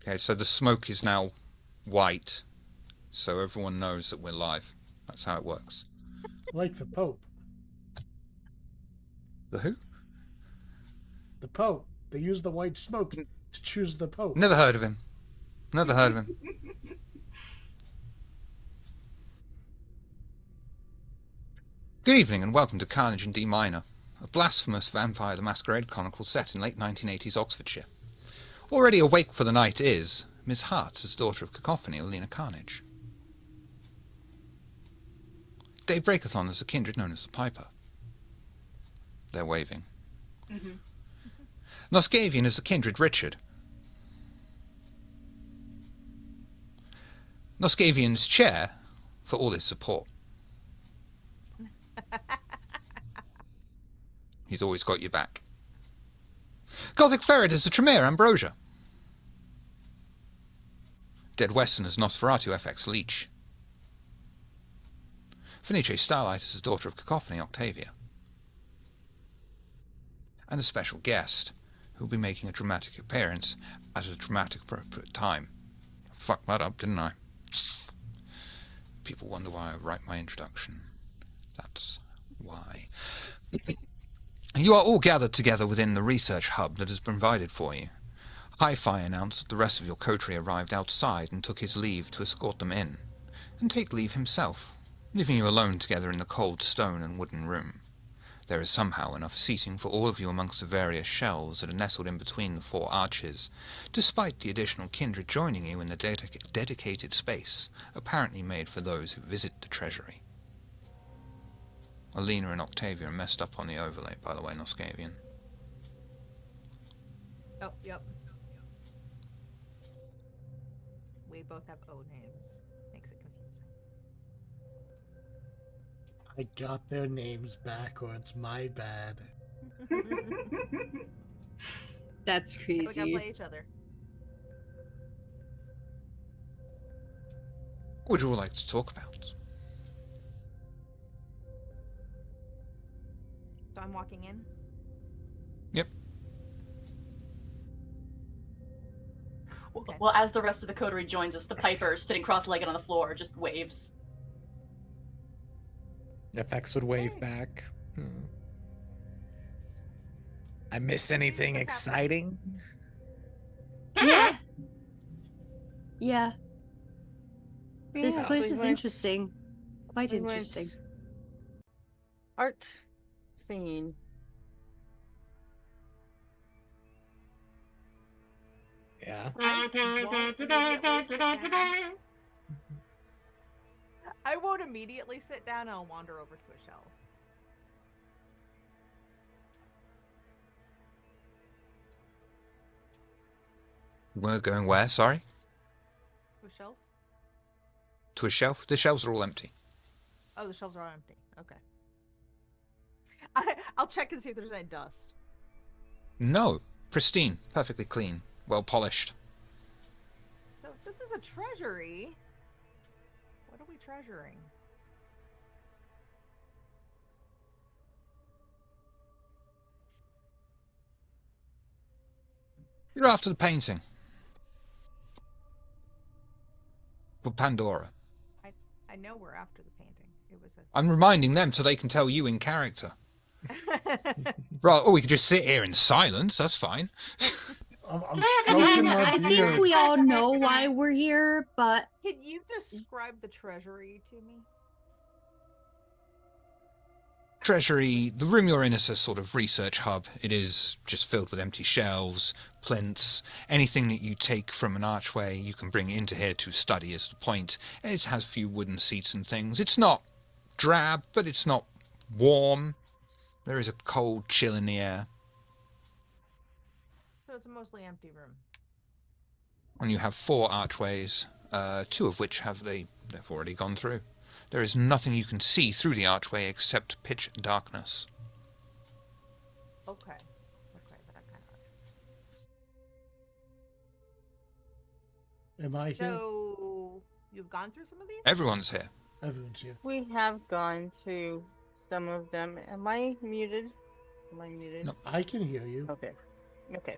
Okay, so the smoke is now white, so everyone knows that we're live. That's how it works. Like the Pope. The who? The Pope. They use the white smoke to choose the Pope. Never heard of him. Never heard of him. Good evening and welcome to Carnage in D minor, a blasphemous Vampire the Masquerade chronicle set in late 1980s Oxfordshire. Already awake for the night is Miss Hart as daughter of Cacophony, Alina Carnage. Dave Breakathon as the kindred known as the Piper. They're waving. Nosgavian as the kindred Richard. Nosgavian's chair for all his support. He's always got your back. Gothic Ferret as the Tremere Ambrosia. Dead Western as Nosferatu FX Leech. Fenice Starlight as the daughter of Cacophony Octavia. And a special guest who will be making a dramatic appearance at a dramatic appropriate time. Fucked that up, didn't I? People wonder why I write my introduction. That's why. You are all gathered together within the research hub that has been provided for you. Hi-Fi announced that the rest of your coterie arrived outside and took his leave to escort them in, and take leave himself, leaving you alone together in the cold stone and wooden room. There is somehow enough seating for all of you amongst the various shelves that are nestled in between the four arches, despite the additional kindred joining you in the dedicated space, apparently made for those who visit the treasury. Alina and Octavia are messed up on the overlay, by the way, Nosgavian. Oh, yep. We both have O names. Makes it confusing. I got their names backwards. My bad. That's We gotta crazy. play each other. What would you all like to talk about? So I'm walking in. Yep. Okay. Well, as the rest of the coterie joins us, the Piper, sitting cross-legged on the floor, just waves. FX would wave Hey. back. I miss anything what's exciting? Yeah. Yeah. This Yeah. place We is went- interesting. Quite we went interesting. Art scene. Yeah. I won't immediately sit down and I'll wander over to a shelf. We're going where, sorry? To a shelf? To a shelf? The shelves are all empty. Oh, the shelves are all empty. Okay. I'll check and see if there's any dust. No. Pristine. Perfectly clean. Well polished. So if this is a treasury, what are we treasuring? You're after the painting. For Pandora. I know we're after the painting. It was I'm reminding them so they can tell you in character. a... Right, or we could just sit here in silence, that's fine. I'm I stroking mean, my I beard. think we all know why we're here, but Can you describe the treasury to me? Treasury, the room you're in is a sort of research hub. It is just filled with empty shelves, plinths, anything that you take from an archway you can bring into here to study is the point. And it has a few wooden seats and things. It's not drab, but it's not warm. There is a cold chill in the air. So it's a mostly empty room. And you have four archways, two of which they've already gone through. There is nothing you can see through the archway except pitch darkness. Okay. Okay, that kind of. Am I here? So you've gone through some of these? Everyone's here. Everyone's here. We have gone to some of them. Am I muted? Am I muted? No. I can hear you. Okay. Okay.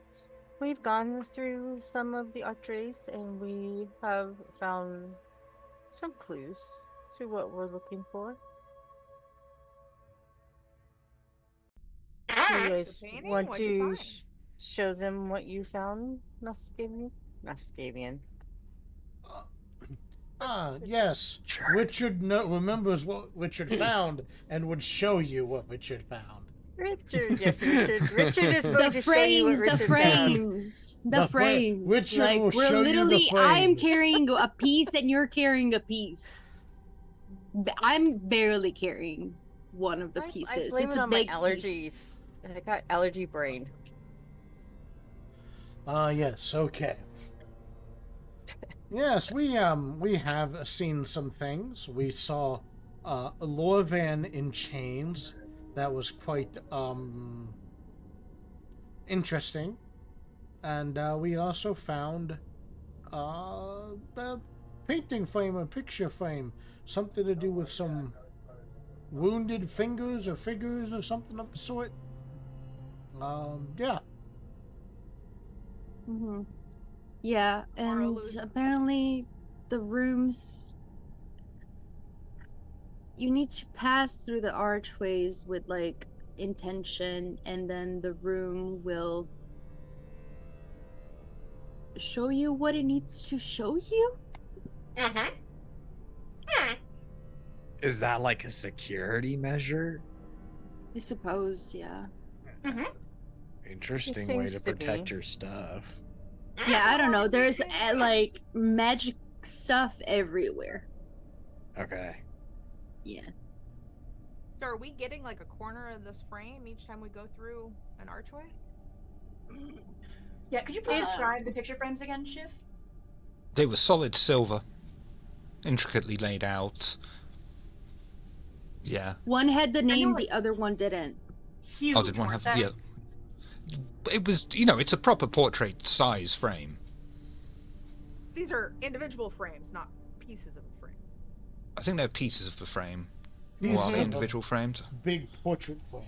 We've gone through some of the archways and we have found some clues to what we're looking for. Do you guys painting? want What'd you to find? show them what you found, Muscavian? Muscavian. Yes. Sure. Richard remembers what Richard found and would show you what Richard found. Richard, yes, Richard. Richard is going The to show you what frames, the Richard found. frames, the frames. Richard Like will we're show you the literally, I'm frames. carrying a piece and you're carrying a piece. I'm barely carrying one of the I pieces. blame It's it a on my big allergies. piece. I got allergy brain. Yes, okay. Yes, we have seen some things. We saw Lorvan in chains. That was quite interesting. And we also found a painting frame, a picture frame, something to do with some wounded fingers or figures or something of the sort. Yeah. Mm-hmm. Yeah, and illusion. apparently the rooms. You need to pass through the archways with like intention, and then the room will show you what it needs to show you. Is that like a security measure? I suppose, yeah. Interesting way seems to to protect be. your stuff. Yeah, I don't know. There's like magic stuff everywhere. Okay. Yeah. So are we getting like a corner of this frame each time we go through an archway? Yeah, could you please describe the picture frames again, Shiv? They were solid silver, intricately laid out. Yeah. One had the name, like- the other one didn't. Huge. Oh, did one weren't have? they? Yeah. It was, it's a proper portrait size frame. These are individual frames, not pieces of a frame. I think they're pieces of the frame. These Or are they are individual frames? big portrait frame.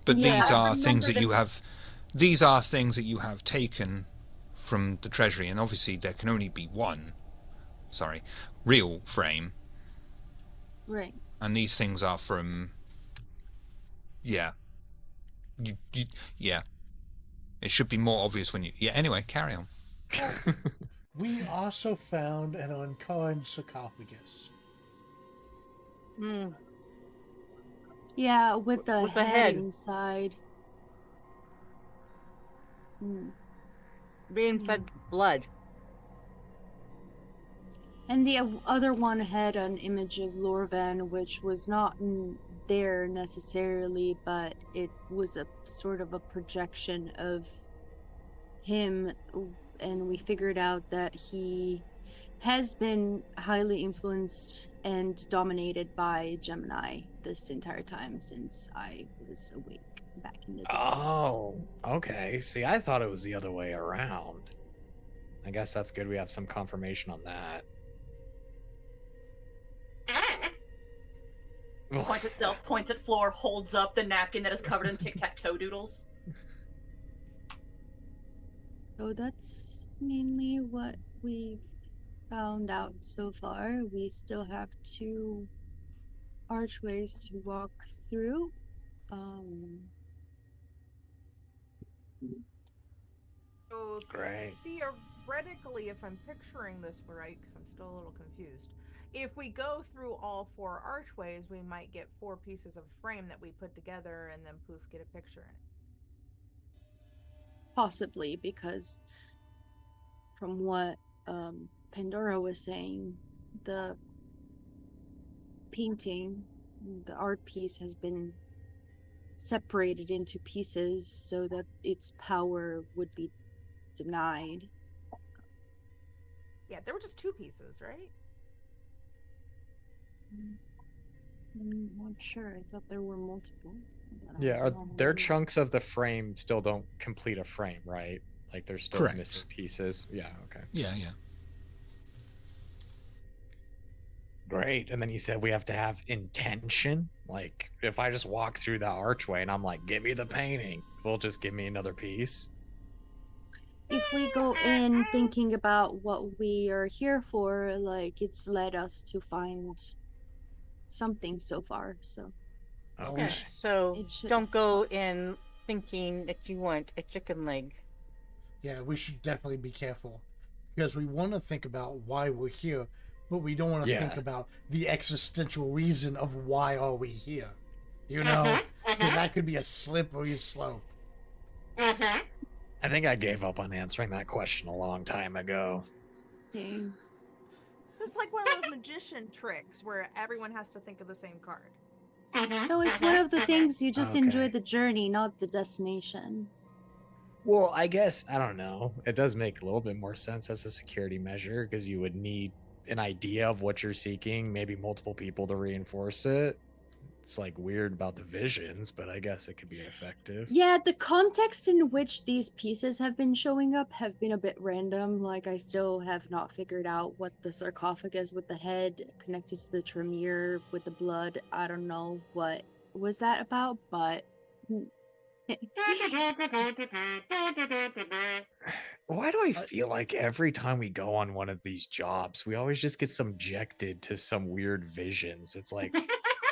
But Yeah, these I are things that remember you have. These are things that you have taken from the treasury, and obviously there can only be one. Sorry, real frame, Right. and these things are from. Yeah. Yeah. It should be more obvious when you. Yeah. Anyway, carry on. We also found an uncovered sarcophagus. Hmm. Yeah, with the With the head head. inside. Hmm. Being fed blood. And the other one had an image of Lorvan, which was not there necessarily, but it was a sort of a projection of him, and we figured out that he has been highly influenced and dominated by Gemini this entire time since I was awake back in the day. Oh, okay. See, I thought it was the other way around. I guess that's good. We have some confirmation on that. Points at self, points at floor, holds up the napkin that is covered in tic-tac-toe doodles. So that's mainly what we've found out so far. We still have 2 archways to walk through. So Great. theoretically, if I'm picturing this right, because I'm still a little confused, if we go through all 4 archways, we might get 4 pieces of frame that we put together and then poof, get a picture in it. Possibly, because from what Pandora was saying, the painting, the art piece has been separated into pieces so that its power would be denied. Yeah, there were just 2 pieces, right? I'm not sure. I thought there were multiple. but I Yeah, are don't there know. chunks of the frame still don't complete a frame, right? Like there's still Correct. missing pieces. Yeah, okay. Yeah. Great. And then you said we have to have intention. Like if I just walk through the archway and I'm like, give me the painting, will just give me another piece. if we go in thinking about what we are here for, like it's led us to find something so far. So Okay. So it should. don't go in thinking that you want a chicken leg. Yeah, we should definitely be careful because we want to think about why we're here, but we don't want to think Yeah. about the existential reason of why are we here. You know, because that could be a slippery slope. I think I gave up on answering that question a long time ago. Same. It's like one of those magician tricks where everyone has to think of the same card. No, it's one of the things you just enjoy Okay. the journey, not the destination. Well, I guess, I don't know. It does make a little bit more sense as a security measure because you would need an idea of what you're seeking, maybe multiple people to reinforce it. It's like weird about the visions, but I guess it could be effective. Yeah, the context in which these pieces have been showing up have been a bit random. Like, I still have not figured out what the sarcophagus with the head connected to the tremere with the blood. I don't know what was that about, but Why do I feel like every time we go on one of these jobs, we always just get subjected to some weird visions? It's like,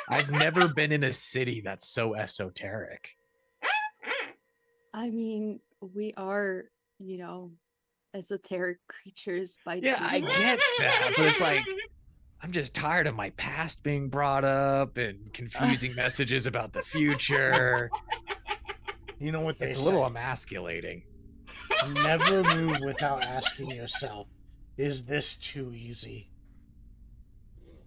I've never been in a city that's so esoteric. I mean, we are, esoteric creatures by Yeah, I default. get that, but it's like, I'm just tired of my past being brought up and confusing messages about the future. You know what they It's a say? little emasculating. Never move without asking yourself, is this too easy?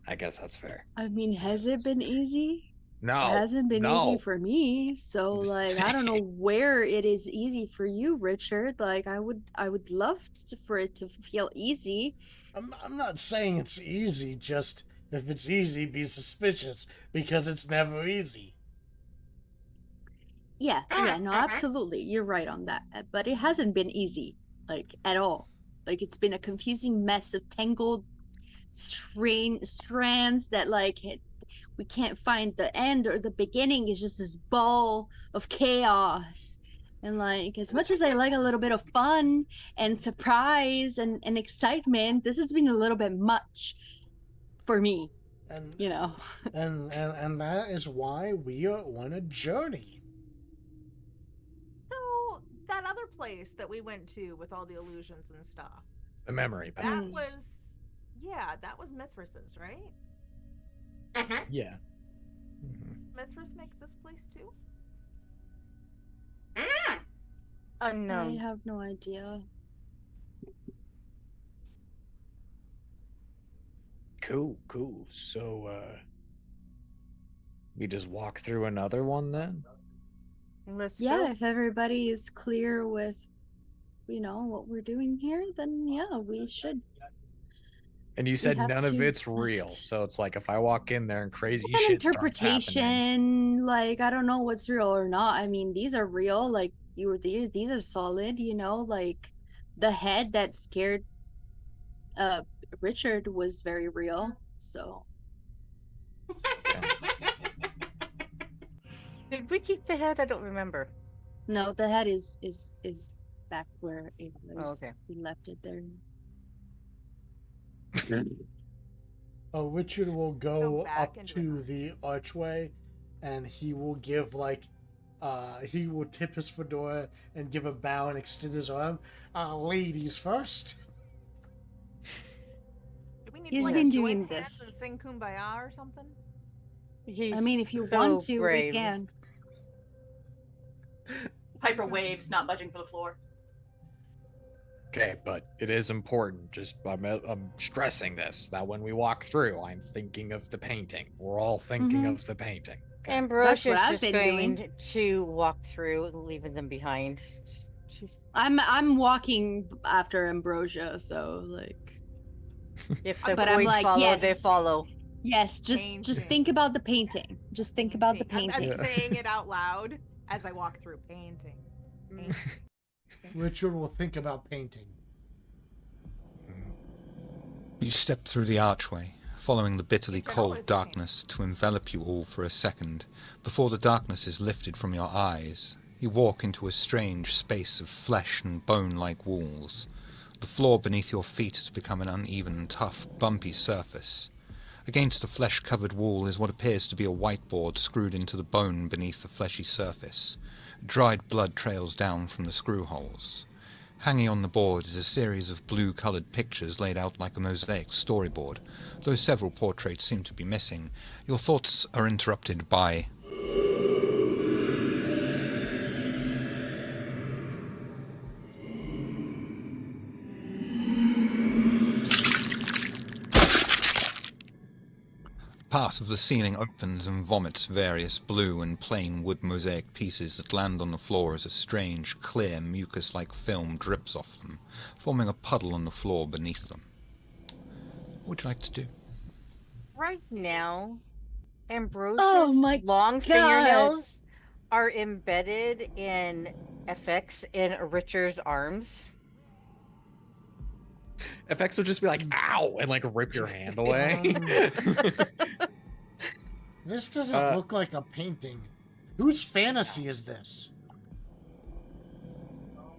I guess that's fair. I mean, has it been easy? No, It hasn't been no. easy for me, so I'm like I don't know where it is easy for you, Richard. Like I would love for it to feel easy. I'm not saying it's easy, just if it's easy, be suspicious, because it's never easy. Yeah, no, absolutely. You're right on that. But it hasn't been easy, like at all. Like it's been a confusing mess of tangled strands that we can't find the end or the beginning. Is just this ball of chaos. And like as much as I like a little bit of fun and surprise and excitement, this has been a little bit much for me, And and that is why we are on a journey. So that other place that we went to with all the illusions and stuff, The memory that palace. that was Mithras's, right? Yeah. Mithras make this place too? I Unknown. have no idea. Cool. So, we just walk through another one then? Let's Yeah, go. if everybody is clear with what we're doing here, then yeah, we should. And you said have none of to it's real, act. so it's like if I walk in there and crazy An shit starts happening. interpretation, like I don't know what's real or not. I mean, these are real. Like these are solid. Like the head that scared Richard was very real. So Did we keep the head? I don't remember. no, the head is back where it was. Oh, okay. We left it there. Richard will go back up into to it. the archway, and he will give he will tip his fedora and give a bow and extend his arm. Ladies first. Do we need He's to like been join doing hands this. and sing Kumbaya or something? He's I mean, if you so want to, brave. we can. Piper waves, not budging for the floor. Okay, but it is important. Just I'm stressing this that when we walk through, I'm thinking of the painting. We're all thinking Mhm. of the painting. Okay. Ambrosia's I've just been going doing. to walk through, leaving them behind. She's, I'm walking after Ambrosia, so like if the But I'm boys like, follow, they yes. follow. yes, just Painting. think about the painting. Just think about the I'm painting. saying it out loud as I walk through. Painting. Richard will think about painting. You step through the archway, following the bitterly You can cold always darkness to envelop you all for a second. Before the darkness is lifted from your eyes, You walk into a strange space of flesh and bone-like walls. The floor beneath your feet has become an uneven, tough, bumpy surface. Against the flesh-covered wall is what appears to be a whiteboard screwed into the bone beneath the fleshy surface. Dried blood trails down from the screw holes. Hanging on the board is a series of blue-coloured pictures laid out like a mosaic storyboard. Though several portraits seem to be missing, your thoughts are interrupted by... Part of the ceiling opens and vomits various blue and plain wood mosaic pieces that land on the floor as a strange, clear, mucus-like film drips off them, forming a puddle on the floor beneath them. What would you like to do? Right now, Ambrosia's Oh my long God. fingernails are embedded in FX in Richard's arms. FX would just be like, ow, and like rip your hand away. This doesn't look like a painting. Whose fantasy is this?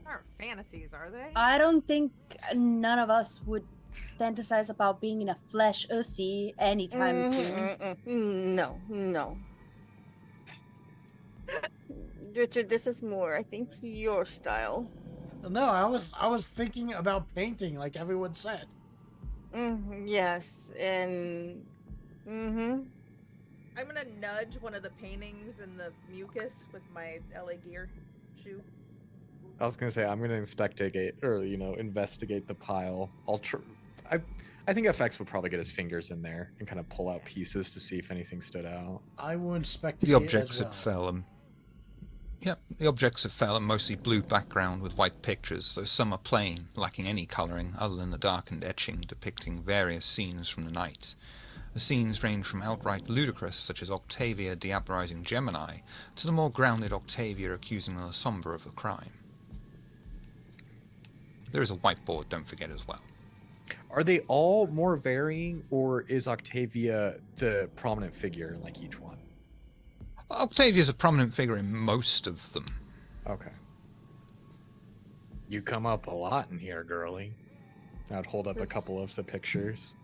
Aren't fantasies, are they? I don't think none of us would fantasize about being in a flesh ussy anytime soon. No. Richard, this is more, I think, your style. No, I was thinking about painting, like everyone said. Yes, and I'm gonna nudge one of the paintings in the mucus with my LA Gear shoe. I was gonna say I'm gonna investigate the pile. I think FX would probably get his fingers in there and kind of pull out pieces to see if anything stood out. I will inspect The objects as well. that fell the objects that fell are mostly blue background with white pictures, though some are plain, lacking any colouring other than the darkened etching depicting various scenes from the night. The scenes range from outright ludicrous, such as Octavia diabolizing Gemini, to the more grounded Octavia accusing the Sombra of a crime. There is a whiteboard, don't forget, as well. Are they all more varying, or is Octavia the prominent figure in like each one? Octavia's a prominent figure in most of them. Okay. You come up a lot in here, girly. I'd hold up a couple of the pictures.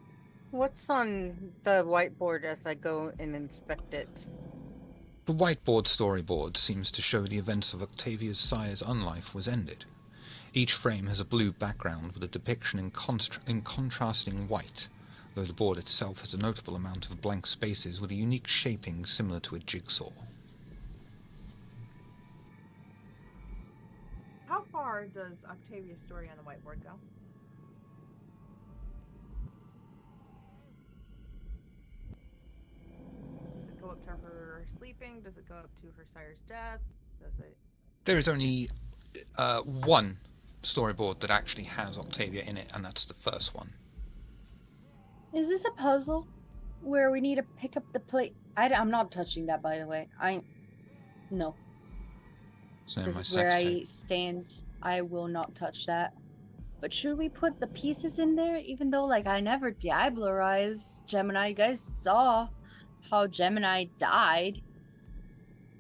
what's on the whiteboard as I go and inspect it? The whiteboard storyboard seems to show the events of Octavia's sire's unlife was ended. Each frame has a blue background with a depiction in contrasting white, though the board itself has a notable amount of blank spaces with a unique shaping similar to a jigsaw. How far does Octavia's story on the whiteboard go? Does it go up to her sleeping? Does it go up to her sire's death? Does it... There is only one storyboard that actually has Octavia in it, and that's the first one. Is this a puzzle where we need to pick up the plate? I'm not touching that, by the way. No. So This my is where sextape. I stand. I will not touch that. But should we put the pieces in there? Even though, like, I never diablerized Gemini. You guys saw how Gemini died.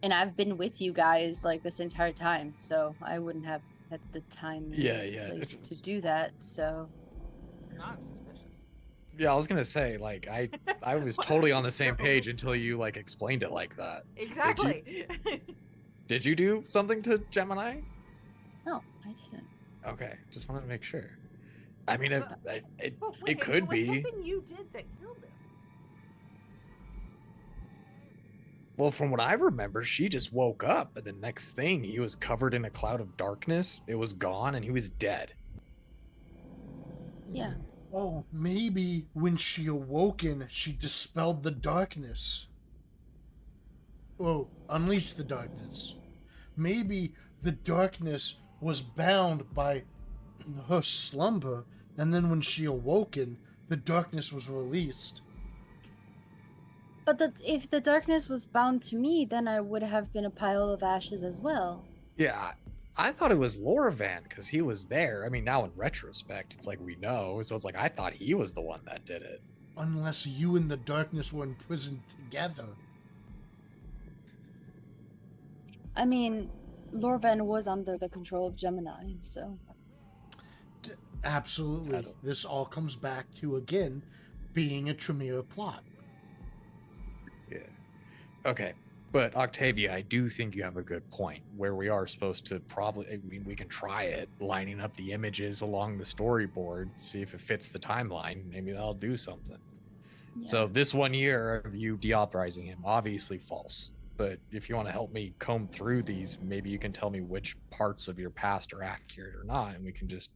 And I've been with you guys, like, this entire time. So I wouldn't have had the time and place to do that, so... I'm suspicious. Yeah, I was gonna say, like, I was totally on the same page until you, like, explained it like that. Exactly. Did you do something to Gemini? No, I didn't. Okay, just wanted to make sure. I mean, it But wait, it could was be. something you did that killed him. Well, from what I remember, she just woke up, and the next thing, he was covered in a cloud of darkness. It was gone, and he was dead. Yeah. Oh, maybe when she awoken, she dispelled the darkness. Oh, unleashed the darkness. Maybe the darkness was bound by her slumber, and then when she awoken, the darkness was released. But if the darkness was bound to me, then I would have been a pile of ashes as well. Yeah, I thought it was Lorvan because he was there. I mean, now in retrospect, it's like we know. So it's like I thought he was the one that did it. Unless you and the darkness were imprisoned together. I mean, Lorven was under the control of Gemini, so Absolutely. This all comes back to, again, being a Tremere plot. Yeah. Okay. But Octavia, I do think you have a good point where we are supposed to probably, I mean, we can try it, lining up the images along the storyboard, see if it fits the timeline. Maybe that'll do something. yeah. So this 1 year of you deauthorizing him, obviously false. But if you want to help me comb through these, maybe you can tell me which parts of your past are accurate or not, and we can just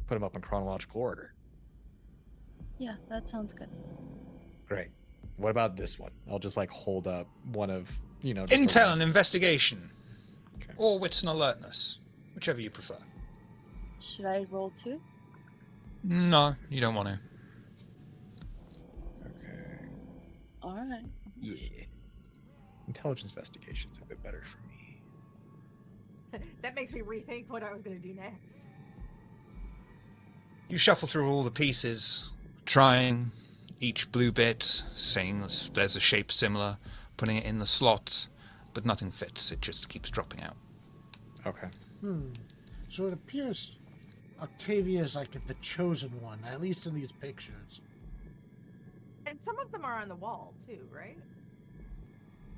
put them up in chronological order. Yeah, that sounds good. Great. What about this one? I'll just like hold up one of, you know, just a Intel random- and investigation. Okay. Or wits and alertness. Whichever you prefer. Should I roll too? No, you don't want to. Okay. All right. Yeah. Intelligence investigation's a bit better for me. That makes me rethink what I was going to do next. You shuffle through all the pieces, trying each blue bit, saying there's a shape similar, putting it in the slot, but nothing fits. It just keeps dropping out. Okay. So it appears Octavia is like the chosen one, at least in these pictures. And some of them are on the wall, too, right?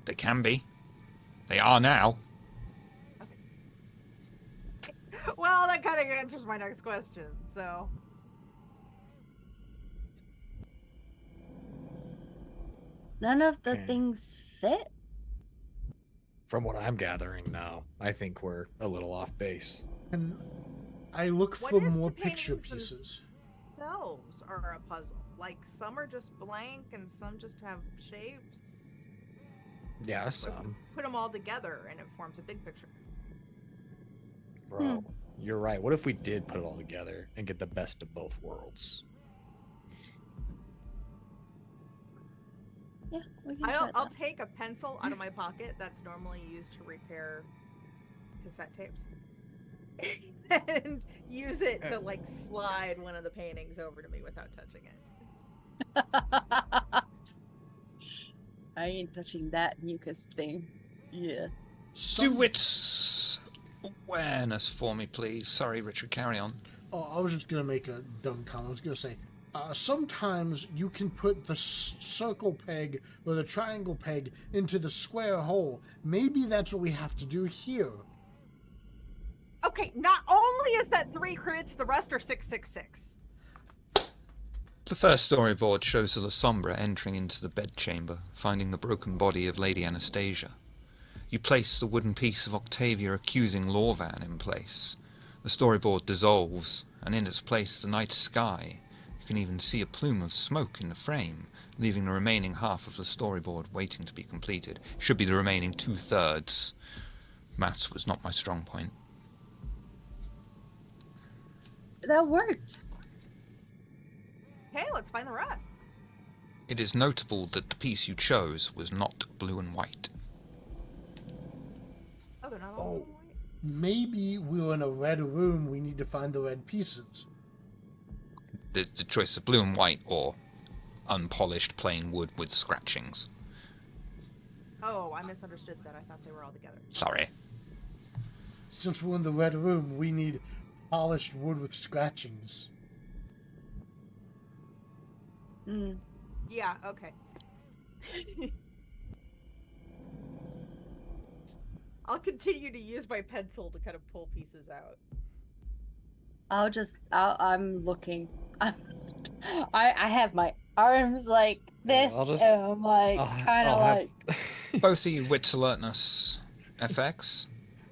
They can be. They are now. Well, that kind of answers my next question, so... None of the Okay. things fit? From what I'm gathering now, I think we're a little off base. And I look What for if more the picture paintings pieces. themselves are a puzzle? Like, some are just blank and some just have shapes? Yeah, What if some. we put them all together and it forms a big picture? Bro, you're right. What if we did put it all together and get the best of both worlds? Yeah, we can try I'll that. take a pencil out of my pocket that's normally used to repair cassette tapes and use it to like slide one of the paintings over to me without touching it. I ain't touching that mucus thing. Yeah. Do wits awareness for me, please. Sorry, Richard, carry on. Oh, I was just gonna make a dumb comment. I was gonna say, sometimes you can put the circle peg or the triangle peg into the square hole. Maybe that's what we have to do here. Okay, not only is that 3 crits, the rest are 666. The first storyboard shows the La Sombra entering into the bedchamber, finding the broken body of Lady Anastasia. You place the wooden piece of Octavia accusing Lorvan in place. The storyboard dissolves, and in its place the night sky. You can even see a plume of smoke in the frame, leaving the remaining half of the storyboard waiting to be completed. Should be the remaining 2/3. Maths was not my strong point. That worked. Okay, let's find the rest. It is notable that the piece you chose was not blue and white. Oh, they're not Oh. all white. Maybe we're in a red room. We need to find the red pieces. The choice of blue and white or unpolished plain wood with scratchings. Oh, I misunderstood that. I thought they were all together. Sorry. Since we're in the red room, we need polished wood with scratchings. Mm. Yeah, okay. I'll continue to use my pencil to kind of pull pieces out. I'm looking. I have my arms like this, and I'm like, kind of like. Both of you wits alertness FX.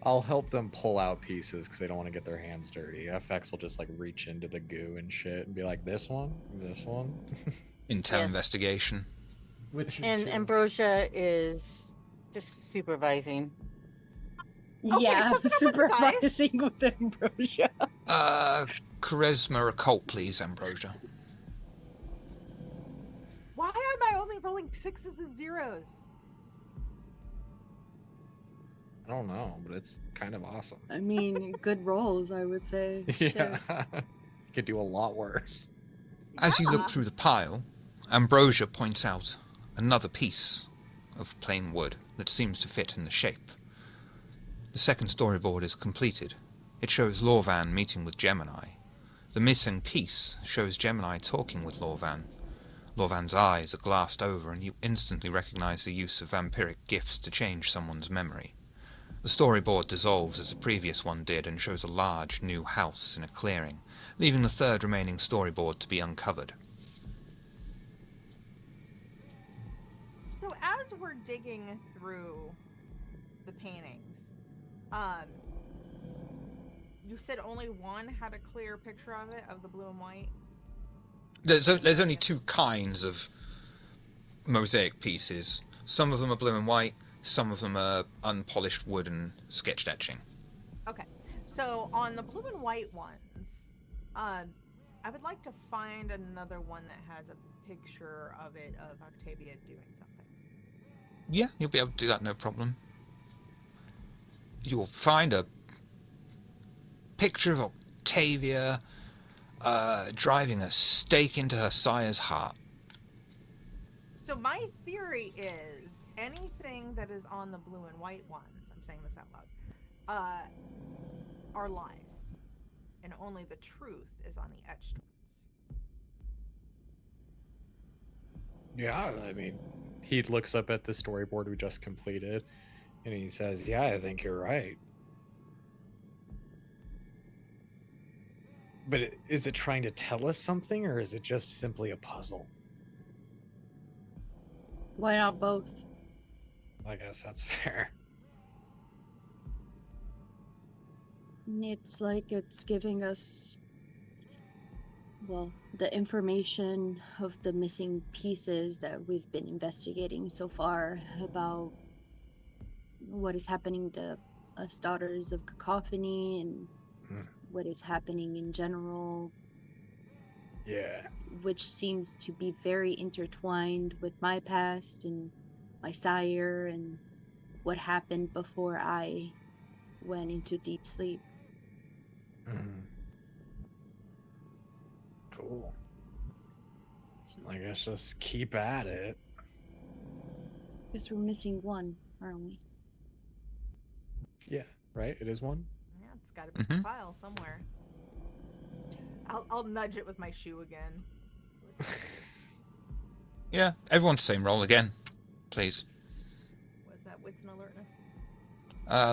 I'll help them pull out pieces because they don't want to get their hands dirty. FX will just like reach into the goo and shit and be like, this one. Intel Yes. investigation. Richard And too. Ambrosia is just supervising. Okay, Yeah, I'm something up with the dice. supervising with Ambrosia. Charisma occult, please, Ambrosia. Why am I only rolling 6s and 0s? I don't know, but it's kind of awesome. I mean, good rolls, I would say. Yeah. Could do a lot worse. As you Yeah. look through the pile, Ambrosia points out another piece of plain wood that seems to fit in the shape. The second storyboard is completed. It shows Lorvan meeting with Gemini. The missing piece shows Gemini talking with Lorvan. Lorvan's eyes are glassed over, and you instantly recognize the use of vampiric gifts to change someone's memory. The storyboard dissolves as the previous one did and shows a large new house in a clearing, leaving the third remaining storyboard to be uncovered. So as we're digging through the paintings, you said only one had a clear picture of it, of the blue and white? There's only two kinds of mosaic pieces. Some of them are blue and white, some of them are unpolished wood and sketched etching. Okay. So on the blue and white ones, I would like to find another one that has a picture of it, of Octavia doing something. Yeah, you'll be able to do that, no problem. You'll find a picture of Octavia driving a stake into her sire's heart. So my theory is anything that is on the blue and white ones, I'm saying this out loud, are lies. And only the truth is on the etched ones. Yeah, I mean, he looks up at the storyboard we just completed, and he says, "Yeah, I think you're right." But is it trying to tell us something, or is it just simply a puzzle? Why not both? I guess that's fair. It's like it's giving us, well, the information of the missing pieces that we've been investigating so far about what is happening to us daughters of cacophony and what is happening in general, Yeah. which seems to be very intertwined with my past and my sire and what happened before I went into deep sleep. Cool. I guess just keep at it. Guess we're missing one, aren't we? Yeah, right? It is one? Yeah, it's got to be in the file somewhere. I'll nudge it with my shoe again. Yeah, everyone's same roll again, please. Was that wits and alertness?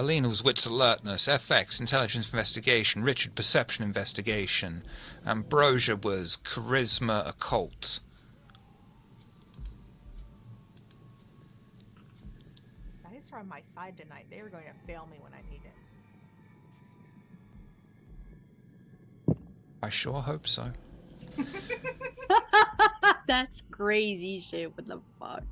Lena was wits alertness, FX intelligence investigation, Richard perception investigation, Ambrosia was charisma occult. Dice are on my side tonight. They are going to fail me when I need it. I sure hope so. That's crazy shit. What the fuck?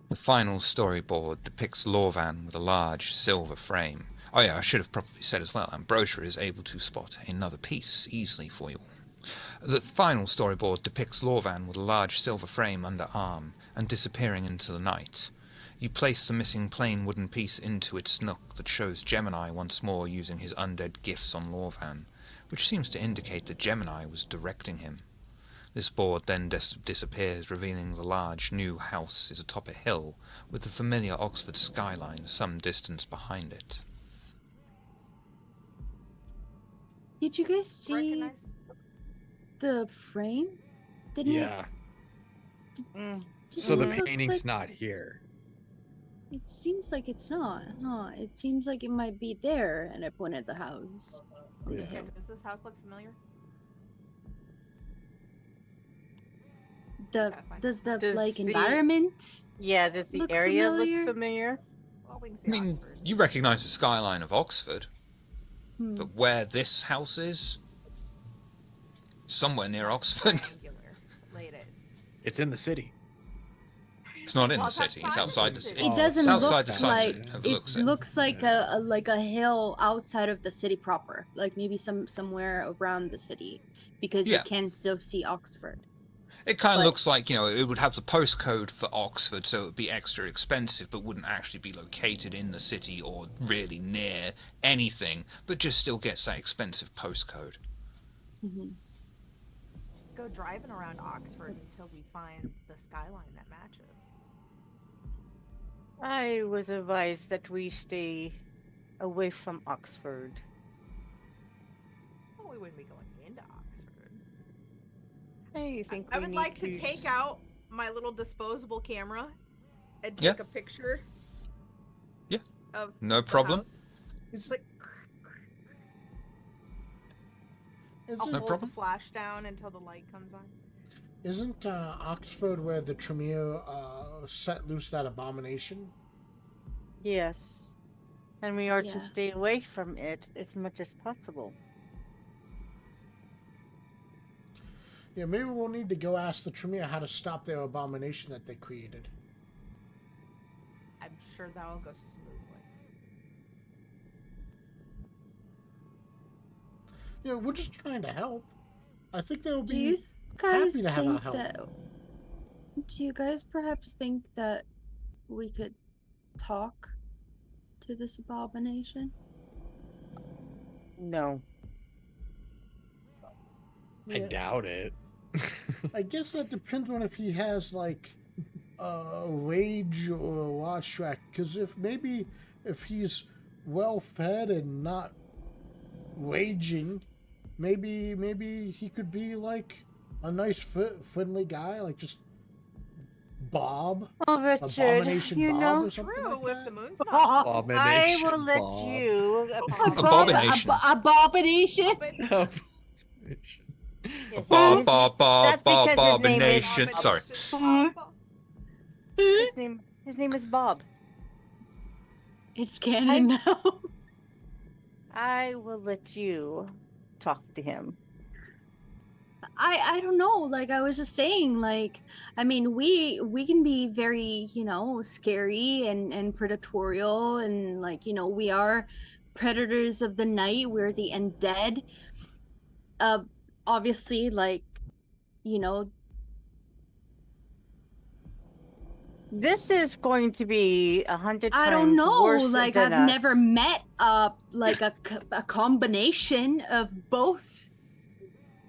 The final storyboard depicts Lorvan with a large silver frame. Oh yeah, I should have probably said as well, Ambrosia is able to spot another piece easily for you. The final storyboard depicts Lorvan with a large silver frame under arm and disappearing into the night. You place the missing plain wooden piece into its nook that shows Gemini once more using his undead gifts on Lorvan, which seems to indicate that Gemini was directing him. This board then disappears, revealing the large new house is atop a hill, with the familiar Oxford skyline some distance behind it. Did you guys see Recognize? the frame? Didn't Yeah. Mm. So the it look painting's like- not here. It seems like it's not, huh? It seems like it might be there, and I pointed at the house. On the Yeah. hill. Does this house look familiar? The Okay, fine. does the Does like the- environment? Yeah, does the Look area familiar? look familiar? Well, we can see I mean, Oxford. you recognise the skyline of Oxford, Hmm. but where this house is, somewhere near Oxford. Triangular. Laid it. It's in the city. It's not in Well, the it's city. It's outside outside the the city. city. It Oh, doesn't it's outside look the city. like Overlooks it it. looks like Yeah. a hill outside of the city proper, like maybe somewhere around the city, because Yeah. you can still see Oxford. It kind of But- looks like, it would have the postcode for Oxford, so it would be extra expensive, but wouldn't actually be located in the city or really near anything, but just still gets that expensive postcode. Hmm. Go driving around Oxford until we find the skyline that matches. I was advised that we stay away from Oxford. Well, we wouldn't be going into Oxford. I think I we would need like to take out my little disposable camera and Yeah. take a picture. Yeah. Of No the problem. house. Is, Like, is I'll it, No hold problem. the flash down until the light comes on. isn't Oxford where the Tremere set loose that abomination? Yes. And we are Yeah. to stay away from it as much as possible. Yeah, maybe we'll need to go ask the Tremere how to stop their abomination that they created. I'm sure that'll go smoothly. Yeah, we're just trying to help. I think they'll Do you be guys happy to have our think help. that? Do you guys perhaps think that we could talk to this abomination? No. I doubt it. I guess that depends on if he has like rage or a watch track. Because if he's well fed and not raging, maybe he could be like a nice friendly guy, like just Bob, Oh, Richard, Abomination you Bob know, or something True, like if that. the moon's not full. I Abomination will let Bob. you. Abomination. Abomination. But Yes, Bob, his- Bob, Bob, that's Bob, because his name is- Abomination. Sorry. His name is Bob. It's canon now. I will let you talk to him. I don't know, like I was just saying, like I mean we can be very, scary and predatorial, and like, we are predators of the night, we're the undead. Obviously, like, you know This is going to be 100 times I don't know, worse like than I've never us. met like a combination of both,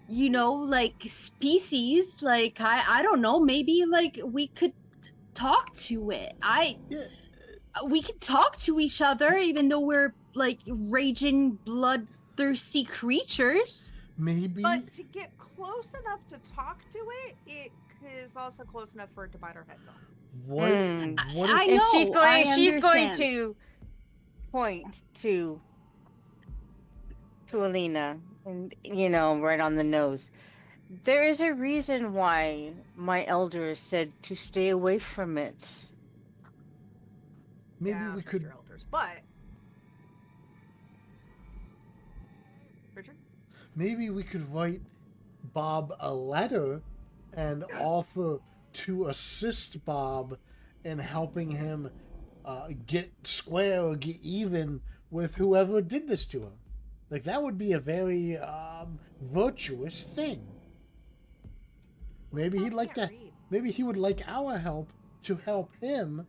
like species. Like I don't know, maybe like we could talk to it. Yeah. We could talk to each other even though we're like raging bloodthirsty creatures. Maybe. But to get close enough to talk to it, it is also close enough for it to bite our heads off. What? What if, I And know, she's I going understand. to point to Alina, and right on the nose. There is a reason why my elders said to stay away from it. maybe Yeah, we trust could your elders, but Richard. maybe we could write Bob a letter and offer to assist Bob in helping him get square or get even with whoever did this to him. Like that would be a very virtuous thing. Maybe he'd like to. Can't read. Maybe he would like our help to help him.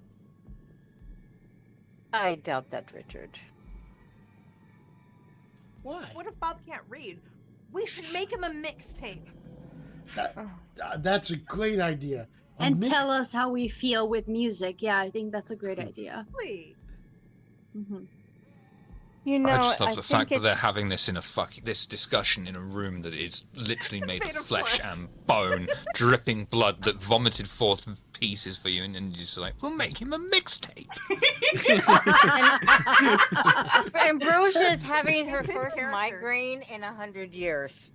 I doubt that, Richard. Why? What if Bob can't read? We should make him a mixtape. That's a great idea. And tell us how we feel with music. Yeah, I think that's a great idea. Wait. Mm-hmm. I just love the think fact that it's- they're having this this discussion in a room that is literally made Made of of flesh flesh. and bone, dripping blood that vomited forth pieces for you, and you're just like, we'll make him a mixtape. Ambrosia's having her It's in first character. migraine in 100 years.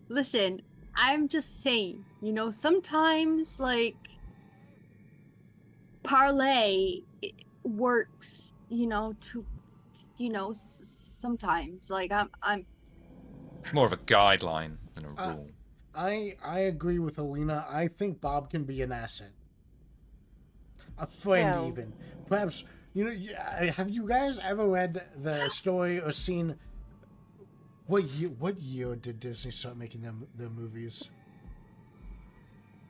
Listen, I'm just saying, sometimes like parlay works, sometimes like I'm More of a guideline than a rule. I agree with Alina. I think Bob can be an asset. A friend, Well- even. Perhaps, have you guys ever read the story or seen... What year did Disney start making their movies?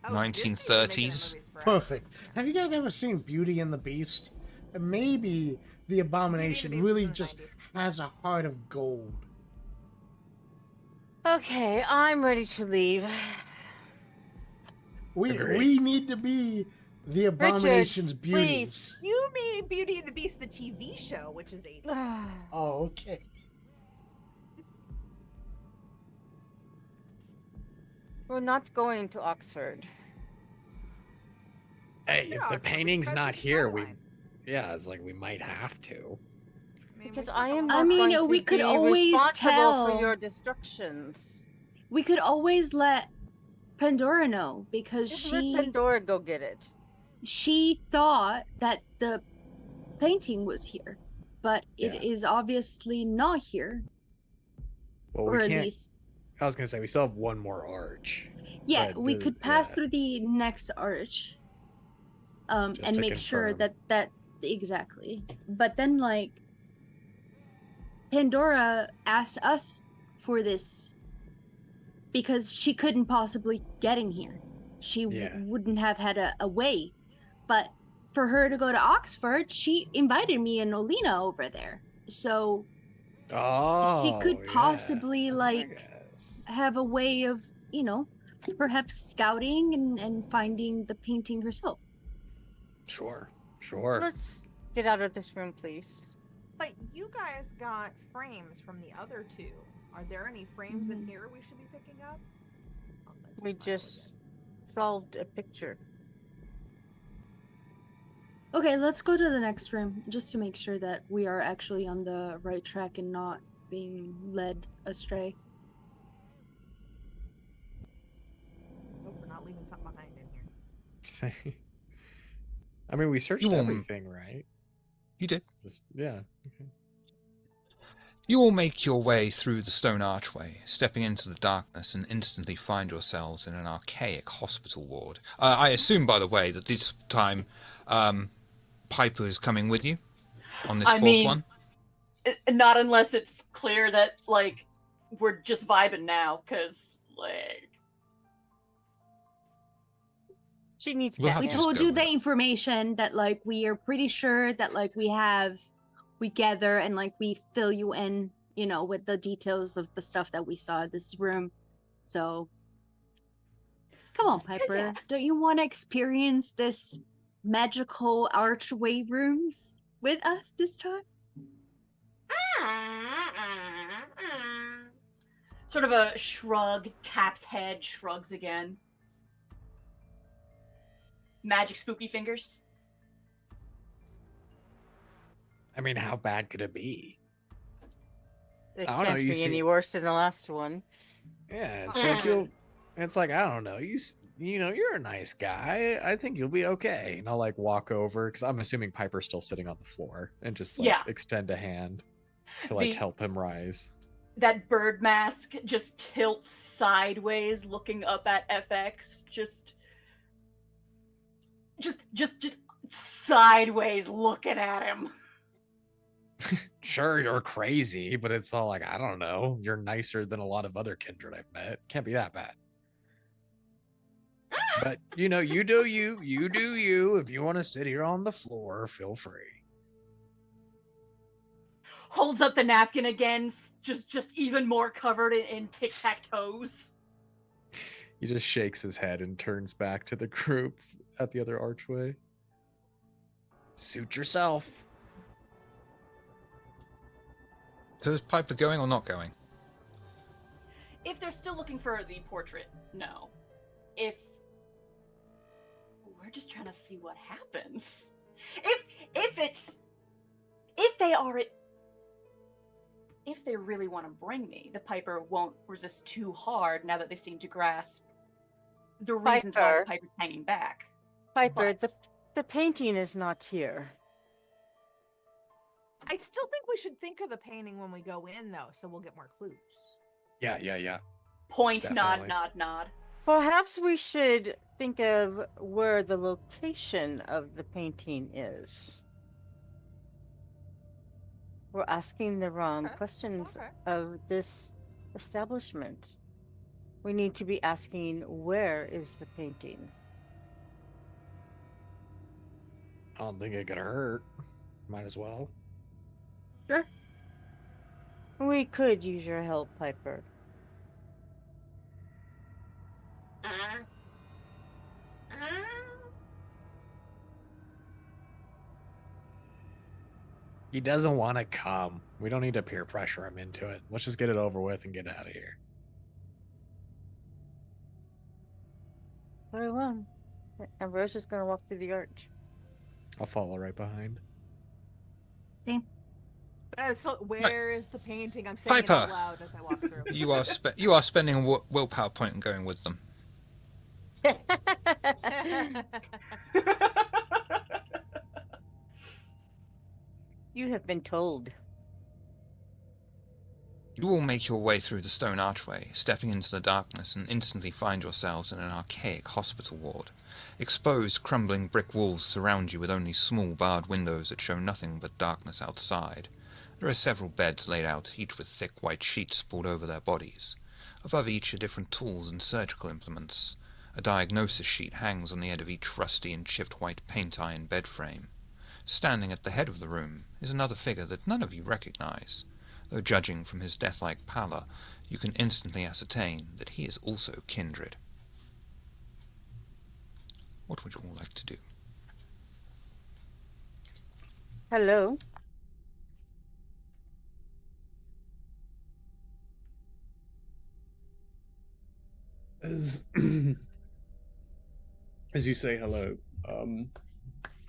Oh, 1930s. Disney's been making movies forever. Perfect. Have you guys ever seen Beauty and the Beast? Maybe the Abomination Beast really was in the just 90s. has a heart of gold. Okay, I'm ready to leave. We Agreed. we need to be The Abomination's beauties. You mean Beauty and the Beast, the TV show, which is 80s. Oh, okay. We're not going to Oxford. Hey, Yeah, if the it's like we painting's just not gotta see the here, skyline. it's like we might have to. Because I am I not mean, going to we could be always responsible for tell. your destructions. We could always let Pandora know because Just let Pandora go get it. she thought that the painting was here, but it Yeah. is obviously not here, Well, or we at can't. least I was gonna say we still have one more arch. yeah, but we the- could pass yeah, through the next arch, just and to make sure confirm. that exactly. But then like Pandora asked us for this because she couldn't possibly get in here. She Yeah. wouldn't have had a way. But for her to go to Oxford, she invited me and Olina over there. So Oh, she could yeah, possibly I like guess. have a way of, perhaps scouting and finding the painting herself. Sure. Let's get out of this room, please. But you guys got frames from the other two. Are there any frames in here we should be picking up? Oh, there's We one over just solved a picture. Okay, let's go to the next room just to make sure that we are actually on the right track and not being led astray. there. Hope we're not leaving something behind in here. I mean, we searched You all- everything, right? You did. Yeah. Okay. You all make your way through the stone archway, stepping into the darkness, and instantly find yourselves in an archaic hospital ward. I assume, by the way, that this time Piper is coming with you on this fourth one. Not unless it's clear that, like, we're just vibing now, because, like... She needs We'll cat have We to food. just told go you with the it. information that like we are pretty sure that like we gather and like we fill you in, with the details of the stuff that we saw in this room. So come on, Piper. yeah. Don't you want to experience this magical archway rooms with us this time? Sort of a shrug, taps head, shrugs again. Magic spooky fingers. I mean, how bad could it be? It I don't know, can't you be any see- worse than the last one. Yeah, it's like it's like, I don't know, you're a nice guy. I think you'll be okay. And I'll like walk over because I'm assuming Piper's still sitting on the floor and just like Yeah. extend a hand to like The- help him rise. That bird mask just tilts sideways, looking up at FX. Just sideways looking at him. Sure, you're crazy, but it's all like, I don't know. You're nicer than a lot of other kindred I've met. Can't be that bad. But you do you. You do you. If you want to sit here on the floor, feel free. Holds up the napkin again, just even more covered in tic-tac-toes. He just shakes his head and turns back to the group at the other archway. Suit yourself. So is Piper going or not going? If they're still looking for the portrait, no. If we're just trying to see what happens. If they really want to bring me, the Piper won't resist too hard now that they seem to grasp the reasons why the Piper's hanging back. Piper, But- the painting is not here. I still think we should think of the painting when we go in, though, so we'll get more clues. Yeah. Point, Definitely. nod. Perhaps we should think of where the location of the painting is. We're asking the wrong Okay, questions okay. of this establishment. We need to be asking, where is the painting? I don't think it could hurt. Might as well. Sure. We could use your help, Piper. He doesn't want to come. We don't need to peer pressure him into it. Let's just get it over with and get out of here. Very well. Ambrosia's gonna walk through the arch. I'll follow right behind. Same. So where is the painting? I'm saying it Piper! out loud as I walk through. You are spending a willpower point and going with them. You have been told. You all make your way through the stone archway, stepping into the darkness, and instantly find yourselves in an archaic hospital ward. Exposed, crumbling brick walls surround you with only small barred windows that show nothing but darkness outside. There are several beds laid out, each with thick white sheets pulled over their bodies. Above each are different tools and surgical implements. A diagnosis sheet hangs on the end of each rusty and chipped white paint-iron bed frame. Standing at the head of the room is another figure that none of you recognize, though judging from his death-like pallor, you can instantly ascertain that he is also kindred. What would you all like to do? Hello. As as you say hello,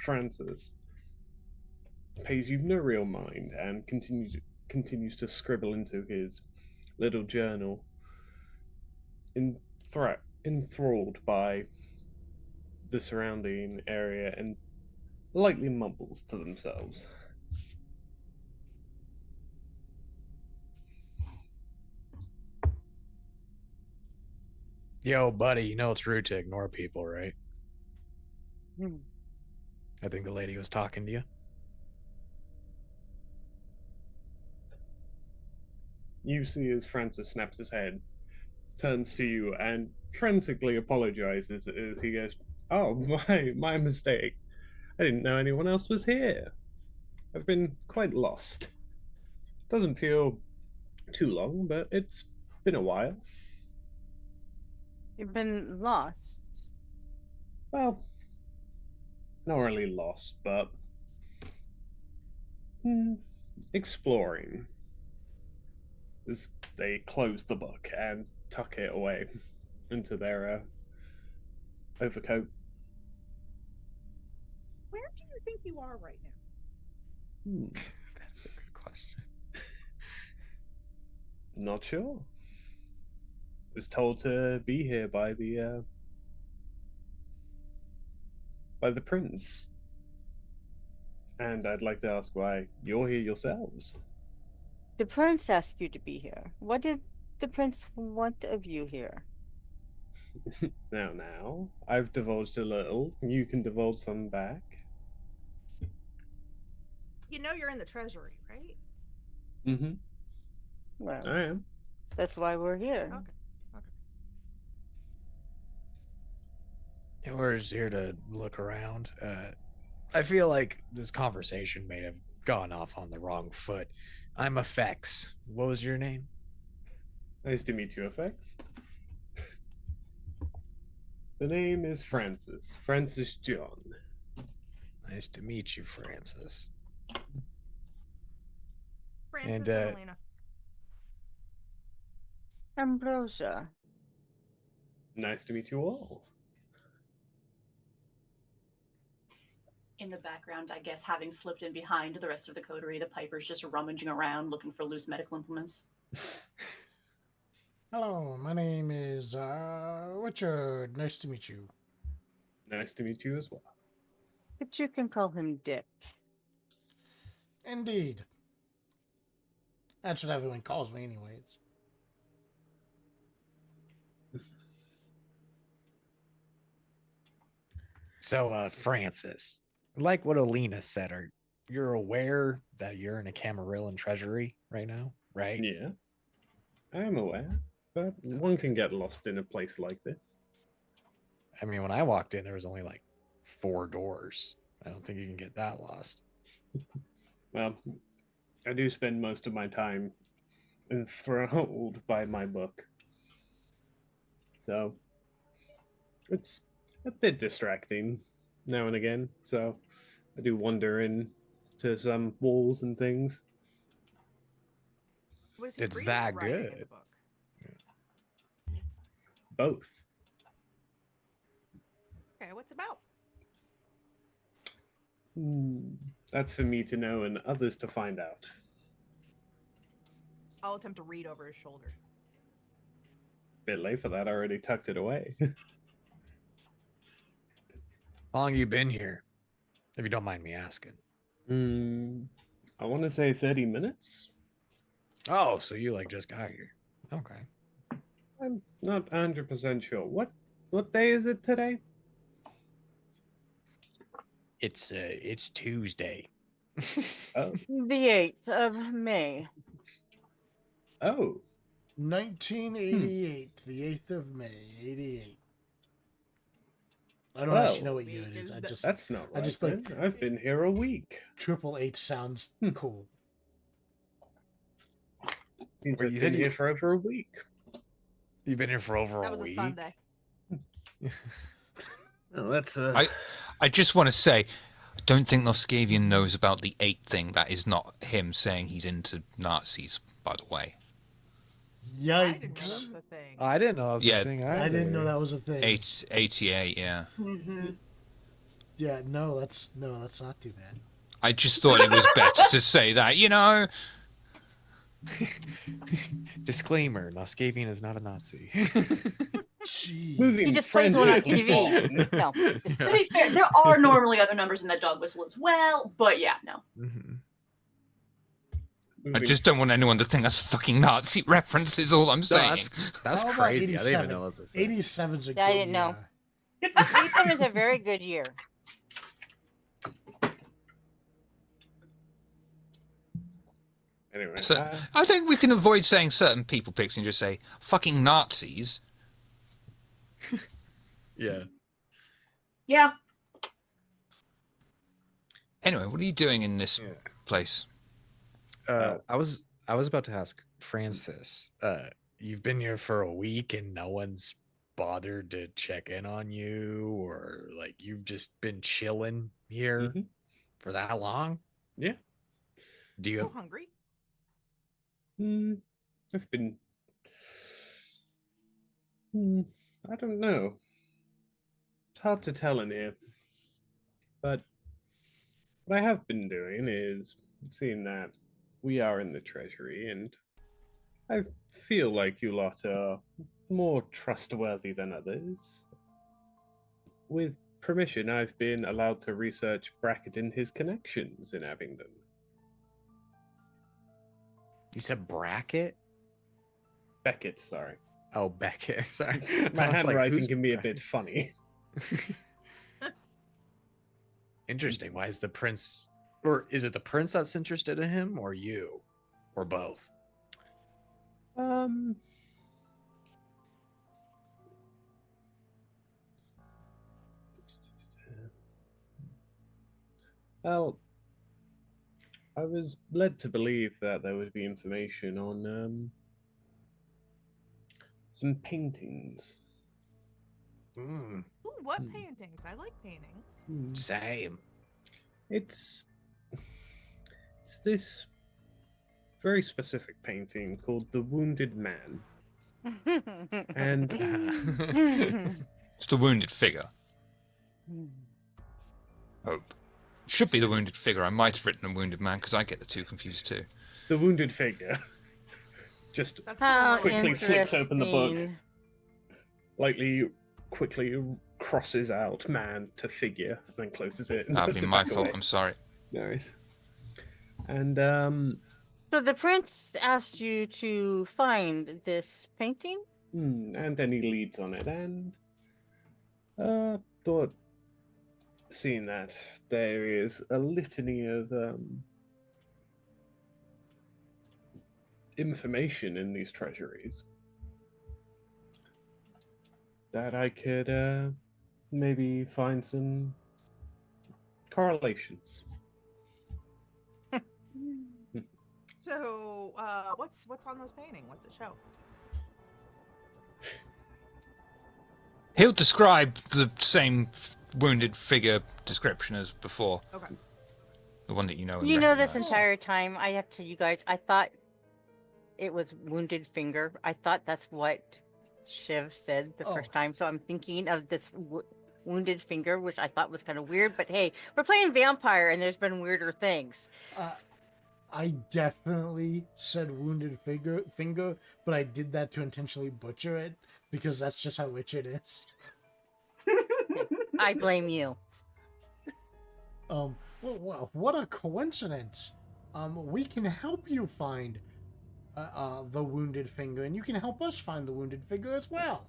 Francis pays you no real mind and continues to scribble into his little journal, enthralled by the surrounding area, and lightly mumbles to themselves. Yo, buddy, you know it's rude to ignore people, right? Hmm. I think the lady was talking to you. You see as Francis snaps his head, turns to you, and frantically apologizes as he goes, "Oh, my mistake. I didn't know anyone else was here. I've been quite lost. Doesn't feel too long, but it's been a while. You've been lost. Well, not really lost, but exploring." As they close the book and tuck it away into their overcoat. Where do you think you are right now? That's a good question. Not sure. Was told to be here by the prince. And I'd like to ask why you're here yourselves. The prince asked you to be here. What did the prince want of you here? Now, I've divulged a little. You can divulge some back. You know you're in the treasury, right? Mm-hmm. Well, I am. that's why we're here. Okay. Yeah, we're just here to look around. I feel like this conversation may have gone off on the wrong foot. I'm Effects. What was your name? Nice to meet you, Effects. The name is Francis. Francis John. Nice to meet you, Francis. Francis And, and Elena. Ambrosia. Nice to meet you all. In the background, I guess, having slipped in behind the rest of the coterie, the Piper's just rummaging around looking for loose medical implements. Hello, my name is Richard. Nice to meet you. Nice to meet you as well. But you can call him Dick. Indeed. That's what everyone calls me, anyways. So, Francis, like what Alina said, you're aware that you're in a Camarillan treasury right now, right? Yeah, I am aware, but one can get lost in a place like this. I mean, when I walked in, there was only like 4 doors. I don't think you can get that lost. Well, I do spend most of my time enthralled by my book. So, it's a bit distracting now and again. So, I do wander in to some walls and things. Was he It's reading or that writing in good. the book? Both. Okay, what's it about? That's for me to know and others to find out. I'll attempt to read over his shoulder. Bit late for that. I already tucked it away. How long you been here? If you don't mind me asking. I want to say 30 minutes. Oh, so you like just got here. Okay. I'm not 100% sure. What day is it today? It's Tuesday. Oh. The 8th of May. Oh. 1988, the 8th of May, 88. I don't Well, actually know what year it is. That's not right. I just then. like I've been here a week. Triple H sounds cool. Seems Wait, I've you been said here you- for over a week. You've been here for over That a was a week. Sunday. Oh, that's I just want to say, I don't think Noscavian knows about the 8 thing. That is not him saying he's into Nazis, by the way. I didn't know that Yikes. was a thing. I didn't know that was Yeah. a thing. I didn't know either. that was a thing. 88, yeah. Yeah, no, let's not do that. I just thought it was best to say that, you know? Disclaimer: Noscavian is not a Nazi. Jeez. moving. He just plays one on friendship TV. on. No. To be fair, there are normally other numbers in that dog whistle as well, but yeah, no. Mhm. I Moving- just don't want anyone to think that's a fucking Nazi reference, is all I'm No, saying. that's How about crazy. I didn't even 87? know that was a thing. 87's a good Yeah, I didn't know. year. 87 is a very good year. Anyway, So, I think we can avoid saying certain people picks and just say, fucking Nazis. Yeah. Yeah. Anyway, what are you doing in this Yeah. place? I was about to ask Francis. You've been here for a week and no one's bothered to check in on you, or like you've just been chilling here Mhm. for that long? Yeah. Do you You have hungry? I've been. I don't know. It's hard to tell in here. But what I have been doing is seeing that we are in the treasury, and I feel like you lot are more trustworthy than others. With permission, I've been allowed to research Brackett and his connections in Abingdon. you said bracket? Beckett, sorry. Oh, Beckett. Sorry. My I was like, handwriting who's can be a Brackett? bit funny. Interesting. Why is the prince, or is it the prince that's interested in him, or you, or both? Well, I was led to believe that there would be information on some paintings. Ooh, what Hmm. paintings? I like paintings. Same. It's this very specific painting called The Wounded Man. And It's the wounded figure. Hope. Should be the wounded figure. I might have written a wounded man because I get the two confused too. the wounded figure just That's How the one Quickly where- flips open the book. interesting. quickly crosses out man to figure and then closes it and That'd puts be it my back fault. away. I'm sorry. No worries. And So the prince asked you to find this painting? and then he leads on it, and thought, seeing that there is a litany of information in these treasuries, that I could maybe find some correlations. So, what's on this painting? What's it show? He'll describe the same wounded figure description as before. Okay. The one that you know and You know, this recognize. entire time, I have to you guys, I thought it was wounded finger. I thought that's what Shiv said the first time. So I'm thinking of this wounded finger, which I thought was kind of weird. But hey, we're playing vampire, and there's been weirder things. I definitely said wounded finger, but I did that to intentionally butcher it because that's just how witch it is. I blame you. Well, what a coincidence. We can help you find the wounded finger, and you can help us find the wounded finger as well.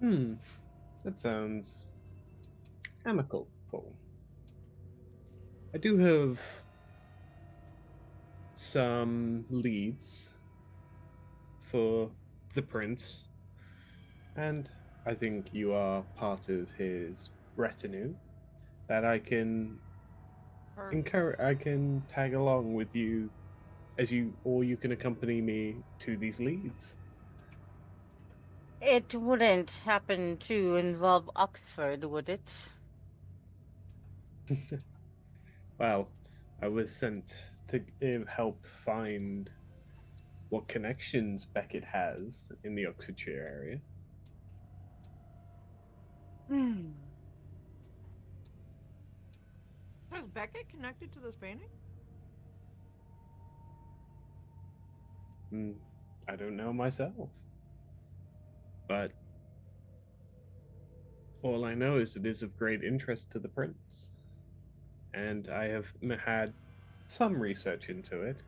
That sounds amicable. I do have some leads for the prince, and I think you are part of his retinue that I can encourage. I can tag along with you or you can accompany me to these leads. It wouldn't happen to involve Oxford, would it? Well, I was sent to help find what connections Beckett has in the Oxfordshire area. Is Beckett connected to this painting? I don't know myself. But all I know is it is of great interest to the prince. And I have had some research into it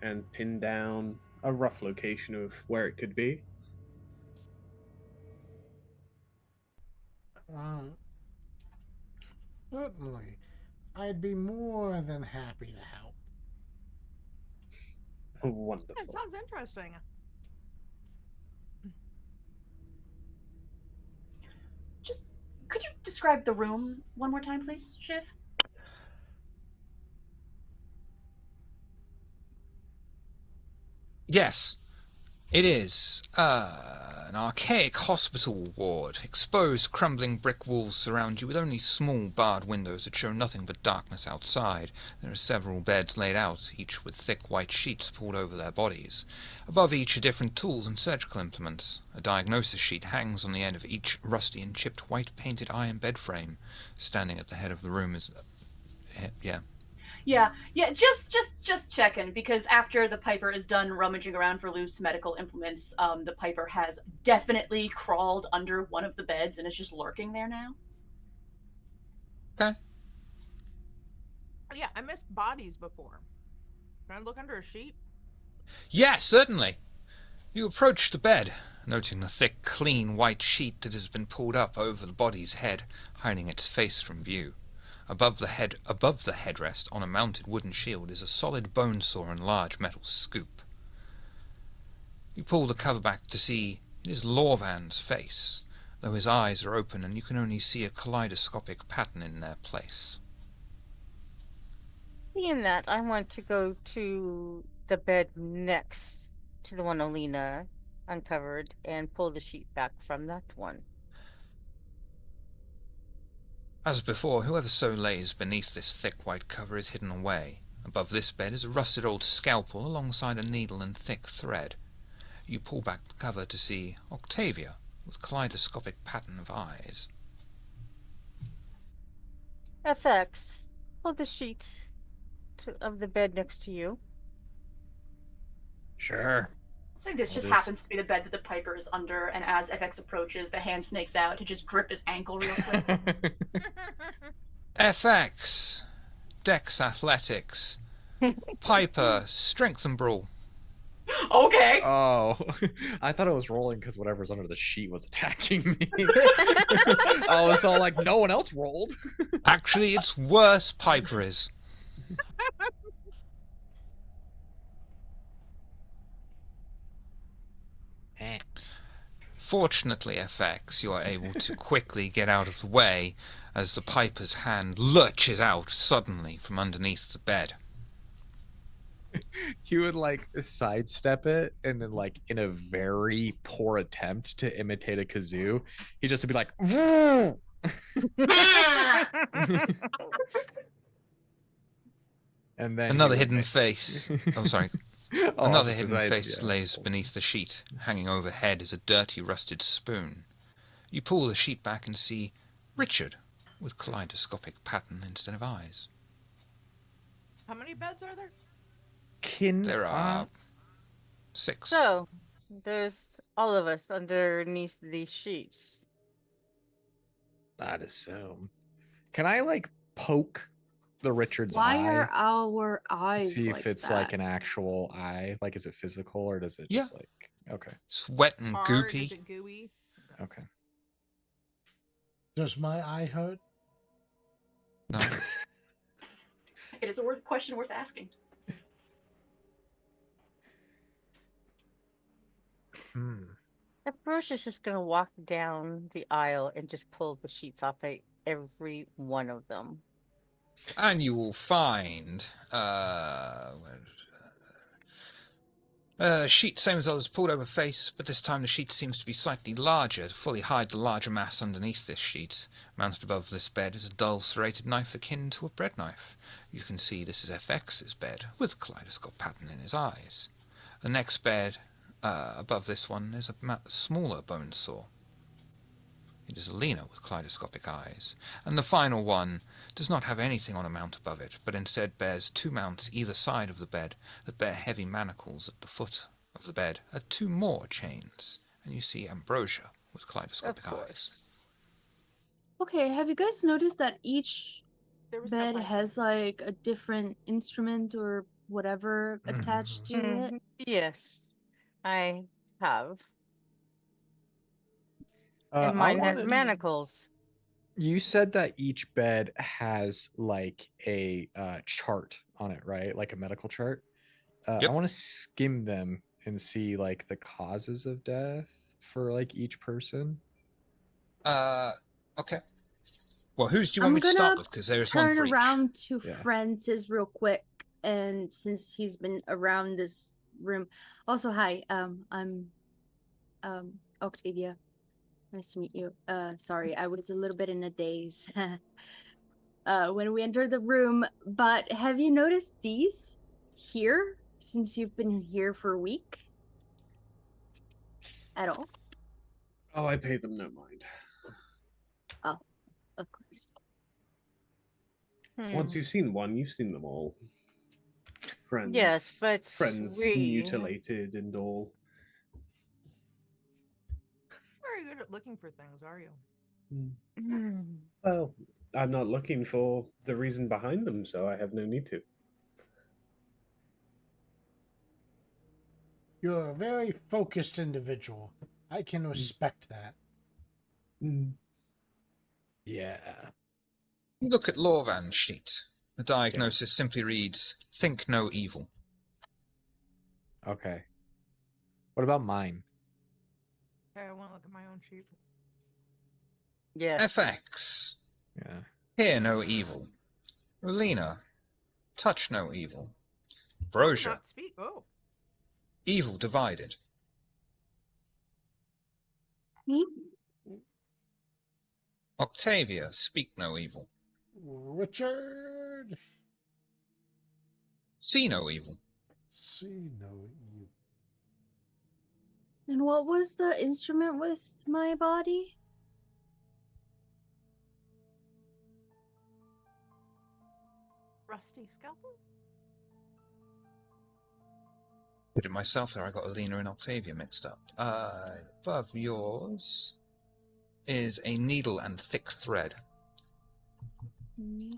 and pinned down a rough location of where it could be. Certainly. I'd be more than happy to help. Wonderful. It sounds interesting. Just could you describe the room one more time, please, Shiv? Yes, it is. An archaic hospital ward. Exposed, crumbling brick walls surround you with only small barred windows that show nothing but darkness outside. There are several beds laid out, each with thick white sheets pulled over their bodies. Above each are different tools and surgical implements. A diagnosis sheet hangs on the end of each rusty and chipped white-painted iron bed frame. Standing at the head of the room is... Yeah, just checking, because after the Piper is done rummaging around for loose medical implements, the Piper has definitely crawled under one of the beds and is just lurking there now. Okay. Yeah, I missed bodies before. Can I look under a sheet? Yes, certainly. You approach the bed, noting the thick, clean white sheet that has been pulled up over the body's head, hiding its face from view. Above the headrest, on a mounted wooden shield, is a solid bone saw and large metal scoop. You pull the cover back to see it is Lorvan's face, though his eyes are open and you can only see a kaleidoscopic pattern in their place. Seeing that, I want to go to the bed next to the one Olina uncovered and pull the sheet back from that one. As before, whoever so lays beneath this thick white cover is hidden away. Above this bed is a rusted old scalpel alongside a needle and thick thread. You pull back the cover to see Octavia, with kaleidoscopic pattern of eyes. FX, pull the sheet of the bed next to you. Sure. So this Well, just this- happens to be the bed that the Piper is under, and as FX approaches, the hand snakes out to just grip his ankle real quick. FX, Dex Athletics, Piper, Strength and Brawl. Okay. Oh, I thought it was rolling because whatever's under the sheet was attacking me. I was all like, no one else rolled. Actually, it's worse, Piper is. Fortunately, FX, you are able to quickly get out of the way as the Piper's hand lurches out suddenly from underneath the bed. He would like sidestep it, and then like in a very poor attempt to imitate a kazoo, he'd just be like, "Woo!" And then he Another would hidden make- face. Oh, sorry. Oh, Another just 'cause hidden I- face yeah, lays cool. beneath the sheet. Hanging overhead is a dirty, rusted spoon. You pull the sheet back and see Richard, with kaleidoscopic pattern instead of eyes. How many beds are there? Can There are 6. So, there's all of us underneath these sheets. I'd assume. Can I like poke the Richard's Why eye? are our eyes See like if it's that? like an actual eye. Like, is it physical or does it Yeah. just like? Okay. It's wet and Hard? goopy. Is it gooey? Okay. Does my eye hurt? No. It is a question worth asking. Bruce is just gonna walk down the aisle and just pull the sheets off of every one of them. And you will find sheet same as others, pulled over face, but this time the sheet seems to be slightly larger to fully hide the larger mass underneath this sheet. Mounted above this bed is a dull serrated knife akin to a bread knife. You can see this is FX's bed, with kaleidoscope pattern in his eyes. The next bed, above this one, is a smaller bone saw. It is Alina with kaleidoscopic eyes, and the final one does not have anything on a mount above it, but instead bears 2 mounts either side of the bed that bear heavy manacles. At the foot of the bed are 2 more chains, and you see Ambrosia with kaleidoscopic eyes. Okay, have you guys noticed that each There was no bed pipe. has like a different instrument or whatever attached to it? Yes, I have. I And mine has wanted- manacles. You said that each bed has like a chart on it, right? Like a medical chart. Yep. I want to skim them and see like the causes of death for like each person. Okay. Well, whose do you want I'm me to start gonna with? Because there is one Turn for each. around to Yeah. Francis real quick, and since he's been around this room, also hi, I'm Octavia. Nice to meet you. Sorry, I was a little bit in a daze when we entered the room, but have you noticed these here since you've been here for a week? At all? Oh, I pay them no mind. Of course. Once you've seen one, you've seen them all. Friends. Yes, but friends we- mutilated and all. Very good at looking for things, are you? Well, I'm not looking for the reason behind them, so I have no need to. You're a very focused individual. I can respect that. Yeah. Look at Lorvan's sheet. The diagnosis simply reads, think no evil. Okay. What about mine? Okay, I want to look at my own sheet. Yes. FX. Yeah. Hear no evil. Relina. Touch no evil. Brosia. Not speak. Oh, Evil divided. Me? Octavia. Speak no evil. Richard, See no evil. see no evil. And what was the instrument with my body? rusty scalpel. Did it myself there? I got Alina and Octavia mixed up. Above yours is a needle and thick thread.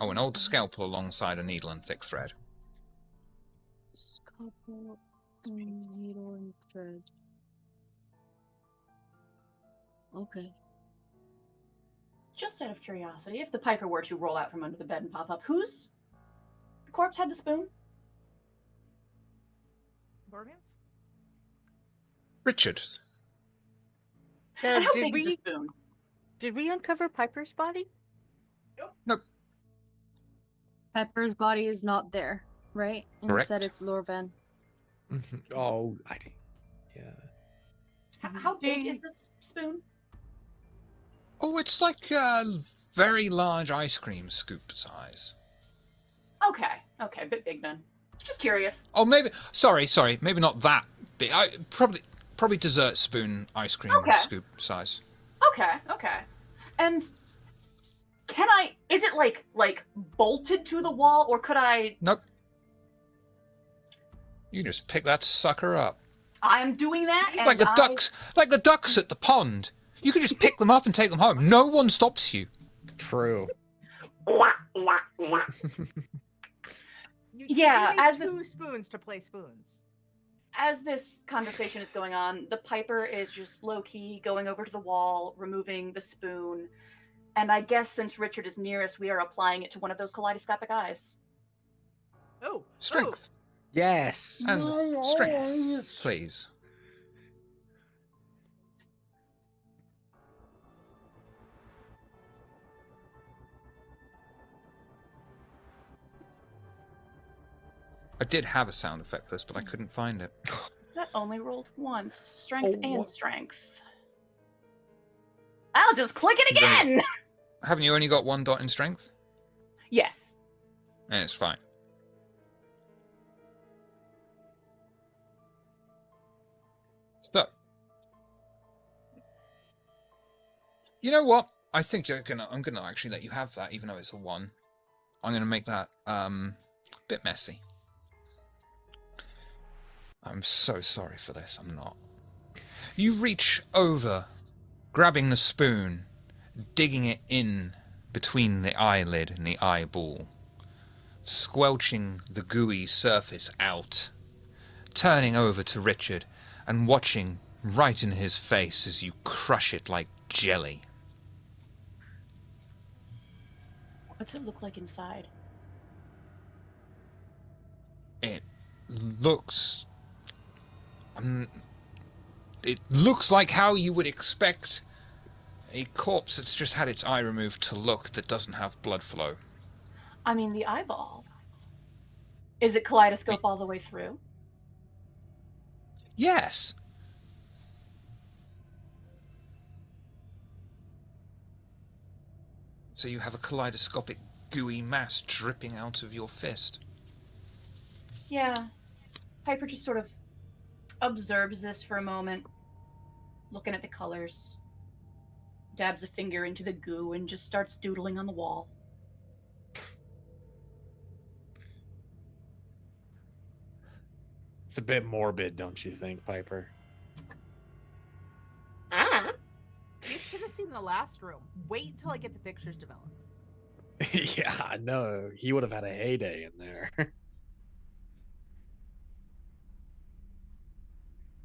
Oh, an old scalpel alongside a needle and thick thread. Scalpel, needle, and thread. Okay. Just out of curiosity, if the Piper were to roll out from under the bed and pop up, whose corpse had the spoon? Gorgons? Richard's. So And how did big is the we spoon? did we uncover Piper's body? Nope. Pepper's body is not there, right? Instead, Correct. it's Lorvan. Oh, I did. Yeah. How big is this spoon? Oh, it's like a very large ice cream scoop size. Okay, a bit big then. Just curious. Oh, maybe. Sorry. Maybe not that big. Probably dessert spoon ice cream Okay. scoop size. Okay. And can I? Is it like bolted to the wall, or could I? Nope. You just pick that sucker up. I'm doing that, and Like the ducks at the pond. You can just pick them up and take them home. No one stops you. True. Yeah, you need as two spoons to play spoons. As this conversation is going on, the Piper is just low-key going over to the wall, removing the spoon, and I guess since Richard is nearest, we are applying it to one of those kaleidoscopic eyes. Oh, Strength. Yes. And strength, please. I did have a sound effect for this, but I couldn't find it. That only rolled once. Strength and strength. I'll just click it again! Haven't you only got 1 dot in strength? Yes. And it's fine. So, you know what? I think I'm gonna actually let you have that, even though it's a 1. I'm gonna make that a bit messy. I'm so sorry for this. I'm not. You reach over, grabbing the spoon, digging it in between the eyelid and the eyeball, squelching the gooey surface out, turning over to Richard and watching right in his face as you crush it like jelly. What's it look like inside? It looks... it looks like how you would expect a corpse that's just had its eye removed to look, that doesn't have blood flow. I mean, the eyeball. Is it kaleidoscope all the way through? Yes. So you have a kaleidoscopic gooey mass dripping out of your fist. Yeah. Piper just sort of observes this for a moment, looking at the colors, dabs a finger into the goo, and just starts doodling on the wall. It's a bit morbid, don't you think, Piper? You should have seen the last room. Wait until I get the pictures developed. Yeah, no, he would have had a heyday in there.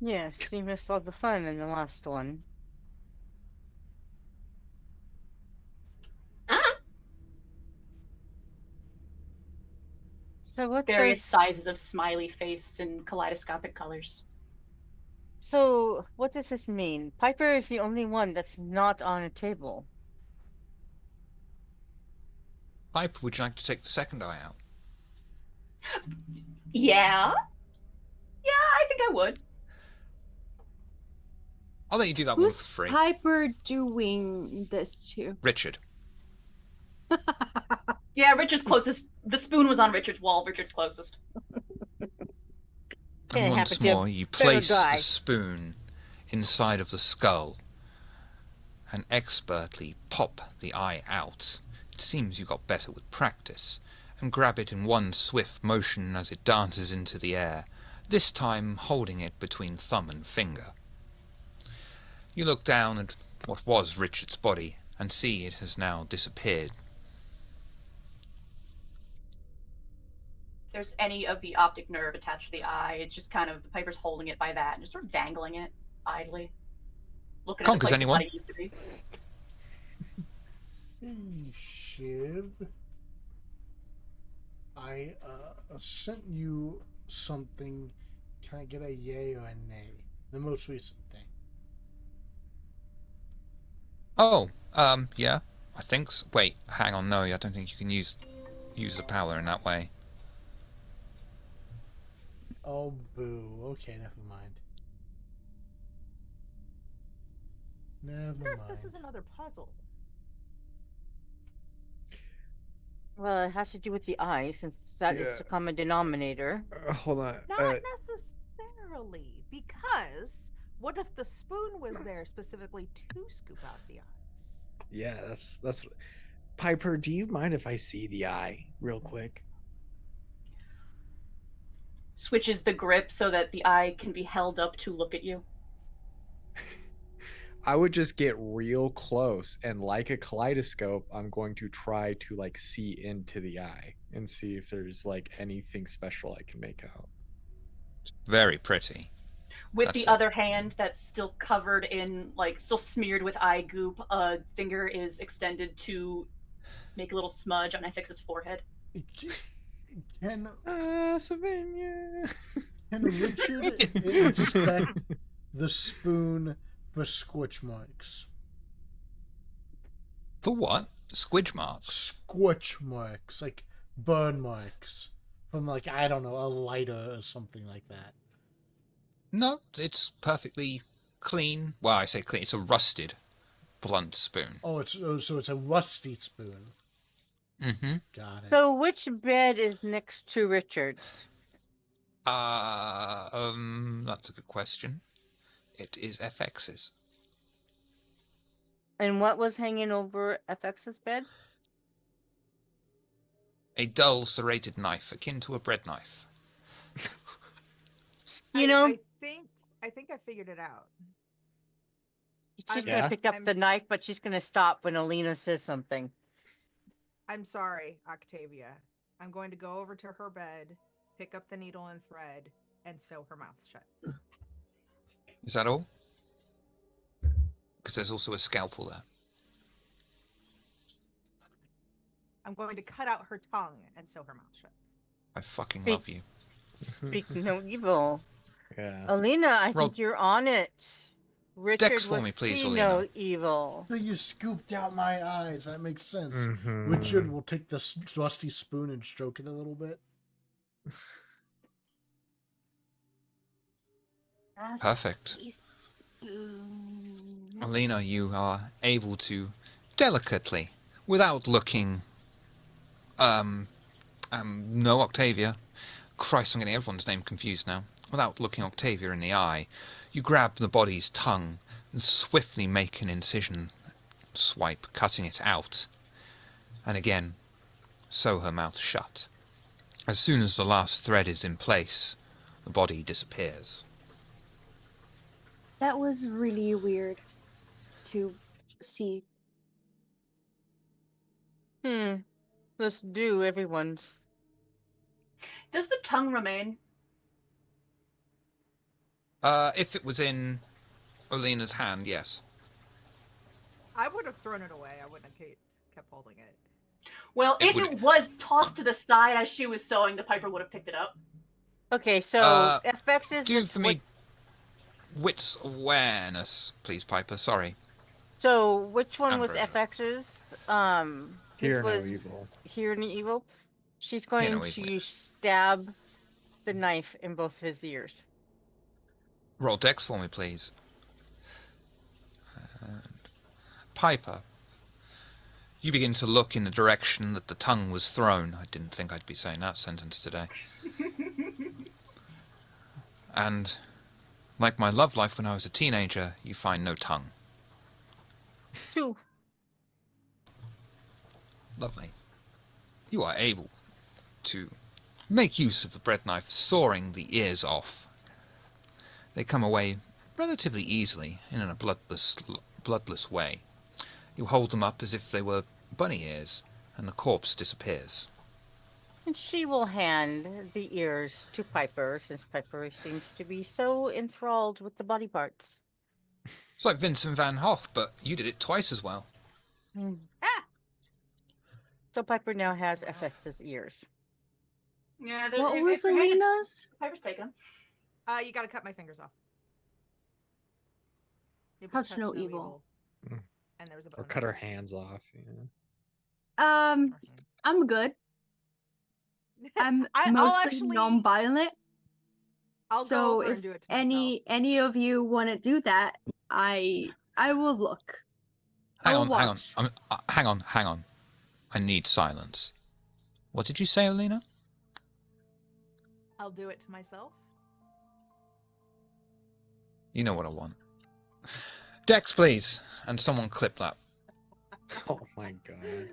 Yes, you missed all the fun in the last one. So what Various does sizes of smiley face and kaleidoscopic colors. So what does this mean? Piper is the only one that's not on a table. Piper, would you like to take the second eye out? Yeah? Yeah, I think I would. I'll let you do that one Who's for free. Piper doing this to? Richard. Yeah, Richard's closest. The spoon was on Richard's wall. Richard's closest. Can't And happen once to a more, you better place guy. the spoon inside of the skull and expertly pop the eye out. It seems you got better with practice, and grab it in one swift motion as it dances into the air, this time holding it between thumb and finger. You look down at what was Richard's body and see it has now disappeared. If there's any of the optic nerve attached to the eye, it's just kind of the Piper's holding it by that and just sort of dangling it idly, looking at the Conquers place anyone? it used to be. Hey, Shiv. I sent you something. Can I get a yay or a nay? The most recent thing. Oh, yeah, I think so. Wait, hang on, no, I don't think you can use the power in that way. Oh, boo. Okay, never mind. I Never wonder if mind. this is another puzzle. Well, it has to do with the eye, since that is Yeah. the common denominator. Hold on. Not necessarily, because what if the spoon was there specifically to scoop out the eyes? Yeah, that's. Piper, do you mind if I see the eye real quick? Switches the grip so that the eye can be held up to look at you. I would just get real close and like a kaleidoscope, I'm going to try to like see into the eye and see if there's like anything special I can make out. Very pretty. With That's the it. other hand that's still covered in, like, still smeared with eye goop, a finger is extended to make a little smudge on FX's forehead. Can Savannah. can Richard inspect the spoon for scorch marks? For what? Squidge marks. Scorch marks, like burn marks from, like, I don't know, a lighter or something like that. No, it's perfectly clean. Well, I say clean. It's a rusted, blunt spoon. Oh, so it's a rusty spoon. Mm-hmm. Got it. So, which bed is next to Richard's? That's a good question. It is FX's. And what was hanging over FX's bed? A dull, serrated knife, akin to a bread knife. You know, I think I figured it out. she's I'm- gonna Yeah. pick up I'm- the knife, but she's gonna stop when Alina says something. I'm sorry, Octavia. I'm going to go over to her bed, pick up the needle and thread, and sew her mouth shut. Is that all? Because there's also a scalpel there. I'm going to cut out her tongue and sew her mouth shut. I fucking Speak- love you. Speak no evil. Yeah. Alina, I Roll- think you're on it. Richard Dex for will me, please, see no Alina. evil. So you scooped out my eyes. That makes sense. Mhm. Richard will take this rusty spoon and stroke it a little bit. Perfect. Alina, you are able to delicately, without looking, no, Octavia. Christ, I'm getting everyone's name confused now. Without looking Octavia in the eye, you grab the body's tongue and swiftly make an incision swipe, cutting it out. And again, sew her mouth shut. As soon as the last thread is in place, the body disappears. That was really weird to see. Let's do everyone's. Does the tongue remain? If it was in Olina's hand, yes. I would have thrown it away. I wouldn't have kept holding it. Well, It if would- it was tossed to the side as she was sewing, the Piper would have picked it up. Okay, so FX's. Do for me wits awareness, please, Piper. Sorry. So which one was Ambrosia. FX's? Hear His no was evil. Hear no evil. She's Hear going no to evil. stab the knife in both his ears. Roll Dex for me, please. And Piper, you begin to look in the direction that the tongue was thrown. I didn't think I'd be saying that sentence today. And, like my love life when I was a teenager, you find no tongue. Two. Lovely. You are able to make use of the bread knife, sawing the ears off. They come away relatively easily in a bloodless way. You hold them up as if they were bunny ears, and the corpse disappears. And she will hand the ears to Piper, since Piper seems to be so enthralled with the body parts. It's like Vincent van Gogh, but you did it twice as well. So Piper now has FX's ears. Yeah, What was Alina's? Piper's taken. You gotta cut my fingers off. It was Touch no evil. Mm. And there was a Or bone cut in her it. hands off. Yeah. Our hands. I'm good. I'm I'll mostly actually- non-violent. I'll So go over if and do it to myself. any of you want to do that, I will look. Hang I'll on, hang on. watch. Hang on. I need silence. What did you say, Alina? I'll do it to myself. You know what I want. Dex, please. And someone clip that. Oh my god.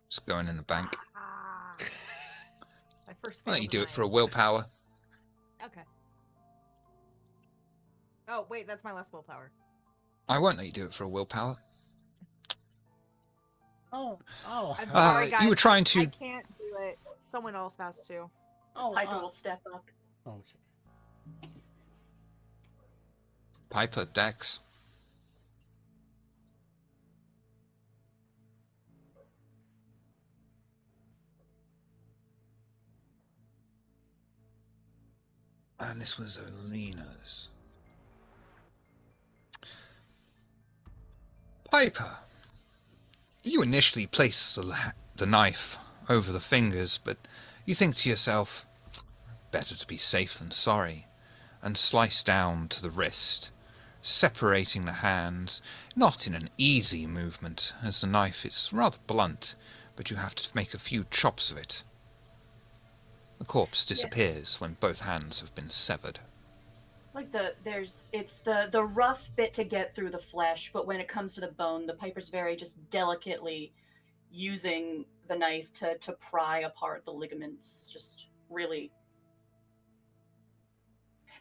It's going in the bank. Ah. My first Why don't you failed do it for a tonight. willpower? Okay. Oh, wait, that's my last willpower. I won't let you do it for a willpower. Oh. I'm sorry, guys. You were trying I to... can't do it. Someone else has to. Piper will step up. Okay. Piper, Dex. And this was Alina's. Piper, you initially place the knife over the fingers, but you think to yourself, better to be safe than sorry, and slice down to the wrist, separating the hands, not in an easy movement, as the knife is rather blunt, but you have to make a few chops of it. The corpse disappears when both hands have been severed. Like it's the rough bit to get through the flesh, but when it comes to the bone, the Piper's very just delicately using the knife to pry apart the ligaments, just really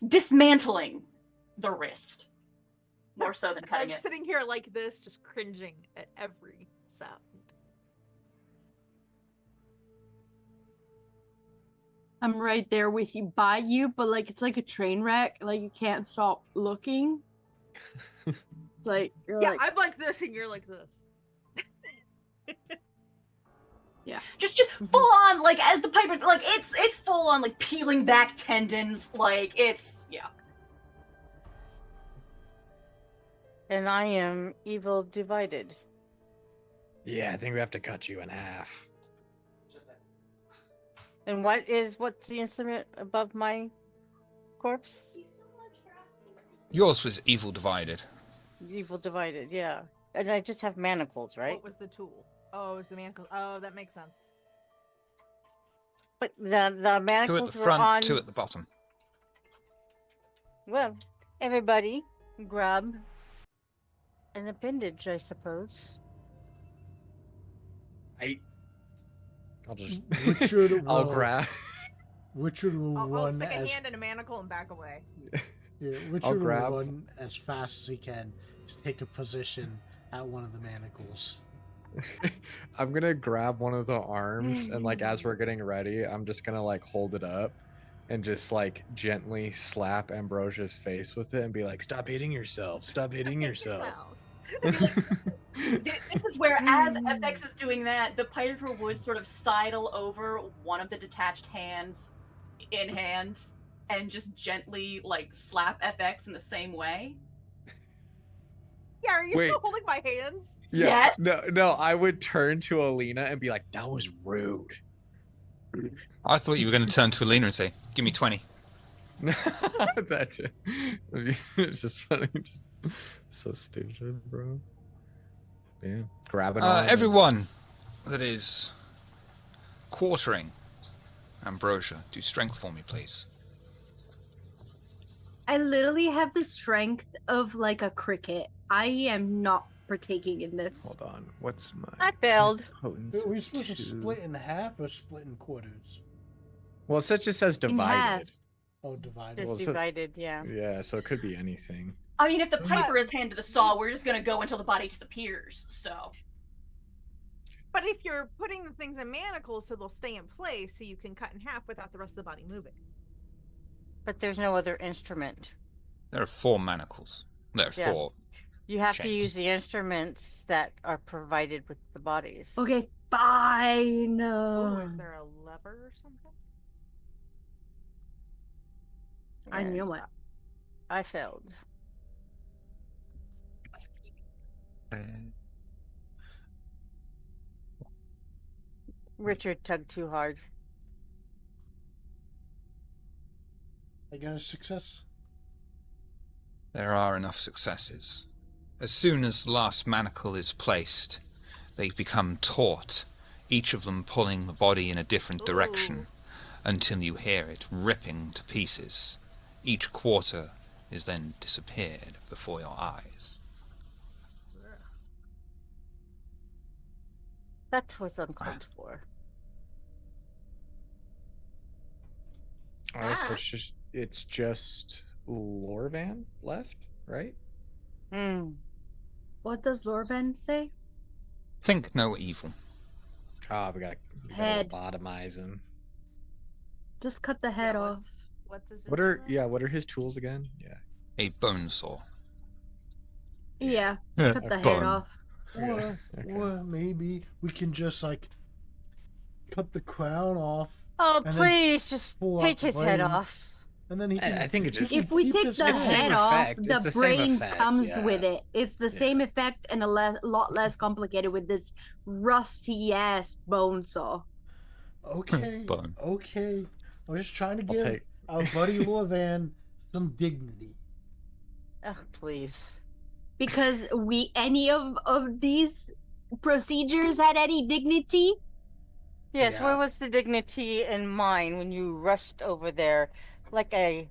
dismantling the wrist. More so than cutting I'm it. sitting here like this, just cringing at every sound. I'm right there with you, by you, but like it's like a train wreck. Like you can't stop looking. It's like you're Yeah, like, I'm like this and you're like this. yeah. Just full on, like as the Piper's like it's full on like peeling back tendons, like it's And I am evil divided. Yeah, I think we have to cut you in half. And what's the instrument above my corpse? Yours was evil divided. Evil divided, yeah. And I just have manacles, right? What was the tool? Oh, it was the mantle. Oh, that makes sense. But the Two at the manacles were front, on. two at the bottom. Well, everybody grab an appendage, I suppose. I'll just Richard I'll will- grab Richard will I'll run stick a as hand in a manacle and back away. yeah, I'll Richard will grab- run as fast as he can to take a position at one of the manacles. I'm gonna grab one of the arms and like as we're getting ready, I'm just gonna like hold it up and just like gently slap Ambrosia's face with it and be like, "Stop hitting yourself! Stop hitting yourself!" this is where as FX is doing that, the Piper would sort of sidle over one of the detached hands in hands and just gently like slap FX in the same way. Yeah, are you Wait. still holding my hands? Yeah, Yes. no, I would turn to Alina and be like, "That was rude." I thought you were going to turn to Alina and say, give me 20. That's it. It's just funny. Just so stupid, bro. Yeah. Grab an arm and- Everyone that is quartering Ambrosia, do strength for me, please. I literally have the strength of like a cricket. I am not partaking in this. Hold on. What's my I failed. potency? Are we It's supposed to 2. split in half or split in quarters? Well, it just says In half. divided. Oh, divided. It's Well, so- divided, yeah. Yeah, so it could be anything. I mean, if the Piper is hand to the saw, we're just gonna go until the body disappears. So But if you're putting the things in manacles so they'll stay in place so you can cut in half without the rest of the body moving. But there's no other instrument. There are 4 manacles. There are Yeah. 4. You have to Chains. use the instruments that are provided with the bodies. Okay, fine. Oh, is there a lever or something? I And knew it. I failed. Richard tugged too hard. I got a success. There are enough successes. As soon as the last manacle is placed, they become taut, each of them pulling the body in a different direction until you hear it ripping to pieces. Each quarter is then disappeared before your eyes. That was uncalled for. Alright, so it's just Lorvan left, right? Hmm. What does Lorben say? Think no evil. We gotta Head. lobotomize him. Just cut the head off. What's his What are instrument? what are his tools again? Yeah. A bone saw. Yeah, cut the head Bone. off. Or, Okay. or maybe we can just like cut the crown off, Oh, And then please, just pull out take the his head brain. off. and then he can. I think it he just- can If we keep take his the head. It's the same head off, effect. It's the the same brain effect, comes yeah. with it. It's the same effect and a lot less complicated with this rusty ass bone saw. Okay, Bone. okay. I'm just trying to I'll give take- our buddy Lorvan some dignity. Oh, please. Because any of these procedures had any dignity? Yes, Yeah. where was the dignity in mine when you rushed over there like a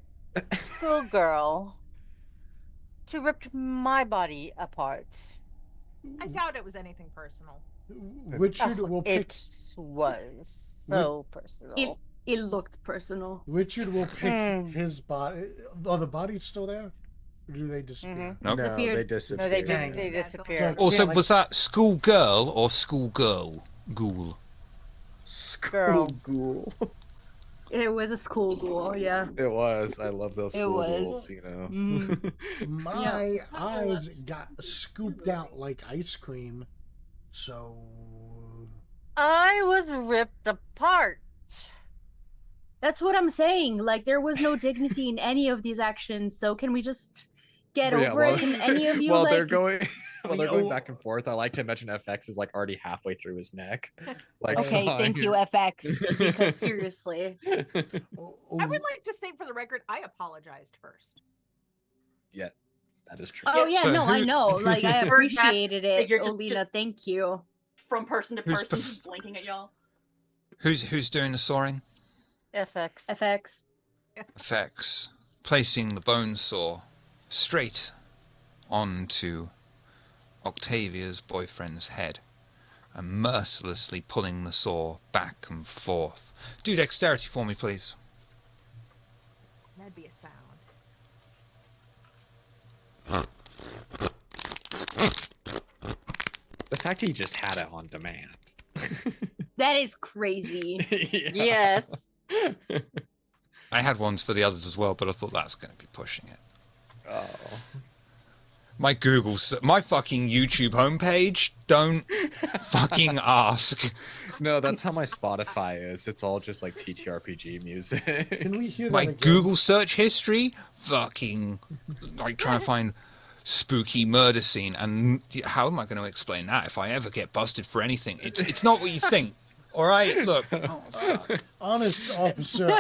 schoolgirl to rip my body apart? I doubt it was anything personal. Richard Oh, will pick. it was so personal. It looked personal. Richard will pick Hmm. his body. Are the bodies still there? Or do they disappear? Nope. No, Disappeared. they No, disappeared. they Dang didn't. They it. disappeared. So- Also, Yeah, like- was that schoolgirl or schoolgirl? Ghoul. Girl. Ghoul. It was a school ghoul, yeah. It was. I love those It school was. ghouls, you know. Mm. My eyes Let's- got scooped out like ice cream. So. I was ripped apart. That's what I'm saying. Like, there was no dignity in any of these actions, so can we just get But yeah, over it? Can any of you, while like... they're going while they're going Oh. back and forth, I like to imagine FX is like already halfway through his neck. Like Okay, thank you, sawing FX, because seriously. it. Oh, I would like to state for the record, I apologized first. Yeah, that is true. Oh, yeah, So no, I who- know. Like, I Bird mask appreciated it, figure just- Olina, thank you. From person to Who's person, bef- just blinking at y'all. Who's doing the sawing? FX. FX. Effects. Placing the bone saw straight onto Octavia's boyfriend's head and mercilessly pulling the saw back and forth. Do dexterity for me, please. That'd be a sound. The fact he just had it on demand. That is crazy. Yes. I had ones for the others as well, but I thought that's going to be pushing it. Oh. My my fucking YouTube homepage, don't fucking ask. No, that's how my Spotify is. It's all just like TTRPG music. Can we hear that My again? Google search history, fucking, like trying to find spooky murder scene, and how am I going to explain that if I ever get busted for anything? It's not what you think. All right, look. Oh, fuck. Honest officer,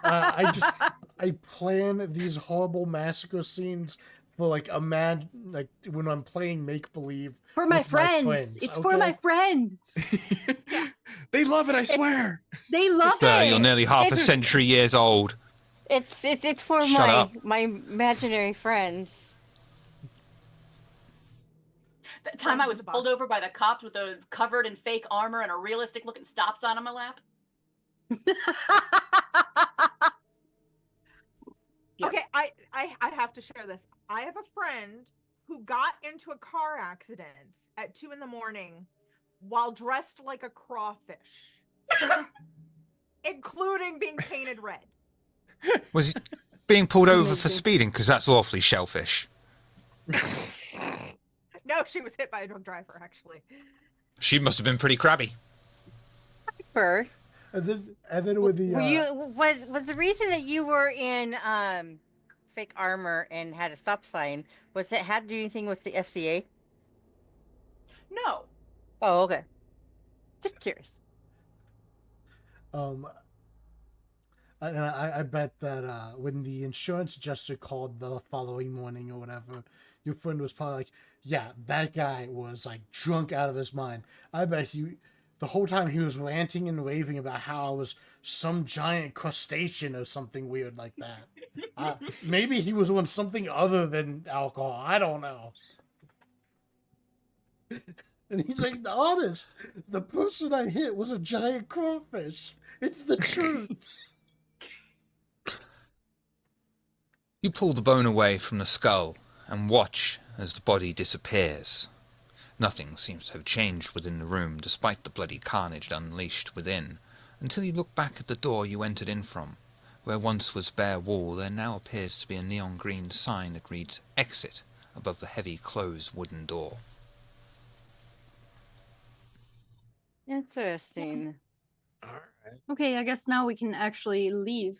I plan these horrible massacre scenes for like like when I'm playing make believe. For my With my friends. friends, It's for my okay? friends. They love it, I swear. They love it. You're nearly half a century years old. It's for Shut up. my imaginary friends. That time I Friends was in the pulled box. over by the cops with a covered in fake armor and a realistic looking stop sign on my lap. Yep. Okay, I have to share this. I have a friend who got into a car accident at 2 a.m. while dressed like a crawfish, including being painted red. Was he being pulled over for Amazing. speeding? Because that's awfully shellfish. No, she was hit by a drunk driver, actually. She must have been pretty crabby. Bert, And then with the were you was the reason that you were in fake armor and had a stop sign was it had to do anything with the FCA? No. Oh, okay. Just curious. I bet that when the insurance adjuster called the following morning or whatever, your friend was probably like, "Yeah, that guy was like drunk out of his mind." I bet the whole time he was ranting and raving about how I was some giant crustacean or something weird like that. Maybe he was on something other than alcohol. I don't know. And he's like, honest, the person I hit was a giant crawfish. It's the truth. You pull the bone away from the skull and watch as the body disappears. Nothing seems to have changed within the room, despite the bloody carnage unleashed within, until you look back at the door you entered in from. Where once was bare wall, there now appears to be a neon green sign that reads "Exit" above the heavy closed wooden door. Interesting. All right. Okay, I guess now we can actually leave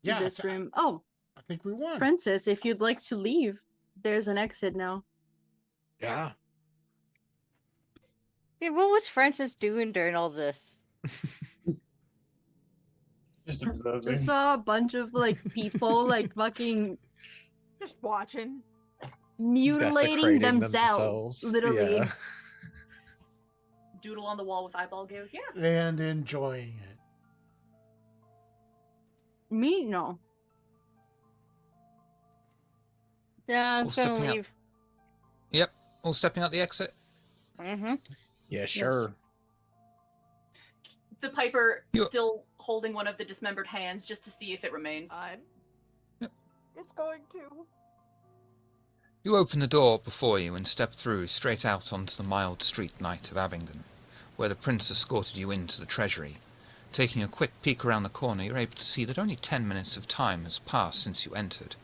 Yeah, this room. Oh, I think we won. Princess, if you'd like to leave, there's an exit now. Yeah. Yeah, what was Francis doing during all this? Just observing. Just saw a bunch of like people like fucking Just watching. mutilating Desecrating themselves. Literally. Yeah. Doodle on the wall with eyeball give. Yeah. And enjoying it. Me? No. Yeah, I'm All gonna stepping out. leave. Yep, all stepping out the exit. Mm-hmm. Yeah, sure. The Piper You- still holding one of the dismembered hands just to see if it remains. Yep. It's going to. You open the door before you and step through straight out onto the mild street night of Abingdon, where the prince escorted you into the treasury. Taking a quick peek around the corner, you're able to see that only 10 minutes of time has passed since you entered.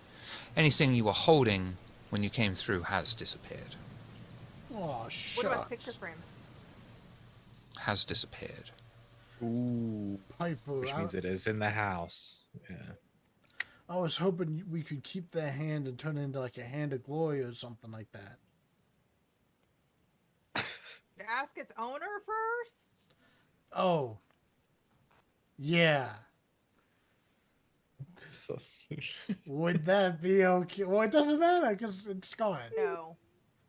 Anything you were holding when you came through has disappeared. Oh, What about picture shucks. frames? Has disappeared. Ooh. Piper, Which means it is in the house. Yeah. I was hoping we could keep that hand and turn it into like a hand of glory or something like that. Ask its owner first. Oh. Yeah. So Would that be okay? Well, it doesn't matter because it's gone. No,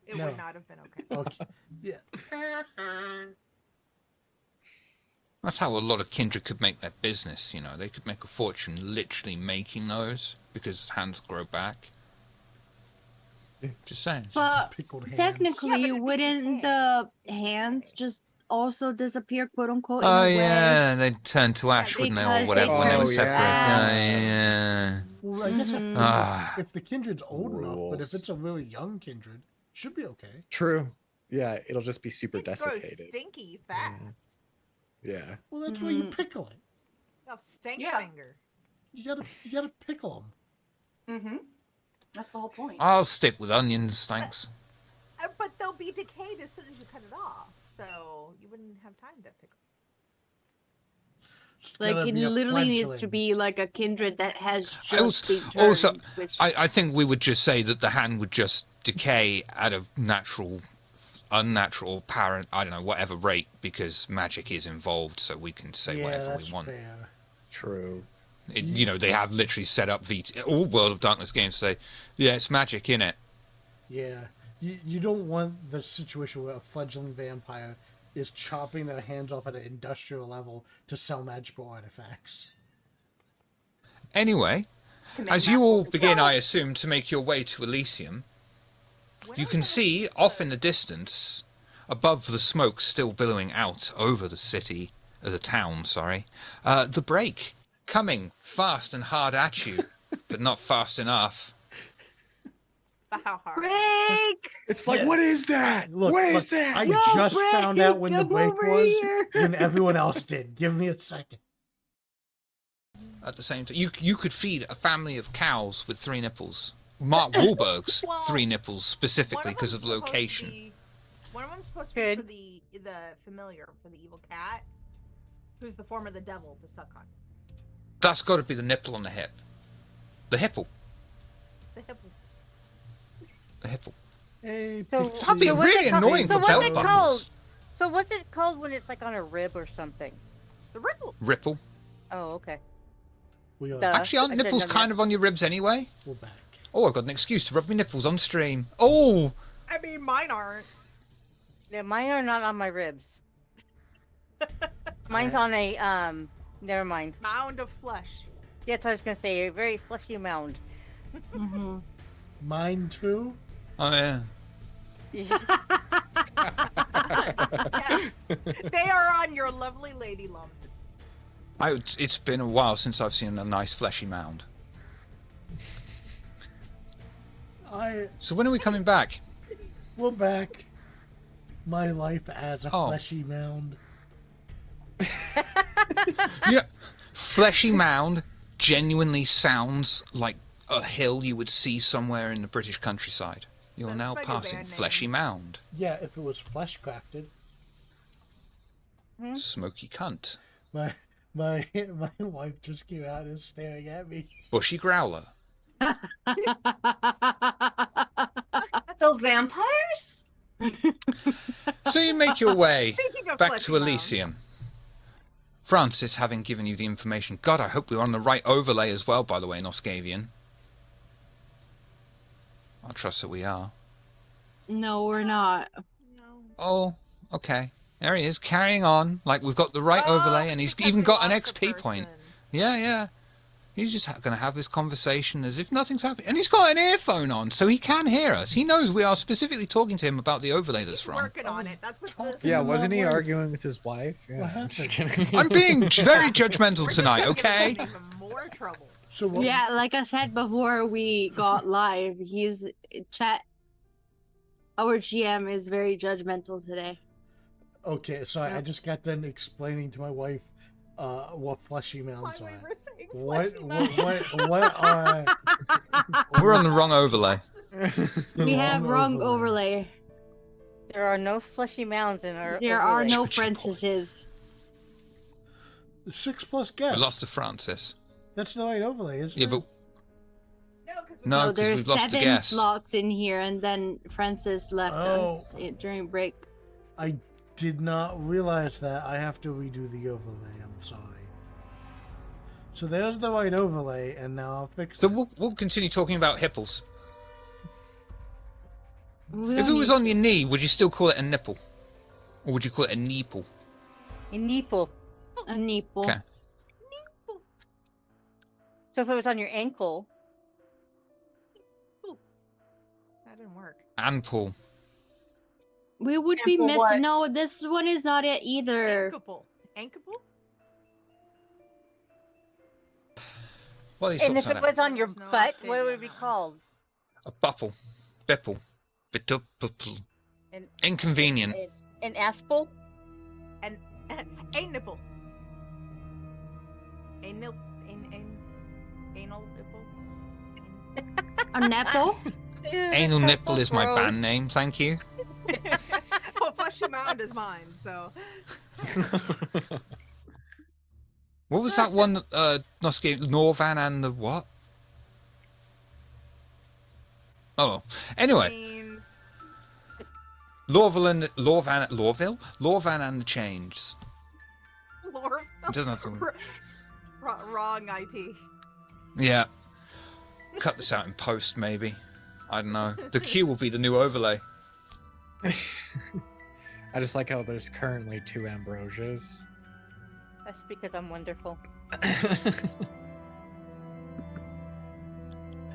it No. would not have been okay. Okay. Yeah. That's how a lot of kindred could make their business, you know. They could make a fortune literally making those because hands grow back. Just saying. But Pickled hands. technically, Yeah, but it'd be wouldn't the hands just also disappear, quote unquote? Oh in a way? yeah, they'd turn to ash, wouldn't they, or because whatever, they when they were turn separate. to ash. Yeah. Well, I guess Mhm. Ah. if the kindred's old enough, but if Rules. it's a really young kindred, should be okay. True. Yeah, it'll just be super It grows desiccated. stinky fast. Yeah. Well, that's why you Mhm. pickle it. Oh, stink Yeah. finger. You gotta pickle them. Mm-hmm. That's the whole point. I'll stick with onions, thanks. But they'll be decayed as soon as you cut it off, so you wouldn't have time to pickle. Like it literally needs to be like a kindred that has just been turned. Also, which... I think we would just say that the hand would just decay at a natural, unnatural, apparent, I don't know, whatever rate, because magic is involved, so we can say whatever we want. Fair. True. You know, they have literally set up all World of Darkness games to say, yeah, it's magic, innit? Yeah. You don't want the situation where a fledgling vampire is chopping their hands off at an industrial level to sell magical artifacts. Anyway, Can make as you mass all multiple- begin, I assume, to make your way to Elysium, When you are can we gonna see do off the- in the distance, above the smoke still billowing out over the city, the town, sorry, the break coming fast and hard at you, but not fast enough. How hard? Break! It's like, Yeah. what is that? Look, What is look, that? I Yo, just break, found out when the come break over was here. when everyone else did. Give me a second. At the same time, you could feed a family of cows with 3 nipples. Mark Wahlberg's Well, 3 nipples specifically because of them's supposed to location. be- one of them's supposed to Good. be for the familiar, for the evil cat, who's the form of the devil to suck on. That's got to be the nipple on the hip. The hipple. The hippo. The hipple. Hey, So- Pixie. That'd be what's really it called? annoying So for what's belt it buckles. called? So what's it called when it's like on a rib or something? The ripple. Ripple. Oh, okay. We are Duh. Actually, aren't I should've nipples done kind that. of on your ribs anyway? we're back. Oh, I've got an excuse to rub my nipples on stream. Oh! I mean, mine aren't. Yeah, mine are not on my ribs. Mine's on a Never mind. Mound of flesh. Yes, I was gonna say a very fleshy mound. Mm-hmm. Mine too. Oh yeah. Yes. They are on your lovely lady lumps. It's been a while since I've seen a nice fleshy mound. So when are we coming back? We're back. My life as a Oh. fleshy mound. Yeah, fleshy mound genuinely sounds like a hill you would see somewhere in the British countryside. You are That's now my new passing band name. fleshy mound. Yeah, if it was flesh crafted. Smoky cunt. My wife just came out and is staring at me. Bushy growler. So vampires? So you make your way Speaking of back fleshy to mounds. Elysium. Francis, having given you the information. God, I hope we're on the right overlay as well, by the way, Noscavian. I trust that we are. No, we're not. No. Oh, okay. There he is, carrying on like we've got the right Oh, overlay, and he's because even we got an lost a XP point. person. Yeah. He's just going to have this conversation as if nothing's happening. And he's got an earphone on, so he can hear us. He knows we are specifically talking to him about the overlay that's He's wrong. working on it. That's what this Yeah, is. wasn't he wife. arguing with his wife? Yeah, What I'm just happened? kidding. I'm being very judgmental We're just tonight, gonna get okay? him in even more trouble. So what? Yeah, like I said before we got live, he's chat. Our GM is very judgmental today. Okay, so I Yep. just got done explaining to my wife what fleshy Why mounds we are. were saying What fleshy what are We're on the wrong overlay. the We have wrong overlay? overlay. There are no fleshy mounds in our There are overlay. no Switchy boy. Francises. 6 plus We guess. lost to Francis. That's the right overlay, isn't Yeah, it? but No, because No, No, 'cause there's we've lost the 7 guest. slots in here, and then Francis left us during break. I did not realize that. I have to redo the overlay. I'm sorry. So there's the right overlay, and now I'll fix so it. we'll continue talking about hipples. We If it don't was need on your knee, would you still call it a nipple? Or would you call it a neeple? In nipple. a nipple. Okay. So if it was on your ankle, that didn't work. Anpul. We would be Ample missing. what? No, this one is not it either. Ankable. Ankable? Well, he and sorts if that it out. was on your There's no butt, update what would on it be that one. called? A buffle. Bipple. Bitupple. An Inconvenient. an aspel? A nipple. Anal nipple. A nipple? Anal nipple is my band name, thank you. Well, fleshy mound is mine, so What was that one? Noski, Norvan and the what? Oh, anyway, means Lorville and the Chains. lore. It doesn't have to. Wrong IP. Yeah. Cut this out in post, maybe. I don't know. The Q will be the new overlay. I just like how there's currently 2 Ambrosias. That's because I'm wonderful.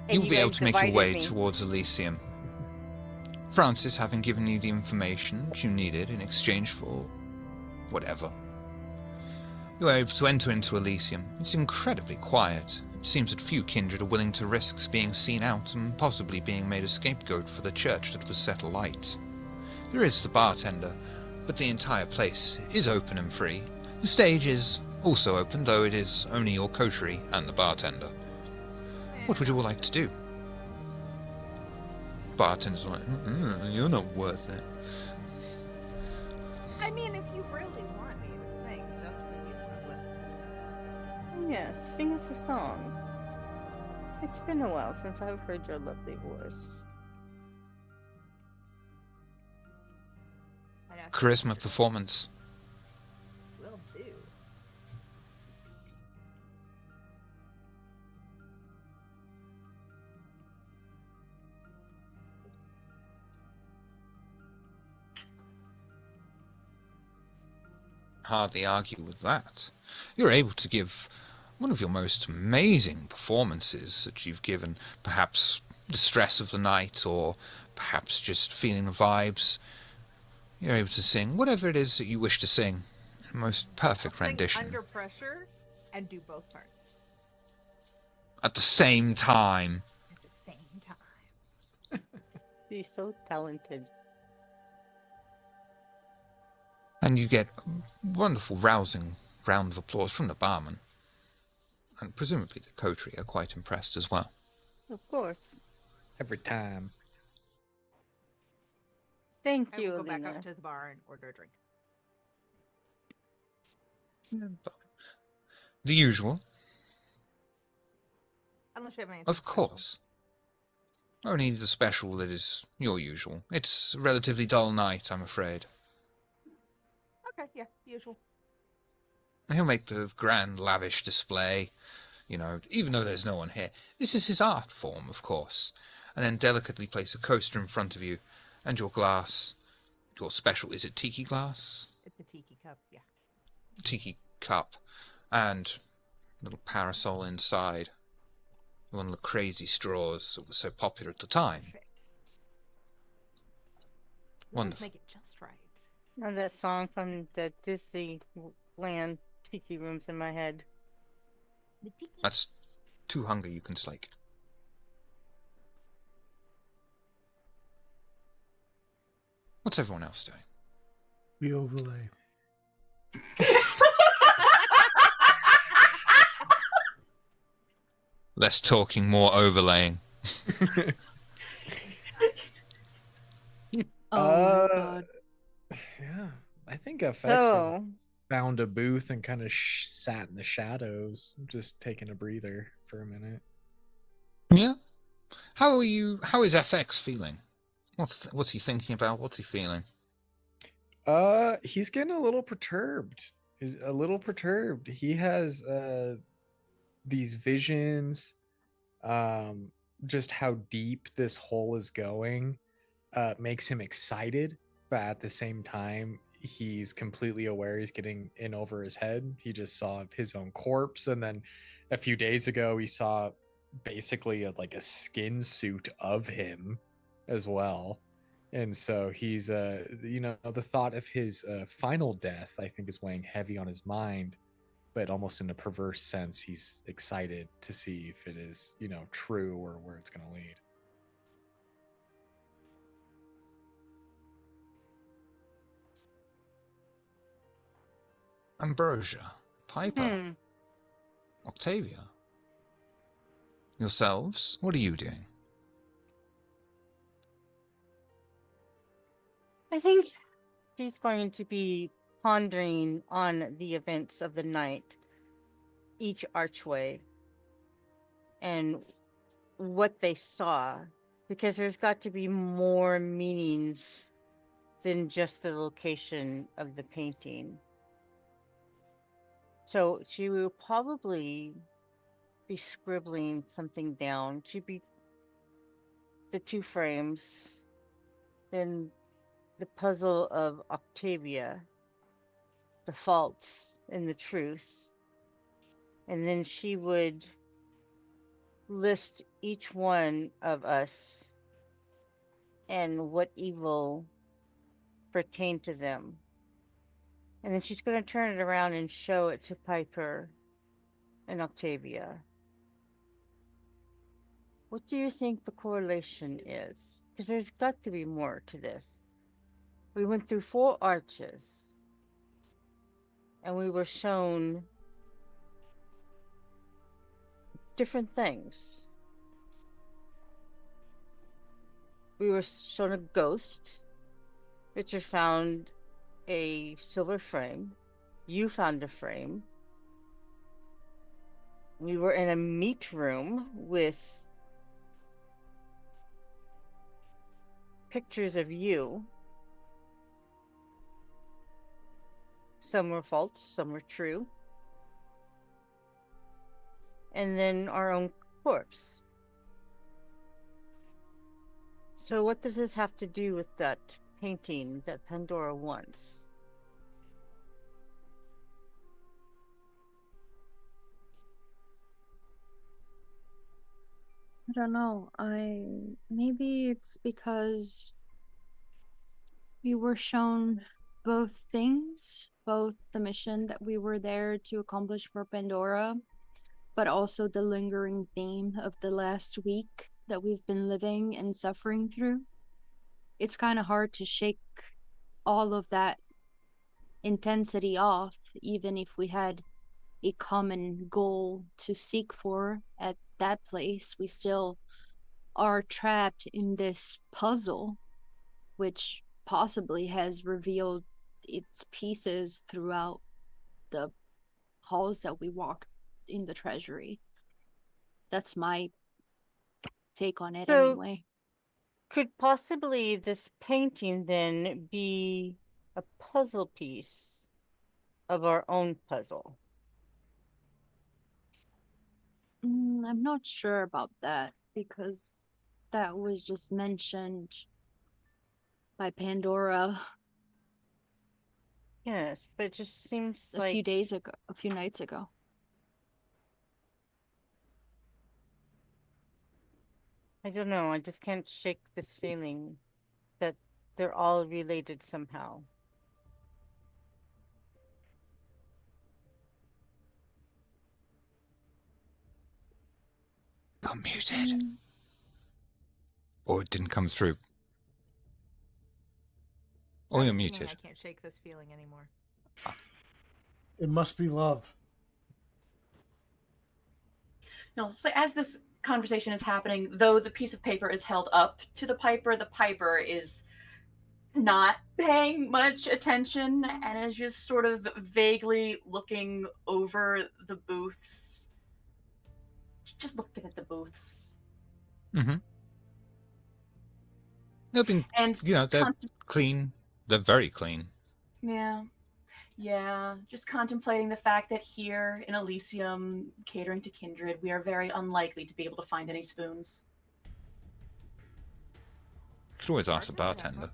And You'll you be able guys to make your divided way me. towards Elysium. Francis, having given you the information that you needed in exchange for whatever, you are able to enter into Elysium. It's incredibly quiet. It seems that few kindred are willing to risk being seen out and possibly being made a scapegoat for the church that was set alight. There is the bartender, but the entire place is open and free. The stage is also open, though it is only your coterie and the bartender. What would you all like to do? Bartender's like, you're not worth it. I mean, if you really want me to sing just for you, I will. Yes, sing us a song. It's been a while since I've heard your lovely voice. I'd ask Charisma performance. Will do. Hardly argue with that. You're able to give one of your most amazing performances that you've given, perhaps the stress of the night, or perhaps just feeling the vibes. You're able to sing whatever it is that you wish to sing. Most perfect Sing rendition. under pressure and do both parts At the same time. at the same time. He's so talented. And you get a wonderful, rousing round of applause from the barman. And presumably the coterie are quite impressed as well. Of course. Every time. Thank I you, will go back Alina. up to the bar and order a drink. The usual, Unless you have anything of special. course. Only the special that is your usual. It's a relatively dull night, I'm afraid. Okay, yeah, usual. He'll make the grand, lavish display, even though there's no one here. This is his art form, of course. And then delicately place a coaster in front of you, and your glass, your special, is it tiki glass? It's a tiki cup, yeah. Tiki cup, and a little parasol inside. One of the crazy straws that was so popular at the time. Perfect. You always Wonderful. make it just right. And that song from the Disneyland Tiki Rooms in my head. The tiki. That's too hunger you can slake. What's everyone else doing? We overlay. Less talking, more overlaying. Oh my god. Yeah, I think FX So, found a booth and kind of sat in the shadows, just taking a breather for a minute. Yeah? How are you? How is FX feeling? What's he thinking about? What's he feeling? He's getting a little perturbed. He's a little perturbed. He has these visions, just how deep this hole is going, makes him excited, but at the same time, he's completely aware he's getting in over his head. He just saw his own corpse, and then a few days ago, he saw basically like a skin suit of him as well. And so he's the thought of his final death, I think, is weighing heavy on his mind, but almost in a perverse sense, he's excited to see if it is, true or where it's going to lead. Ambrosia, Piper, Octavia. Yourselves, what are you doing? I think she's going to be pondering on the events of the night, each archway, and what they saw, because there's got to be more meanings than just the location of the painting. So she will probably be scribbling something down. She'd be the two frames, then the puzzle of Octavia, the faults and the truth. And then she would list each one of us and what evil pertained to them. And then she's going to turn it around and show it to Piper and Octavia. What do you think the correlation is? Because there's got to be more to this. We went through 4 arches, and we were shown different things. We were shown a ghost. Richard found a silver frame. You found a frame. We were in a meat room with pictures of you. Some were false, some were true. And then our own corpse. So what does this have to do with that painting that Pandora wants? I don't know. Maybe it's because we were shown both things, both the mission that we were there to accomplish for Pandora, but also the lingering theme of the last week that we've been living and suffering through. It's kind of hard to shake all of that intensity off, even if we had a common goal to seek for at that place. We still are trapped in this puzzle, which possibly has revealed its pieces throughout the halls that we walked in the treasury. That's my take on it So, anyway. could possibly this painting then be a puzzle piece of our own puzzle? I'm not sure about that because that was just mentioned by Pandora Yes, but it just seems a like few days ago, a few nights ago. I don't know. I just can't shake this feeling that they're all related somehow. You're muted. Mm, Or it didn't come through. Or I'm you're singing muted. I can't shake this feeling anymore. It must be love. No, so as this conversation is happening, though the piece of paper is held up to the Piper is not paying much attention and is just sort of vaguely looking over the booths. Just looking at the booths. Mm-hmm. They've been, And they're clean. They're very clean. Yeah, just contemplating the fact that here in Elysium, catering to kindred, we are very unlikely to be able to find any spoons. Could always ask the Archway has bartender. one.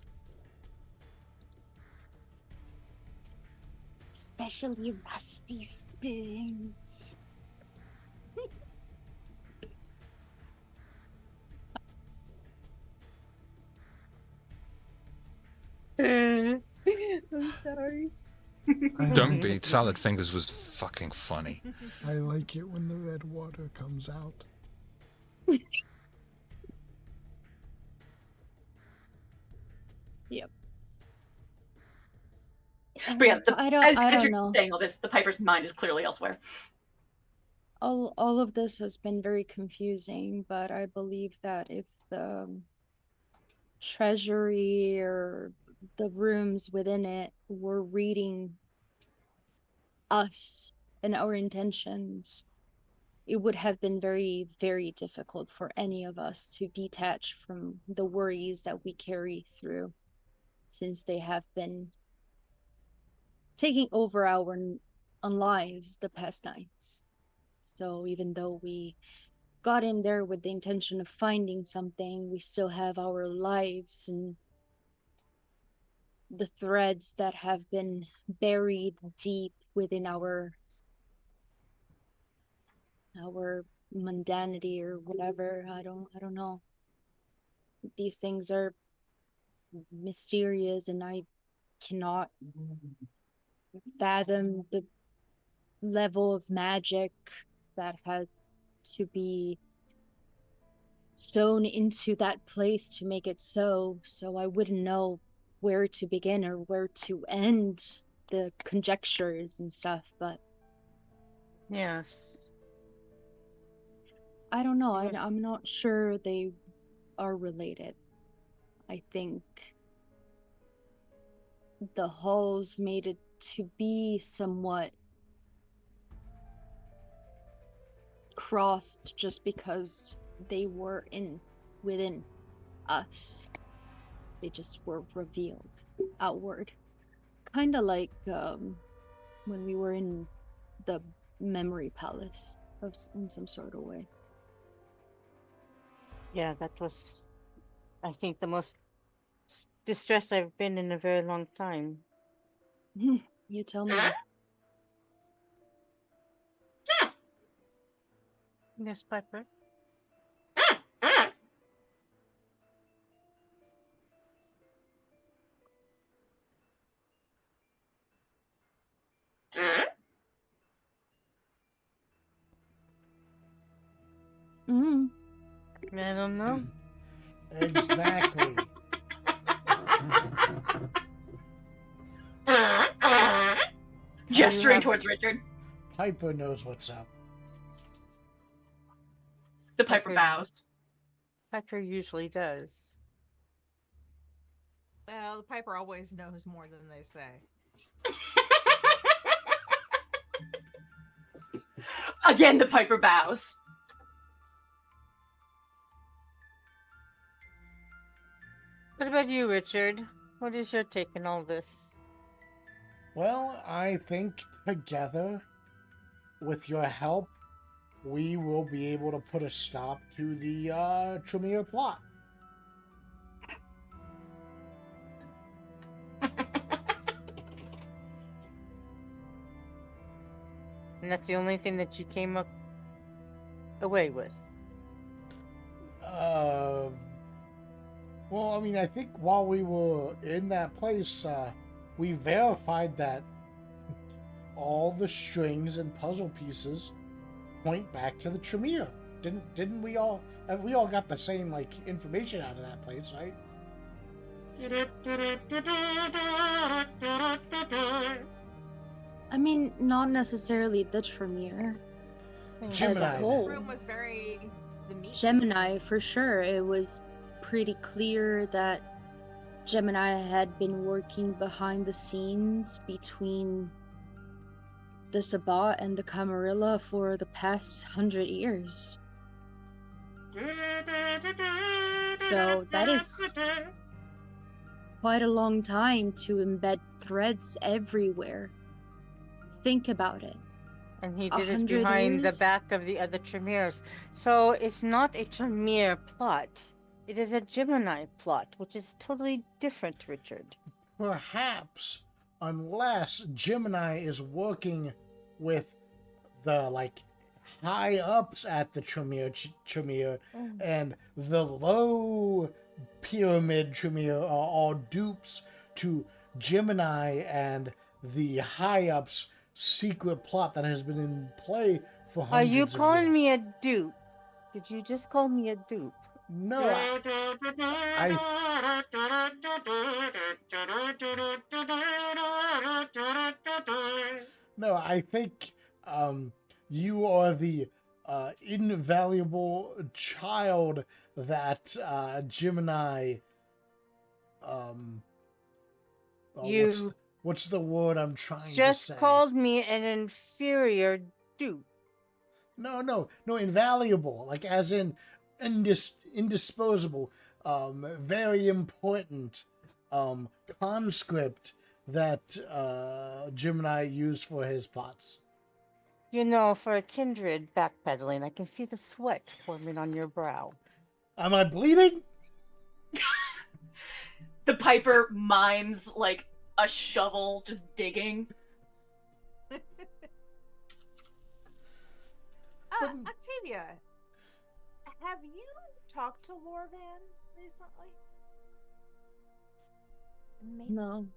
Especially rusty spoons. I'm sorry. Don't be. Salad Fingers was fucking funny. I like it when the red water comes out. Yep. But yeah, I as don't you're know. saying all this, the Piper's mind is clearly elsewhere. All of this has been very confusing, but I believe that if the treasury or the rooms within it were reading us and our intentions, it would have been very, very difficult for any of us to detach from the worries that we carry through, since they have been taking over our lives the past nights. So even though we got in there with the intention of finding something, we still have our lives and the threads that have been buried deep within our mundanity or whatever. I don't know. These things are mysterious and I cannot fathom the level of magic that had to be sewn into that place to make it so. So I wouldn't know where to begin or where to end the conjectures and stuff, but Yes. I don't know. Yes. I'm not sure they are related. I think the halls made it to be somewhat crossed just because they were within us. They just were revealed outward. Kind of like when we were in the memory palace in some sort of way. Yeah, that was, I think, the most distressed I've been in a very long time. You tell me. Yes, Piper. Mm. I don't know. Exactly. Gesturing have- towards Richard. Piper knows what's up. The Piper Okay. bows. Piper usually does. Well, the Piper always knows more than they say. Again, the Piper bows. What about you, Richard? What is your take on all this? Well, I think together, with your help, we will be able to put a stop to the Tremere plot. And that's the only thing that you came up away with. Uh, well, I mean, I think while we were in that place, we verified that all the strings and puzzle pieces point back to the Tremere. Didn't we all? We all got the same like information out of that place, right? I mean, not necessarily the Tremere as a Gemini. The whole. room was very Zemiti. Gemini, for sure. It was pretty clear that Gemini had been working behind the scenes between the Sabbat and the Camarilla for the past 100 years. So that is quite a long time to embed threads everywhere. Think about it. And he did it 100 behind the years? back of the other Tremeres. So it's not a Tremere plot. It is a Gemini plot, which is totally different, Richard. Perhaps, unless Gemini is working with the like high ups at the Tremere, and the low pyramid Tremere are all dupes to Gemini and the high ups secret plot that has been in play for Are hundreds you of calling years. me a dupe? Did you just call me a dupe? No, no, I think you are the invaluable child that Gemini. You what's the word I'm trying to say? just called me an inferior dupe. No, invaluable, like as in indisposable, very important conscript that Gemini used for his plots. You know, for a kindred backpedaling, I can see the sweat forming on your brow. Am I bleeding? The Piper mimes like a shovel just digging. Octavia, have you talked to Lorvan recently? Maybe. No.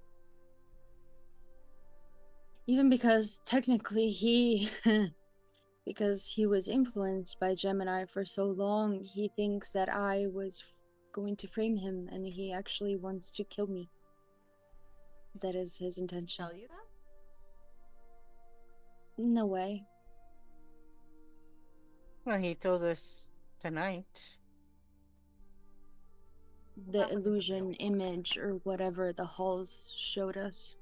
Even because technically because he was influenced by Gemini for so long, he thinks that I was going to frame him and he actually wants to kill me. That is his intention. Tell you that? No way. Well, he told us tonight. The That wasn't the illusion real image or whatever the halls showed us.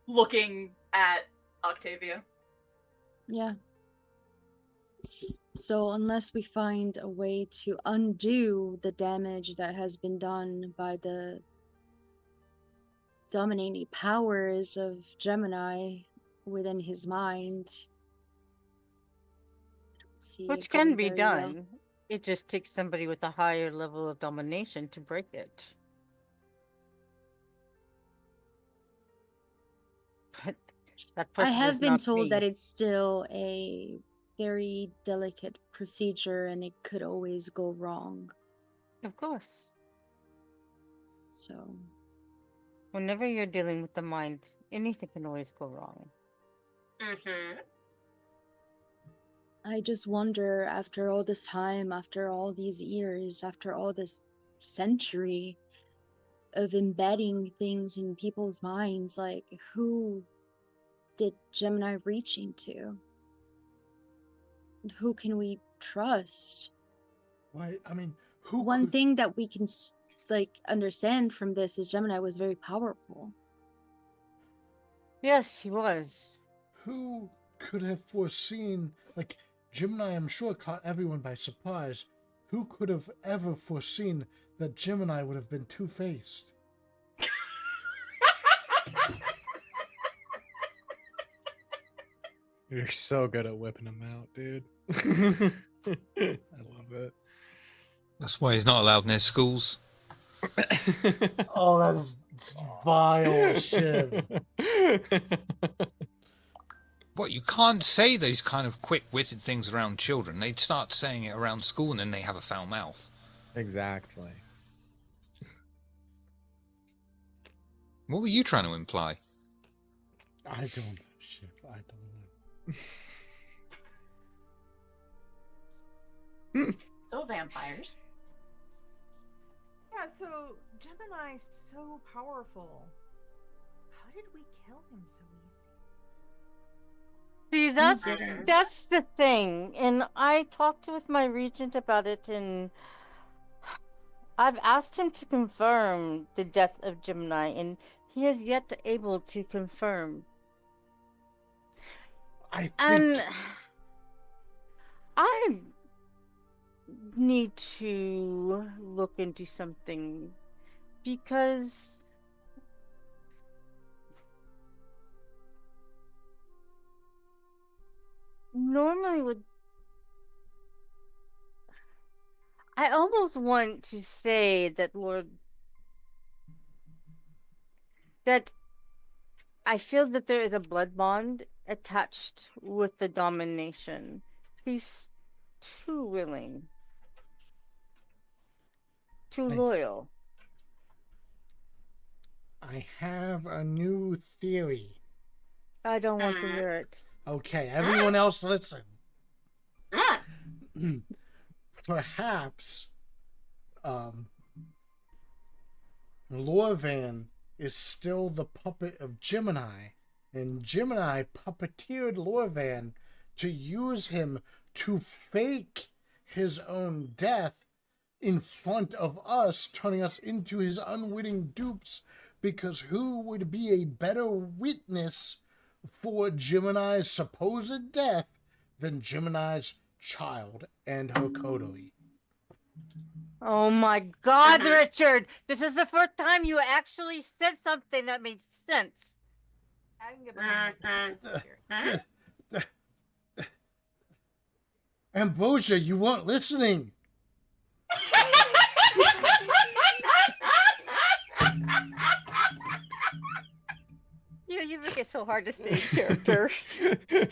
Looking at Octavia. Yeah. So unless we find a way to undo the damage that has been done by the dominating powers of Gemini within his mind, I don't see it Which can going be very well. done. It just takes somebody with a higher level of domination to break it. But that I person have is been not told that me. it's still a very delicate procedure and it could always go wrong. Of course. So Whenever you're dealing with the mind, anything can always go wrong. Mm-hmm. I just wonder, after all this time, after all these years, after all this century of embedding things in people's minds, like, who did Gemini reaching to? Who can we trust? Why? I mean, who? One could, thing that we can understand from this is Gemini was very powerful. Yes, he was. Who could have foreseen? Like Gemini, I'm sure caught everyone by surprise. Who could have ever foreseen that Gemini would have been two-faced? You're so good at whipping them out, dude. I love it. That's why he's not allowed near schools. Oh, that is vile shit. What, you can't say these kind of quick-witted things around children. They'd start saying it around school and then they have a foul mouth. Exactly. What were you trying to imply? I don't know, shit. I don't know. So vampires. Yeah, so Gemini's so powerful. How did we kill him so easy? See, didn't. that's the thing, and I talked with my regent about it, and I've asked him to confirm the death of Gemini, and he has yet to able to confirm. I think And I need to look into something because normally would I almost want to say that that I feel that there is a blood bond attached with the domination. He's too willing, too loyal. I have a new theory. I don't want to hear it. Okay, everyone else listen. Perhaps Lorvan is still the puppet of Gemini, and Gemini puppeteered Lorvan to use him to fake his own death in front of us, turning us into his unwitting dupes, because who would be a better witness for Gemini's supposed death than Gemini's child and her coterie? Oh my God, Richard! This is the first time you actually said something that made sense. I can get behind this here. Ambrosia, you weren't listening. You make it so hard to say character. That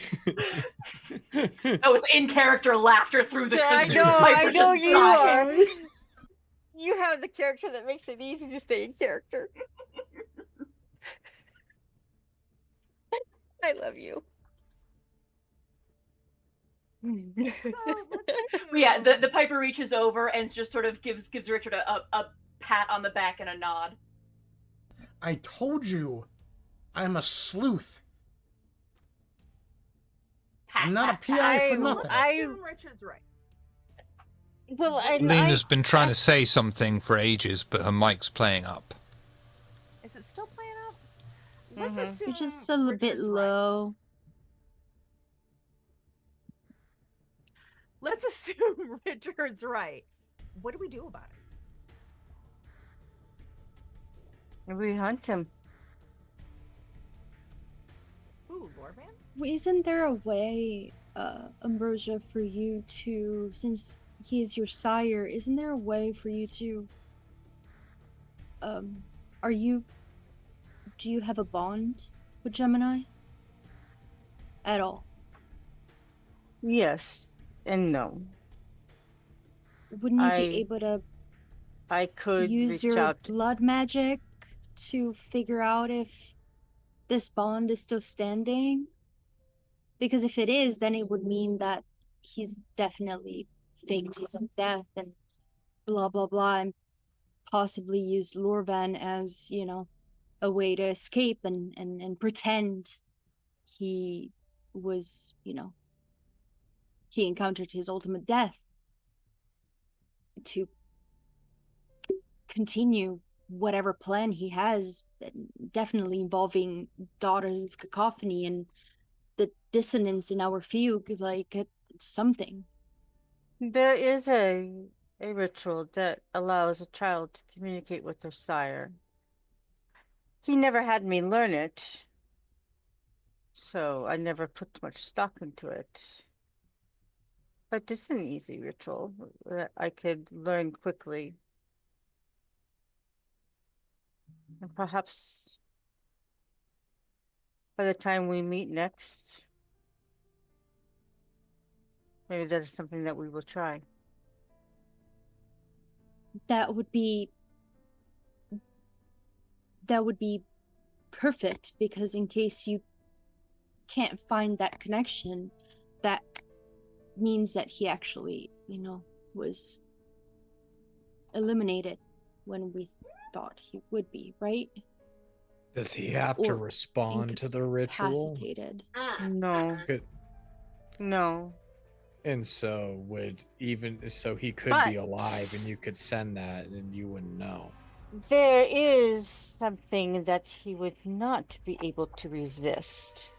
was in character laughter through the. I through the know Piper just you died. are. You have the character that makes it easy to stay in character. I love you. So let's assume... Yeah, the Piper reaches over and just sort of gives Richard a pat on the back and a nod. I told you, I'm a sleuth. I'm not a PI for nothing. Let's assume Richard's right. Well, Lena's been trying to say something for ages, but her mic's playing up. Is it still playing up? Let's assume You're just a little bit Richard's low. right. Let's assume Richard's right. What do we do about it? we hunt him. Ooh, Lorvan? Isn't there a way, Ambrosia, for you to, since he is your sire, isn't there a way for you to, do you have a bond with Gemini? At all? Yes and no. Wouldn't you I be able to I could use reach your out. blood magic to figure out if this bond is still standing? Because if it is, then it would mean that he's definitely faked his own death and blah blah blah, and possibly used Lorvan as, a way to escape and pretend he was, he encountered his ultimate death to continue whatever plan he has, definitely involving Daughters of Cacophony and the dissonance in our fugue, like it's something. There is a ritual that allows a child to communicate with their sire. He never had me learn it, so I never put much stock into it. But it's an easy ritual that I could learn quickly. And perhaps by the time we meet next, maybe that is something that we will try. That would be perfect, because in case you can't find that connection, that means that he actually, was eliminated when we thought he would be, right? Does he have to Or respond to the ritual? Incapacitated. No. Good. No. And so he could But- be alive and you could send that and you wouldn't know. There is something that he would not be able to resist.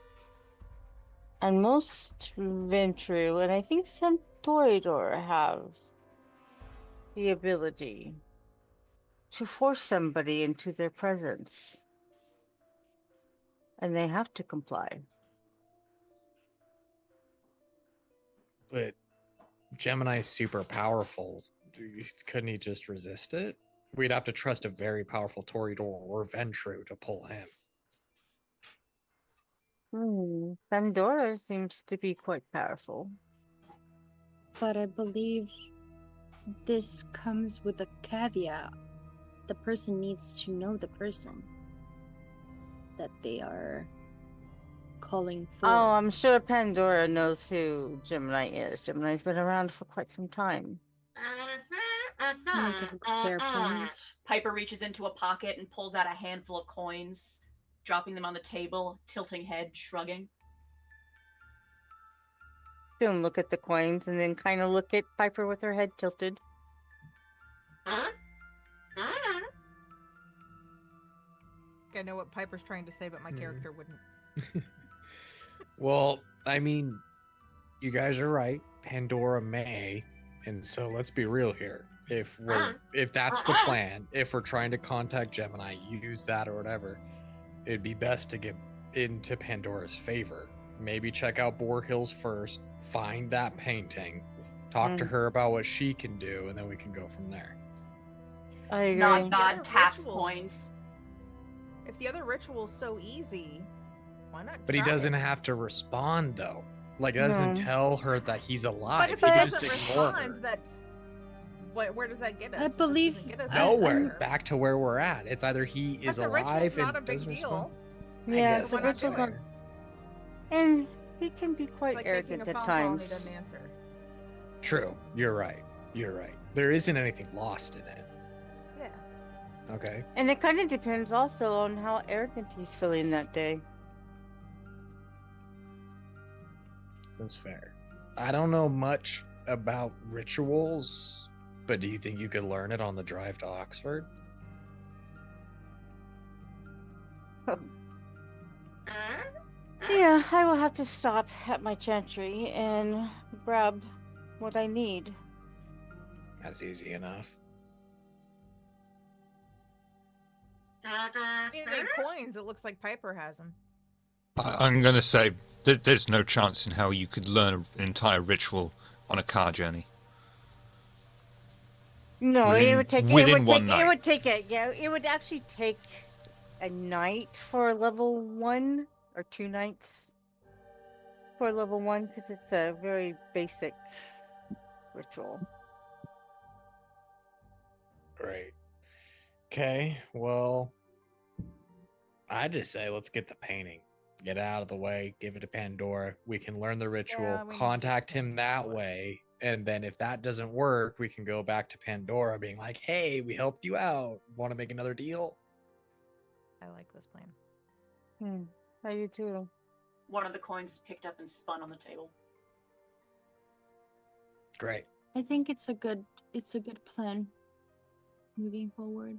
And most Ventru, and I think some Toreador, have the ability to force somebody into their presence. And they have to comply. But Gemini's super powerful. Couldn't he just resist it? We'd have to trust a very powerful Toreador or Ventru to pull him. Pandora seems to be quite powerful. But I believe this comes with a caveat. The person needs to know the person that they are calling for. Oh, I'm sure Pandora knows who Gemini is. Gemini's been around for quite some time. Fair point. Piper reaches into a pocket and pulls out a handful of coins, dropping them on the table, tilting head, shrugging. She'll look at the coins and then kind of look at Piper with her head tilted. I know what Piper's trying to say, but my character wouldn't. Well, I mean, you guys are right. Pandora may, and so let's be real here. If that's the plan, if we're trying to contact Gemini, use that or whatever, it'd be best to get into Pandora's favor. Maybe check out Boar Hills first, find that painting, talk to her about what she can do, and then we can go from there. I agree. Nod, The other nod, taps rituals- coins. If the other ritual's so easy, why not? But he try doesn't it? have to respond though. Like it doesn't No. tell her that he's alive. But if he he just doesn't ignore respond, her. that's where does that get us? I It just believe- doesn't get us Nowhere. anywhere. Back to where we're at. It's either he But is the alive ritual's and not a big doesn't deal. respond. Yeah, guess So the why not do ritual's not. it? And he can be It's quite like making arrogant a at phone call and he times. doesn't answer. True. You're right. You're right. There isn't anything lost in it. Yeah. Okay. And it kind of depends also on how arrogant he's feeling that day. That's fair. I don't know much about rituals, but do you think you could learn it on the drive to Oxford? Yeah, I will have to stop at my chantry and grab what I need. That's easy enough. You need coins. It looks like Piper has them. I'm going to say that there's no chance in how you could learn an entire ritual on a car journey. No, Within- it would take within one It night. would take it would actually take a night for level 1 or 2 nights for level 1 because it's a very basic ritual. Right. Okay. Well, I just say let's get the painting. Get out of the way, give it to Pandora. We can learn the ritual, Yeah, we need to get contact the him that Pandora. way. And then if that doesn't work, we can go back to Pandora being like, hey, we helped you out. Want to make another deal? I like this plan. I do too. One of the coins picked up and spun on the table. Great. I think it's a good plan moving forward.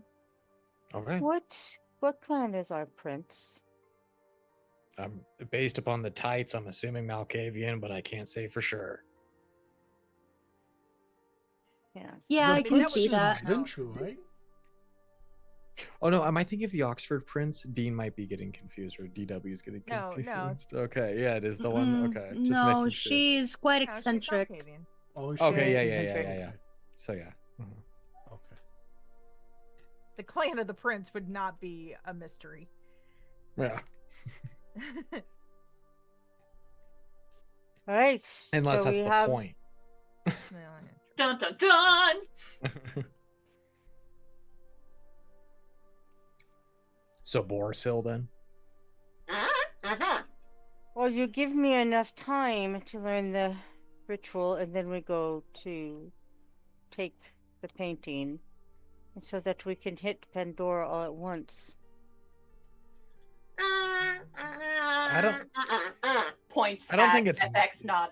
Okay. What clan is our prince? Based upon the tights, I'm assuming Malkavian, but I can't say for sure. Yes. Yeah, I The can prince see is that. Ventru, right? Oh no, am I thinking of the Oxford Prince? Dean might be getting confused, or DW is getting No, confused. no. Okay, yeah, it is the one. Okay, just No, making sure. she's quite No, she's eccentric. Malkavian. Oh, is Okay, she? yeah. Okay. So yeah. Okay. The clan of the prince would not be a mystery. Yeah. All right. Unless so that's we the have point. No, yeah. Dun dun dun! So Boris Hill then? Well, you give me enough time to learn the ritual, and then we go to take the painting, so that we can hit Pandora all at once. I don't Points. I don't at think it's- FX nod.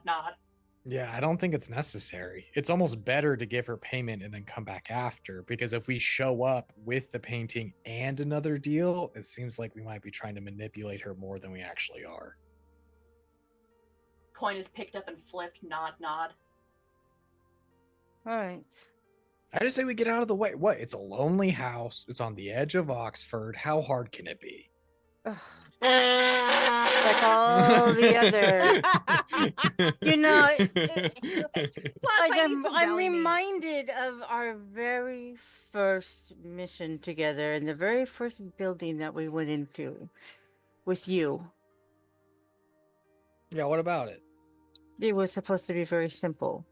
Yeah, I don't think it's necessary. It's almost better to give her payment and then come back after, because if we show up with the painting and another deal, it seems like we might be trying to manipulate her more than we actually are. Coin is picked up and flipped. Nod. All right. I just say we get out of the way. What? It's a lonely house. It's on the edge of Oxford. How hard can it be? Ugh. Like all the other. You know, Plus, I need some I'm deli meat. reminded of our very first mission together in the very first building that we went into with you. Yeah, what about it? It was supposed to be very simple.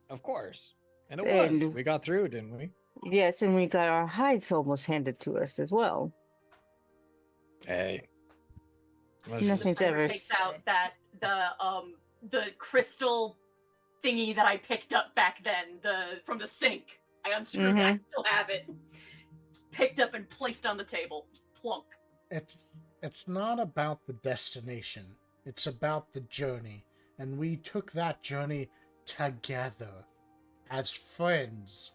Of course. And it was. And- We got through, didn't we? Yes, and we got our hides almost handed to us as well. Hey. Nothing's The ever takes out that the crystal thingy that I picked up back then, from the sink. I unscrewed it. I still have it. Just picked up and placed on the table. Just plunk. It's not about the destination. It's about the journey. And we took that journey together. As friends.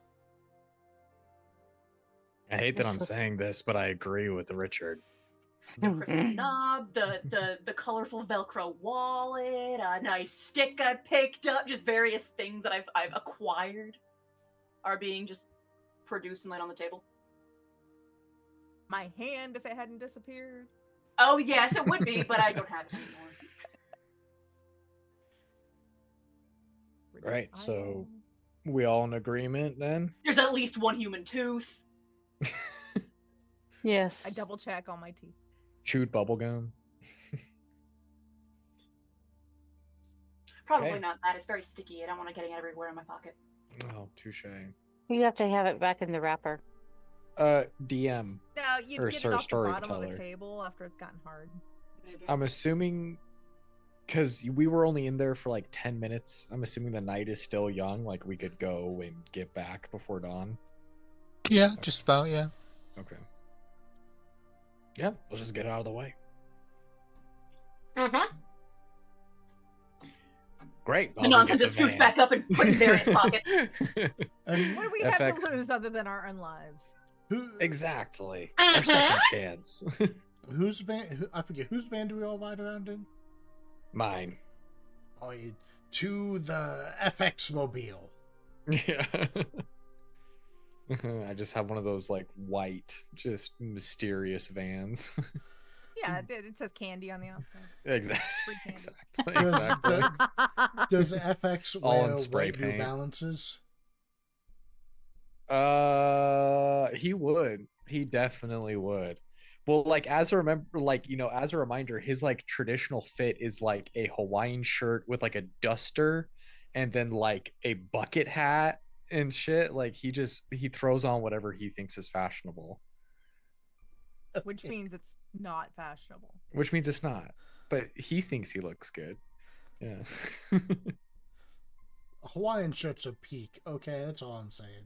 I hate that I'm This was- saying this, but I agree with Richard. The crystal knob, the colorful Velcro wallet, a nice stick I picked up, just various things that I've acquired are being just produced and laid on the table. My hand, if it hadn't disappeared. Oh yes, it would be, but I don't have it anymore. Right, so we all in agreement then? There's at least one human tooth. Yes. I double check all my teeth. Chewed bubblegum. Probably Okay. not that. It's very sticky. I don't want to get it everywhere in my pocket. Oh, touche. You have to have it back in the wrapper. DM. No, you Or get it sorry, off the bottom of storyteller. the table after it's gotten hard. Maybe. I'm assuming, because we were only in there for like 10 minutes, I'm assuming the night is still young, like we could go and get back before dawn. Yeah, just about, yeah. Okay. Yeah, let's just get out of the way. Great. The nonsense is scooped back up and put in various pockets. And What do we have FX. to lose other than our unlives? who, Exactly. Our second chance. whose van? I forget whose van do we all ride around in? Mine. Oh, to the FX mobile. Yeah. I just have one of those like white, just mysterious vans. Yeah, it says candy on the outside. Exactly. Free candy. Exactly. Does, Exactly. does FX All in wear spray white New paint. Balances? He would. He definitely would. Well, like as a as a reminder, his like traditional fit is like a Hawaiian shirt with like a duster and then like a bucket hat and shit. Like he throws on whatever he thinks is fashionable. which means it's not fashionable. Which means it's not. But he thinks he looks good. Yeah. Hawaiian shirts are peak. Okay, that's all I'm saying.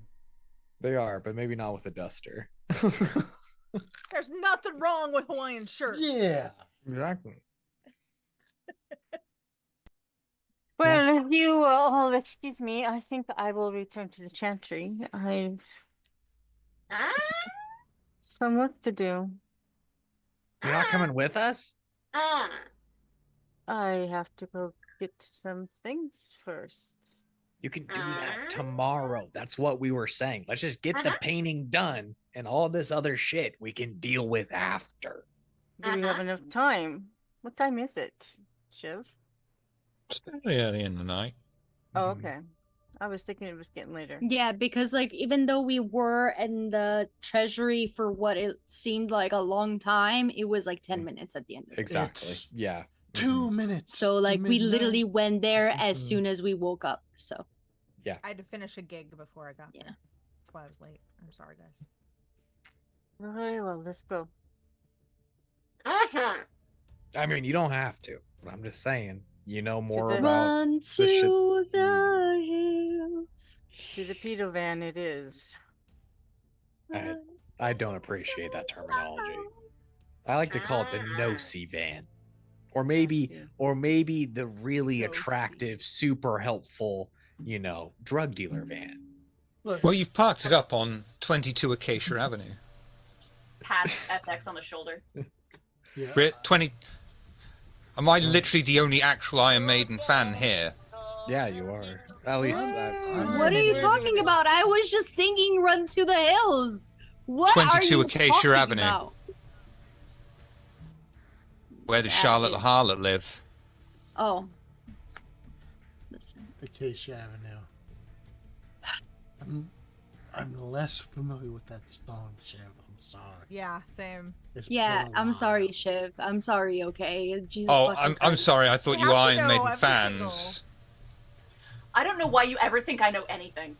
They are, but maybe not with a duster. There's nothing wrong with Hawaiian shirts. Yeah. Exactly. Well, if you all excuse me, I think I will return to the chantry. I've some work to do. You're not coming with us? I have to go get some things first. You can do that tomorrow. That's what we were saying. Let's just get the painting done, and all this other shit we can deal with after. Do we have enough time? What time is it, Shiv? It's fairly early in the night. Oh, okay. I was thinking it was getting later. Yeah, because like even though we were in the treasury for what it seemed like a long time, it was like 10 minutes at the end of it. Exactly. It's Yeah. 2 minutes. So to like we midnight. literally went there as Mhm. soon as we woke up. So I had to finish a gig before I got Yeah. there. That's why I was late. I'm sorry, guys. Very well, let's go. I mean, you don't have to, but I'm just saying, you know more the- about run shit to the hills. To the pedo van it is. I don't appreciate that terminology. I like to call it the no-see van. Or maybe the really No-see. attractive, super helpful, drug dealer van. Look, Well, you've parked it up on 22 Acacia Avenue. Pats FX on the shoulder. yeah. Brit, 20. Am I literally the only actual Iron Maiden fan here? Yeah, you are. At least What are you talking about? I was just singing "Run to the Hills." What are 22 you Acacia talking Avenue. about? Where does That Charlotte the is- Harlot live? Oh, listen. Acacia Avenue. I'm less familiar with that song, Shiv. I'm sorry. Yeah, same. It's Yeah, been a I'm while. sorry, Shiv. I'm sorry. Okay, Jesus. Oh, fucking I'm Christ. sorry. I thought You you were have to Iron know Maiden every fans. I don't know why you ever think I know anything.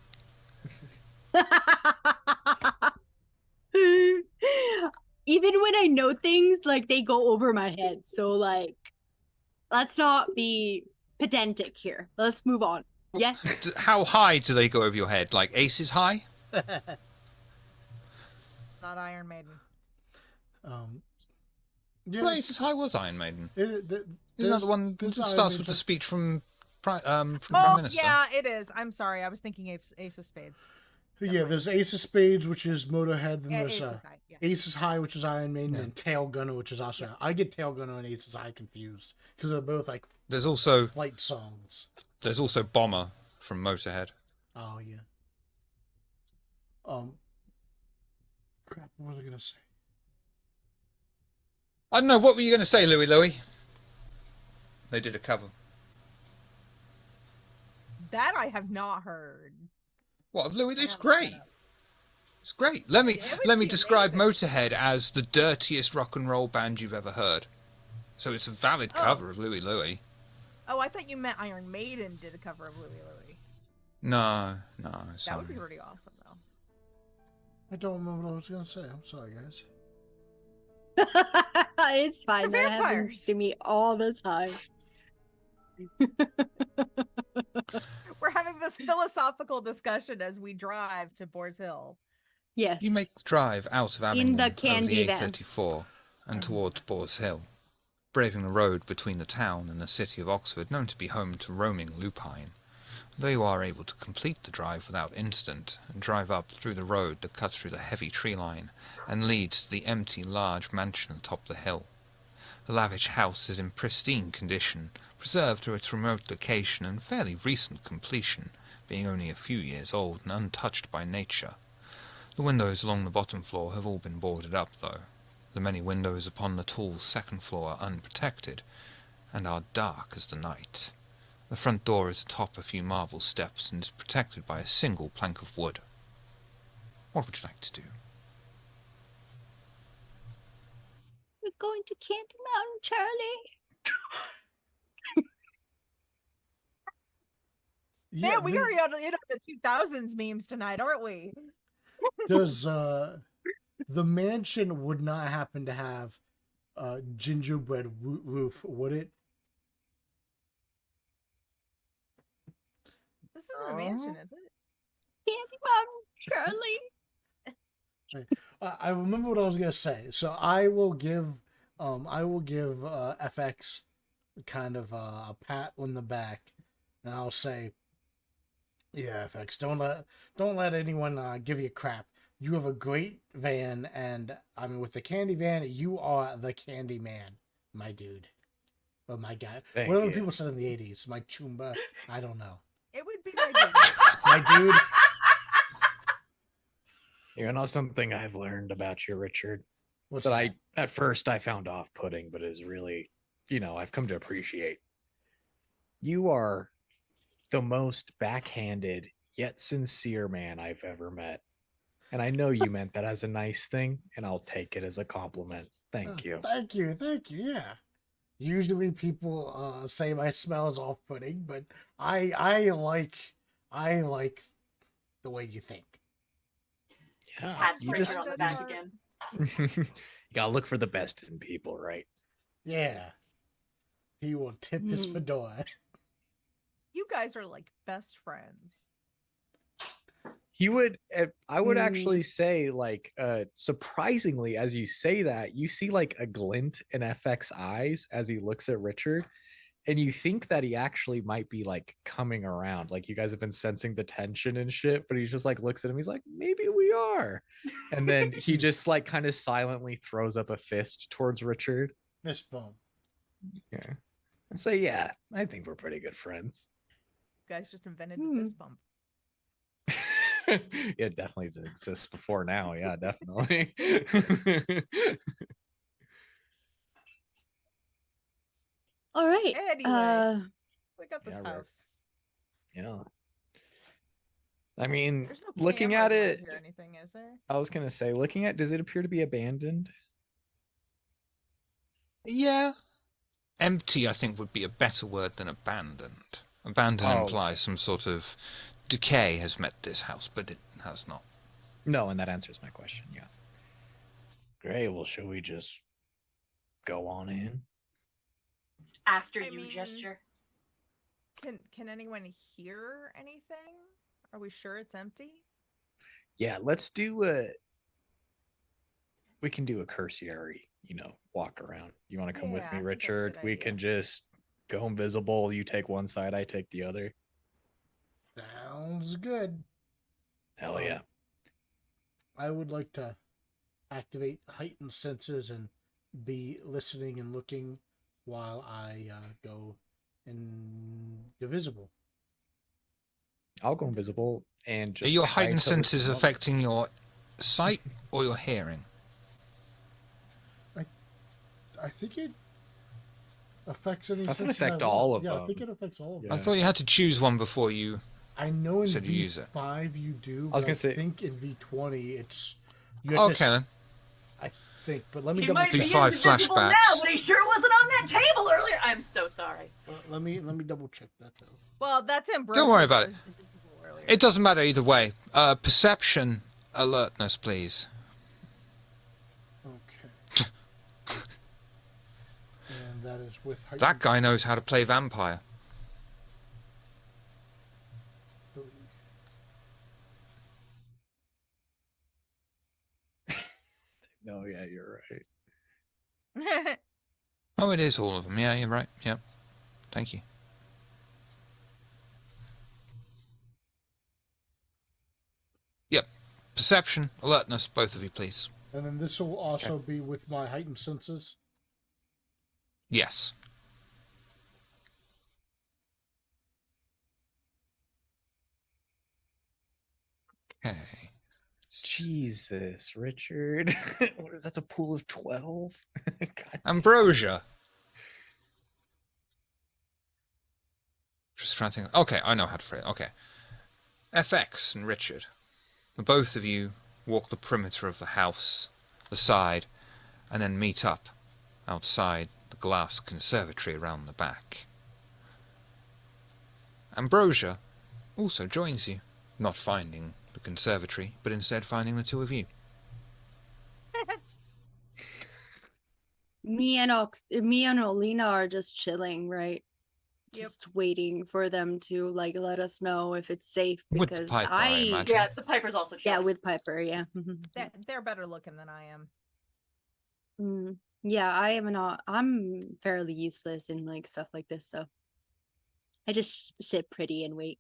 Even when I know things, like they go over my head. So like, let's not be pedantic here. Let's move on. Yeah. How high do they go over your head? Like aces high? Not Iron Maiden. Yeah, Well, aces high was Iron Maiden. it- th- Isn't that the there's- one that there's Iron starts with the Maiden. speech from Prime Oh, Minister? yeah, it is. I'm sorry. I was thinking Ace of Spades. Yeah, there's Ace of Spades, which is Motorhead, then Yeah, there's Ace is high. Yeah. Aces High, which is Iron Maiden, Yeah. and Tail Gunner, which is also. I get Tail Gunner and Aces High confused because they're both like There's also flight songs. Bomber from Motorhead. Oh yeah. Crap. What was I gonna say? I don't know. What were you going to say, Louie? They did a cover. That I have not heard. What of Louis? It's I gotta look great. that up. It's great. Let me It would let me be describe amazing. Motorhead as the dirtiest rock and roll band you've ever heard. So it's a valid Oh. cover of Louie. Oh, I thought you meant Iron Maiden did a cover of Louie Louie. No. That would Sorry. be pretty awesome, though. I don't remember what I was gonna say. I'm sorry, guys. It's fine. That happens vampires. to me all the time. We're having this philosophical discussion as we drive to Boars Hill. Yes. You make the drive out of In Abingdon the over candy the van. A34 and towards Boars Hill, braving the road between the town and the city of Oxford, known to be home to roaming lupine. Though you are able to complete the drive without incident and drive up through the road that cuts through the heavy tree line and leads to the empty large mansion atop the hill. The lavish house is in pristine condition, preserved to its remote location and fairly recent completion, being only a few years old and untouched by nature. The windows along the bottom floor have all been boarded up, though. The many windows upon the tall second floor are unprotected, and are dark as the night. The front door is atop a few marble steps and is protected by a single plank of wood. What would you like to do? We're going to Candy Mountain, Charlie. Man, we are in on the 2000s memes tonight, aren't we? Does The mansion would not happen to have a gingerbread roof, would it? This isn't a mansion, is it? Candy Mountain, Charlie. I remember what I was gonna say. So I will give FX kind of a pat on the back, and I'll say, yeah, FX, don't let anyone give you crap. You have a great van, and I mean, with the candy van, you are the candy man, my dude, or my guy, Thank whatever you. people said in the '80s, my chumba. I don't know, It would be my dude. my dude. You know something I've learned about you, Richard, What's that that? I at first I found off-putting, but is really, I've come to appreciate. You are the most backhanded yet sincere man I've ever met. And I know you meant that as a nice thing, and I'll take it as a compliment. Thank you. Thank you. Yeah. Usually people say my smell is off-putting, but I like the way you think. Yeah, Pat's you Richard just on the Good back part. again. you gotta look for the best in people, right? Yeah. He will tip his Hmm. fedora. You guys are like best friends. He would I would Mm. actually say, like, surprisingly, as you say that, you see like a glint in FX eyes as he looks at Richard, and you think that he actually might be like coming around, like you guys have been sensing the tension and shit, but he just like looks at him, he's like, maybe we are. And then he just like kind of silently throws up a fist towards Richard. Fist bump. Yeah. And say, yeah, I think we're pretty good friends. You guys just invented Hmm. the fist bump. Yeah, definitely did exist before now. Yeah, definitely. All right. Anyway. We got this Yeah, right. house. Yeah. I mean, There's no looking cameras at it, around here or anything, is there? I was gonna say, looking at, does it appear to be abandoned? Yeah. Empty, I think, would be a better word than abandoned. Abandoned Oh. implies some sort of decay has met this house, but it has not. No, and that answers my question. Yeah. Great. Well, shall we just go on in? After I you mean- gesture. Can anyone hear anything? Are we sure it's empty? Yeah, let's do a. We can do a cursory, walk around. You want to come with Yeah, I me, think that's a Richard? good We idea. can just go invisible. You take one side, I take the other. Sounds good. Hell yeah. I would like to activate heightened senses and be listening and looking while I go invisible. I'll go invisible and just. Are your try heightened to listen senses up. affecting your sight or your hearing? I think it affects any I can senses affect I want. all of Yeah, I them. think it affects all of them. Yeah. I thought you had to choose one before you. I know in Said you use it. V5 you do. I was but gonna say- I think in V20 it's. You have Okay to, then. I think, but let me He double might be check. V5 invisible now, flashbacks. but he sure wasn't on that table earlier. I'm so sorry. Let me double check that though. Well, that's Ambrosia. Don't worry about that it. was invisible earlier. It doesn't matter either way. Perception, alertness, please. Okay. And that is with heightened. That guy knows how to play vampire. No, yeah, you're right. Oh, it is all of them. Yeah, you're right. Yep. Thank you. Yep. Perception, alertness, both of you, please. And then this will also be with my heightened senses. Yes. Okay. Jesus, Richard. That's a pool of 12? God. Ambrosia. Just trying to think. Okay, I know how to phrase it. Okay. FX and Richard. The both of you walk the perimeter of the house, the side, and then meet up outside the glass conservatory around the back. Ambrosia also joins you, not finding the conservatory, but instead finding the two of you. Me and Olina are just chilling, right? Yep. Just waiting for them to like let us know if it's safe With the because Piper, I imagine. Yeah, the Piper's also yeah, chilling. with Piper, yeah. They're better looking than I am. Yeah, I am not. I'm fairly useless in like stuff like this, so I just sit pretty and wait.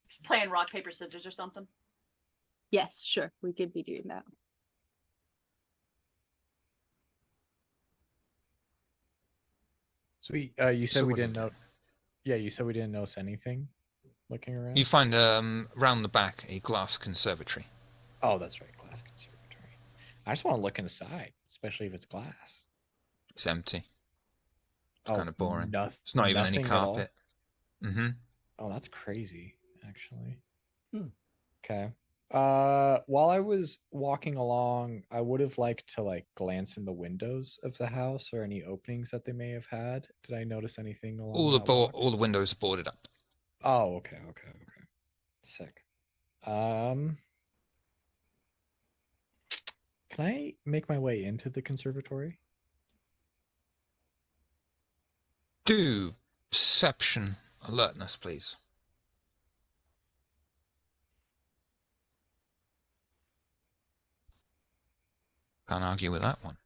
Just playing rock, paper, scissors or something. Yes, sure, we could be doing that. Sweet. You said So we what do you didn't do? know. Yeah, you said we didn't notice anything looking around. You find round the back a glass conservatory. Oh, that's right, glass conservatory. I just want to look inside, especially if it's glass. It's empty. It's Oh, kind of boring. noth- It's not even any nothing at all? carpet. Mm-hmm. Oh, that's crazy, actually. Hmm. Okay. While I was walking along, I would have liked to like glance in the windows of the house or any openings that they may have had. Did I notice anything along that walk? All the windows are boarded up. Oh, okay. Sick. Can I make my way into the conservatory? Do perception alertness, please. Can't argue with that one.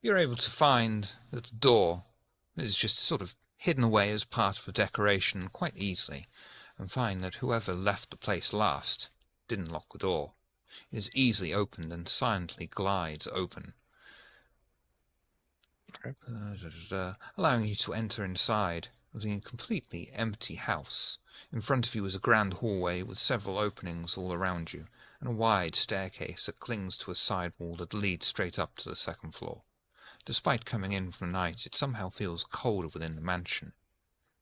You're able to find that the door is just sort of hidden away as part of the decoration quite easily, and find that whoever left the place last didn't lock the door. It is easily opened and silently glides open, allowing you to enter inside of the completely empty house. In front of you is a grand hallway with several openings all around you, and a wide staircase that clings to a side wall that leads straight up to the second floor. Despite coming in from the night, it somehow feels colder within the mansion.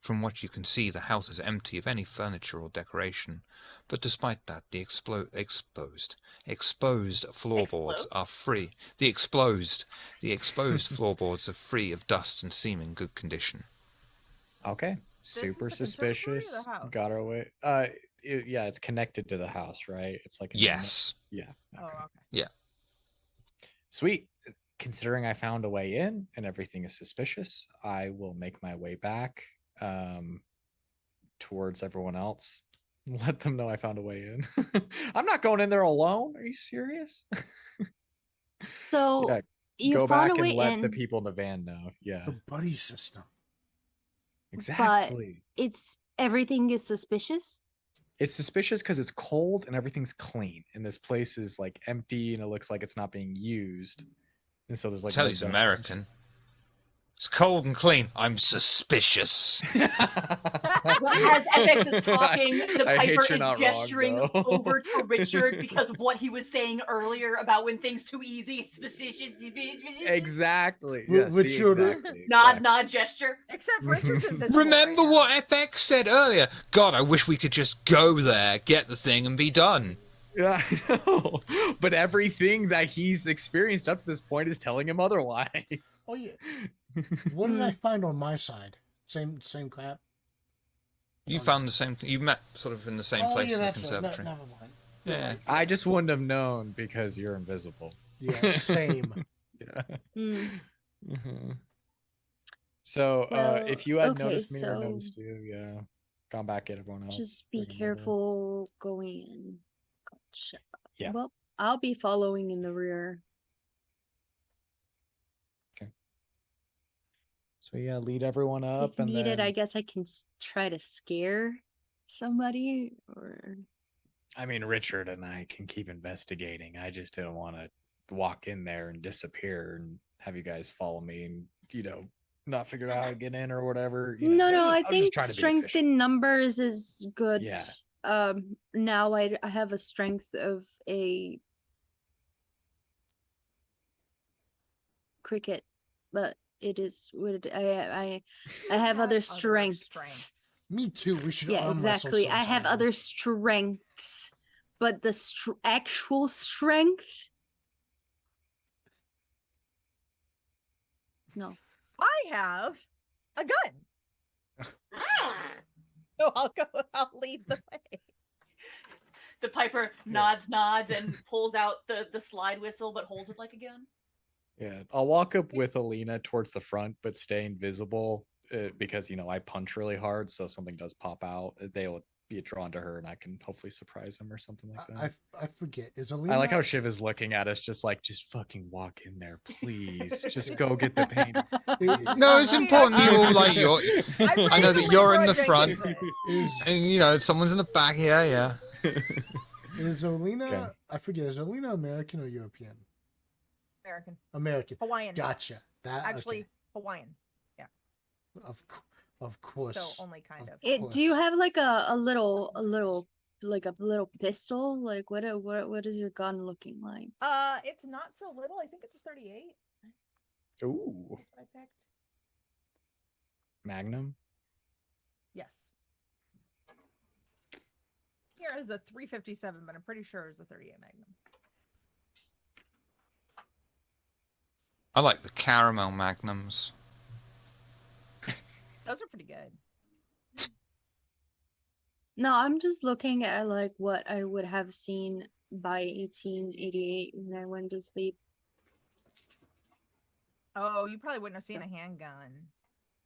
From what you can see, the house is empty of any furniture or decoration, but despite that, the exposed floorboards are free. The exposed floorboards are free of dust and seem in good condition. Okay. This is Super the conservatory or suspicious. the house? Got our way. Yeah, it's connected to the house, right? It's like Yes. Yeah. Oh, Okay. okay. Yeah. Sweet. Considering I found a way in and everything is suspicious, I will make my way back towards everyone else. Let them know I found a way in. I'm not going in there alone. Are you serious? So Yeah, you go found back a way and let in, the people in the van know. Yeah, The buddy system. exactly. it's everything is suspicious. It's suspicious because it's cold and everything's clean, and this place is like empty and it looks like it's not being used. And so there's like Tell no he's dust. American. It's cold and clean. I'm suspicious. As FX is talking, the I hate Piper you're is not gesturing wrong, though. over to Richard because of what he was saying earlier about when things too easy, suspicious. Exactly. Wi- Yeah, which see, should- exactly. Nod, exactly. nod gesture. Except Richard's invisible. Remember right what now. FX said earlier? God, I wish we could just go there, get the thing, and be done. Yeah, I know. But everything that he's experienced up to this point is telling him otherwise. Oh yeah. What did I find on my side? Same crap. You found the same. You met sort of in the same Oh place yeah, in the that's right. conservatory. Never mind. Yeah. I just wouldn't have known because you're invisible. Yeah, same. Yeah. Hmm. Mhm. So, Well, if you had okay, noticed me or so- noticed you, yeah, gone back at everyone else. Just be bring 'em over. careful going in. Gotcha. Yeah. Well, I'll be following in the rear. So yeah, lead everyone up, If and needed, then I guess I can try to scare somebody or I mean, Richard and I can keep investigating. I just didn't want to walk in there and disappear and have you guys follow me and not figure out how to get in or whatever. no, I was just think trying to be strength efficient. in numbers is good. Yeah. Now I have a strength of a cricket, but it is what I have other strengths. Me too. We should Yeah, arm wrestle exactly. I have sometime. other strengths, but the actual strength, no. I have a gun. So I'll lead the way. The Piper nods, and pulls out the slide whistle, but holds it like a gun. Yeah, I'll walk up with Alina towards the front, but stay invisible because I punch really hard. So if something does pop out, they'll be drawn to her, and I can hopefully surprise them or something like that. I forget. Is I Alina? like how Shiv is looking at us, just fucking walk in there, please. Just go get the paint. No, it's important you all like your. I know that you're in the front, Is and someone's in the back. Yeah. Alina? Okay. I forget. Is Alina American or European? American. American. Hawaiian. Gotcha. That Actually, okay. Hawaiian. Of course. So only kind of. Do you have like a little pistol? Like what is your gun looking like? It's not so little. I think it's a 38. Ooh. That's what I picked. Magnum? Yes. Here is a 357, but I'm pretty sure it's a 38 Magnum. I like the caramel magnums. Those are pretty good. No, I'm just looking at like what I would have seen by 1888 when I went to sleep. Oh, you probably wouldn't have seen a handgun.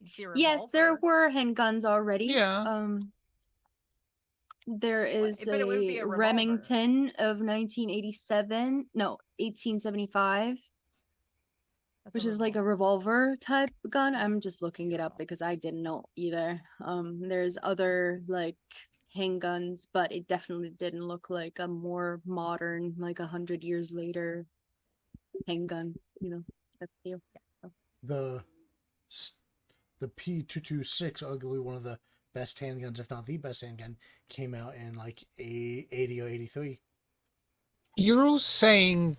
You'd see a Yes, there revolver. were handguns already. Yeah. There is But it would be a a revolver. Remington of 1885, That's which is like a revolver type gun. I'm just looking it up because I didn't know either. There's other like handguns, but it definitely didn't look like a more modern, like 100 years later handgun. That's you. The P226, arguably one of the best handguns, if not the best handgun, came out in like 80 or 83. You're all saying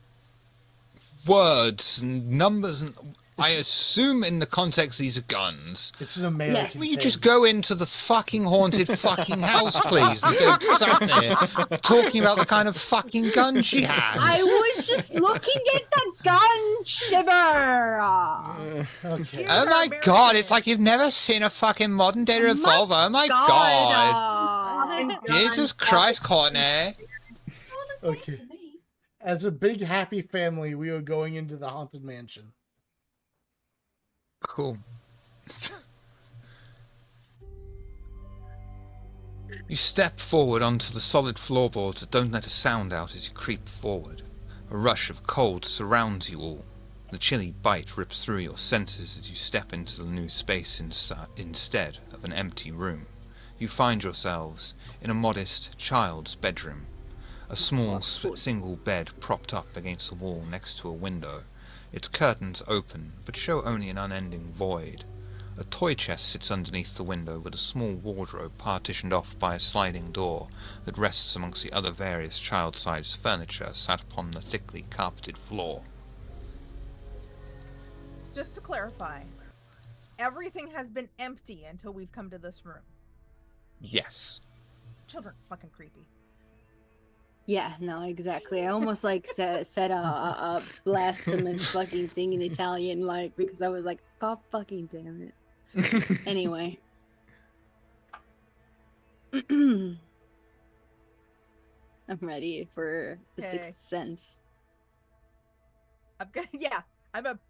words and numbers, and I assume in the context these are guns. It's an American Will you thing. just go into the fucking haunted fucking house, please, instead of sat there talking about the kind of fucking gun she has? I was just looking at the gun, Shiver. Okay. Oh my god, it's like you've never seen a fucking modern day revolver. Oh my god. Jesus Christ, Courtney. Okay. As a big happy family, we are going into the haunted mansion. Cool. You step forward onto the solid floorboards that don't let a sound out as you creep forward. A rush of cold surrounds you all. The chilly bite rips through your senses as you step into the new space instead of an empty room. You find yourselves in a modest child's bedroom. A small single bed propped up against the wall next to a window. Its curtains open, but show only an unending void. A toy chest sits underneath the window with a small wardrobe partitioned off by a sliding door that rests amongst the other various child-sized furniture sat upon the thickly carpeted floor. Just to clarify, everything has been empty until we've come to this room. Yes. Children are fucking creepy. Yeah, no, exactly. I almost like said a blasphemous fucking thing in Italian, like, because I was like, God fucking damn it. Anyway. I'm ready for the Sixth Sense. I'm gonna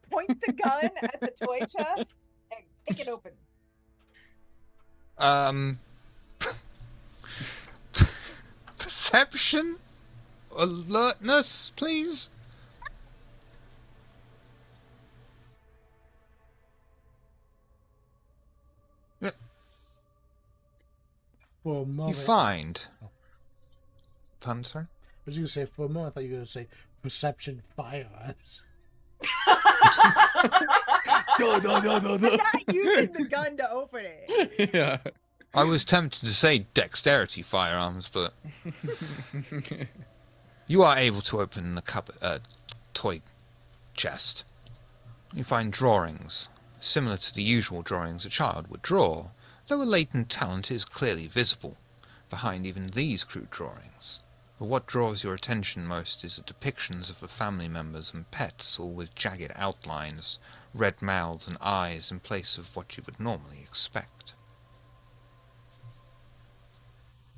point the gun at the toy chest and kick it open. Perception? Alertness, please? For a moment, You find... Pardon, sorry? I was going to say, for a moment, I thought you were going to say perception firearms. I'm not using the gun to open it. Yeah. I was tempted to say dexterity firearms, but... You are able to open the toy chest. You find drawings, similar to the usual drawings a child would draw, though a latent talent is clearly visible behind even these crude drawings. But what draws your attention most is the depictions of the family members and pets, all with jagged outlines, red mouths and eyes in place of what you would normally expect.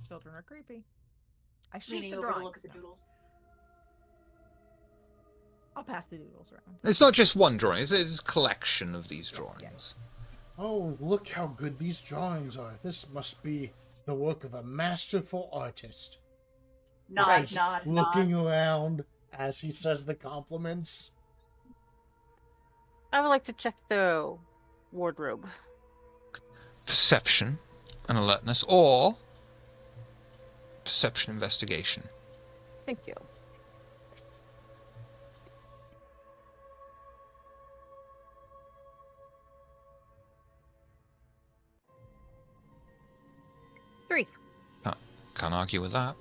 Children are creepy. I shoot Leaning the over to drawings. look at the doodles. I'll pass the doodles around. It's not just one drawing, it's a collection of these drawings. Oh, look how good these drawings are. This must be the work of a masterful artist. Nod, Just nod, looking nod. around as he says the compliments. I would like to check the wardrobe. Perception and alertness, or perception investigation. Thank you. Three. Can't argue with that.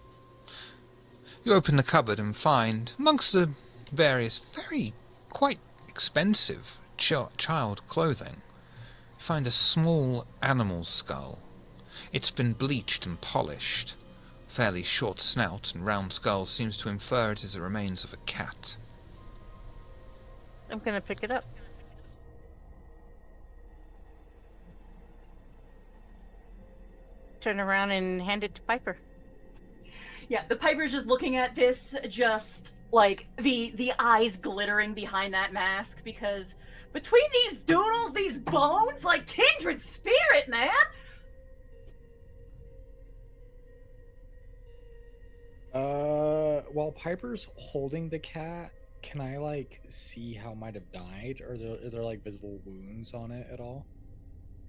You open the cupboard and find, amongst the various, quite expensive child clothing, you find a small animal skull. It's been bleached and polished. Fairly short snout and round skull seems to infer it is the remains of a cat. I'm gonna pick it up. Turn around and hand it to Piper. Yeah, the Piper's just looking at this, just like the eyes glittering behind that mask, because between these doodles, these bones, like kindred spirit, man. While Piper's holding the cat, can I like see how it might have died? Or are there like visible wounds on it at all?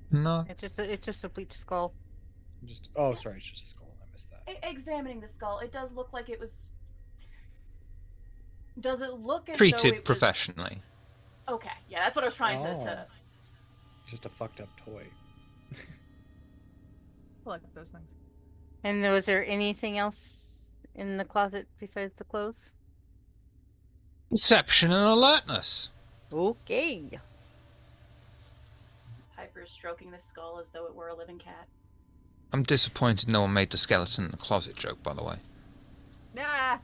No. It's just a bleached skull. Sorry, it's just a skull. I missed that. Examining the skull, it does look like it was. Does it look as though Treated it professionally. was... Okay, yeah, that's what I was trying to. Just a fucked up toy. I like those things. And was there anything else in the closet besides the clothes? Perception and alertness. Okay. Piper's stroking the skull as though it were a living cat. I'm disappointed no one made the skeleton in the closet joke, by the way. Nah.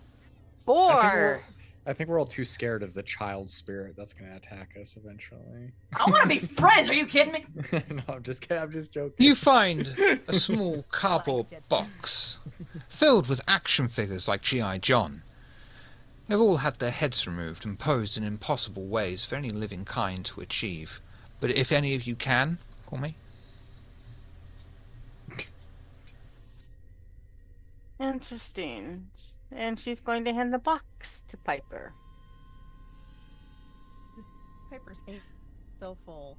4. I think we're all too scared of the child spirit that's gonna attack us eventually. I want to be friends. Are you kidding me? No, I'm just kidding. I'm just joking. You find a small cardboard box filled with action figures like G.I. John. They've all had their heads removed and posed in impossible ways for any living kind to achieve. But if any of you can, call me. Interesting. And she's going to hand the box to Piper. Piper's so full.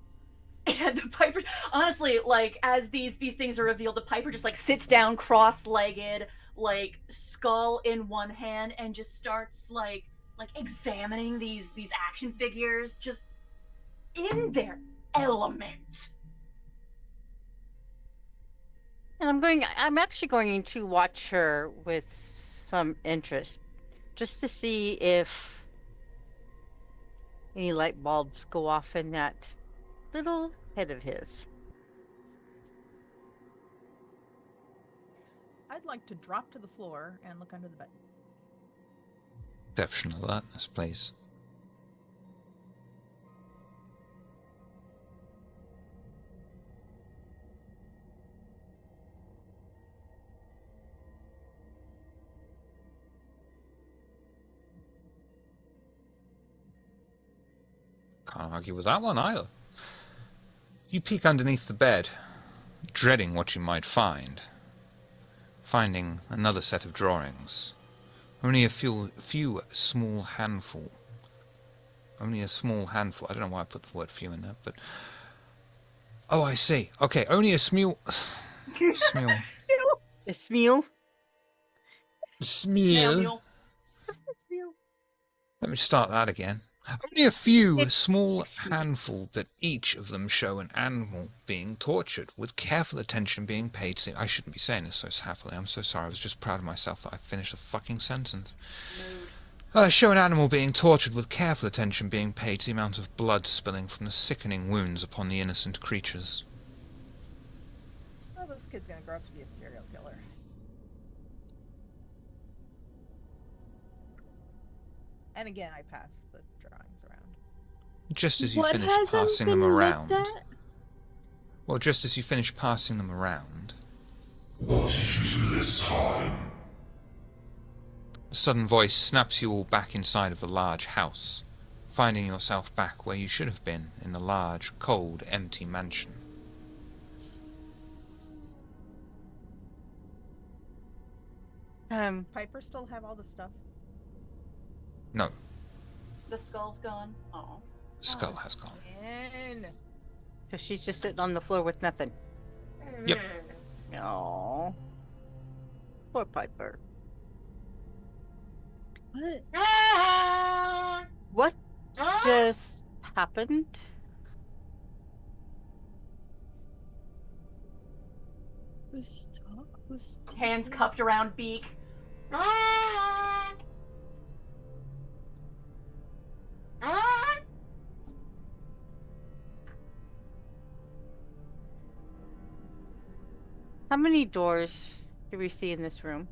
And the Piper, honestly, like as these things are revealed, the Piper just like sits down cross-legged, like skull in one hand, and just starts like examining these action figures just in their element. And I'm actually going to watch her with some interest, just to see if any light bulbs go off in that little head of his. I'd like to drop to the floor and look under the bed. Perception alertness, please. Can't argue with that one either. You peek underneath the bed, dreading what you might find. Finding another set of drawings. Only a small handful. Only a small handful. I don't know why I put the word few in there, but... Oh, I see. Okay, only a small... Small. A smeel? Small. Let me start that again. Only a few, a small handful, that each of them show an animal being tortured, with careful attention being paid to... I shouldn't be saying this so happily. I'm so sorry. I was just proud of myself that I finished a fucking sentence. Show an animal being tortured, with careful attention being paid to the amount of blood spilling from the sickening wounds upon the innocent creatures. Oh, this kid's gonna grow up to be a serial killer. And again, I pass the drawings around. Just as you What finish hasn't passing been them looked around... at? Well, just as you finish passing them around... What did you do this time? A sudden voice snaps you all back inside of a large house. finding yourself back where you should have been, in the large, cold, empty mansion. Piper still have all the stuff? No, The skull's gone. Oh. Skull has gone. And So she's just sitting on the floor with nothing. Yep. No. Poor Piper. What? What just happened? Who's Hands cupped around beak. How many doors do we see in this room?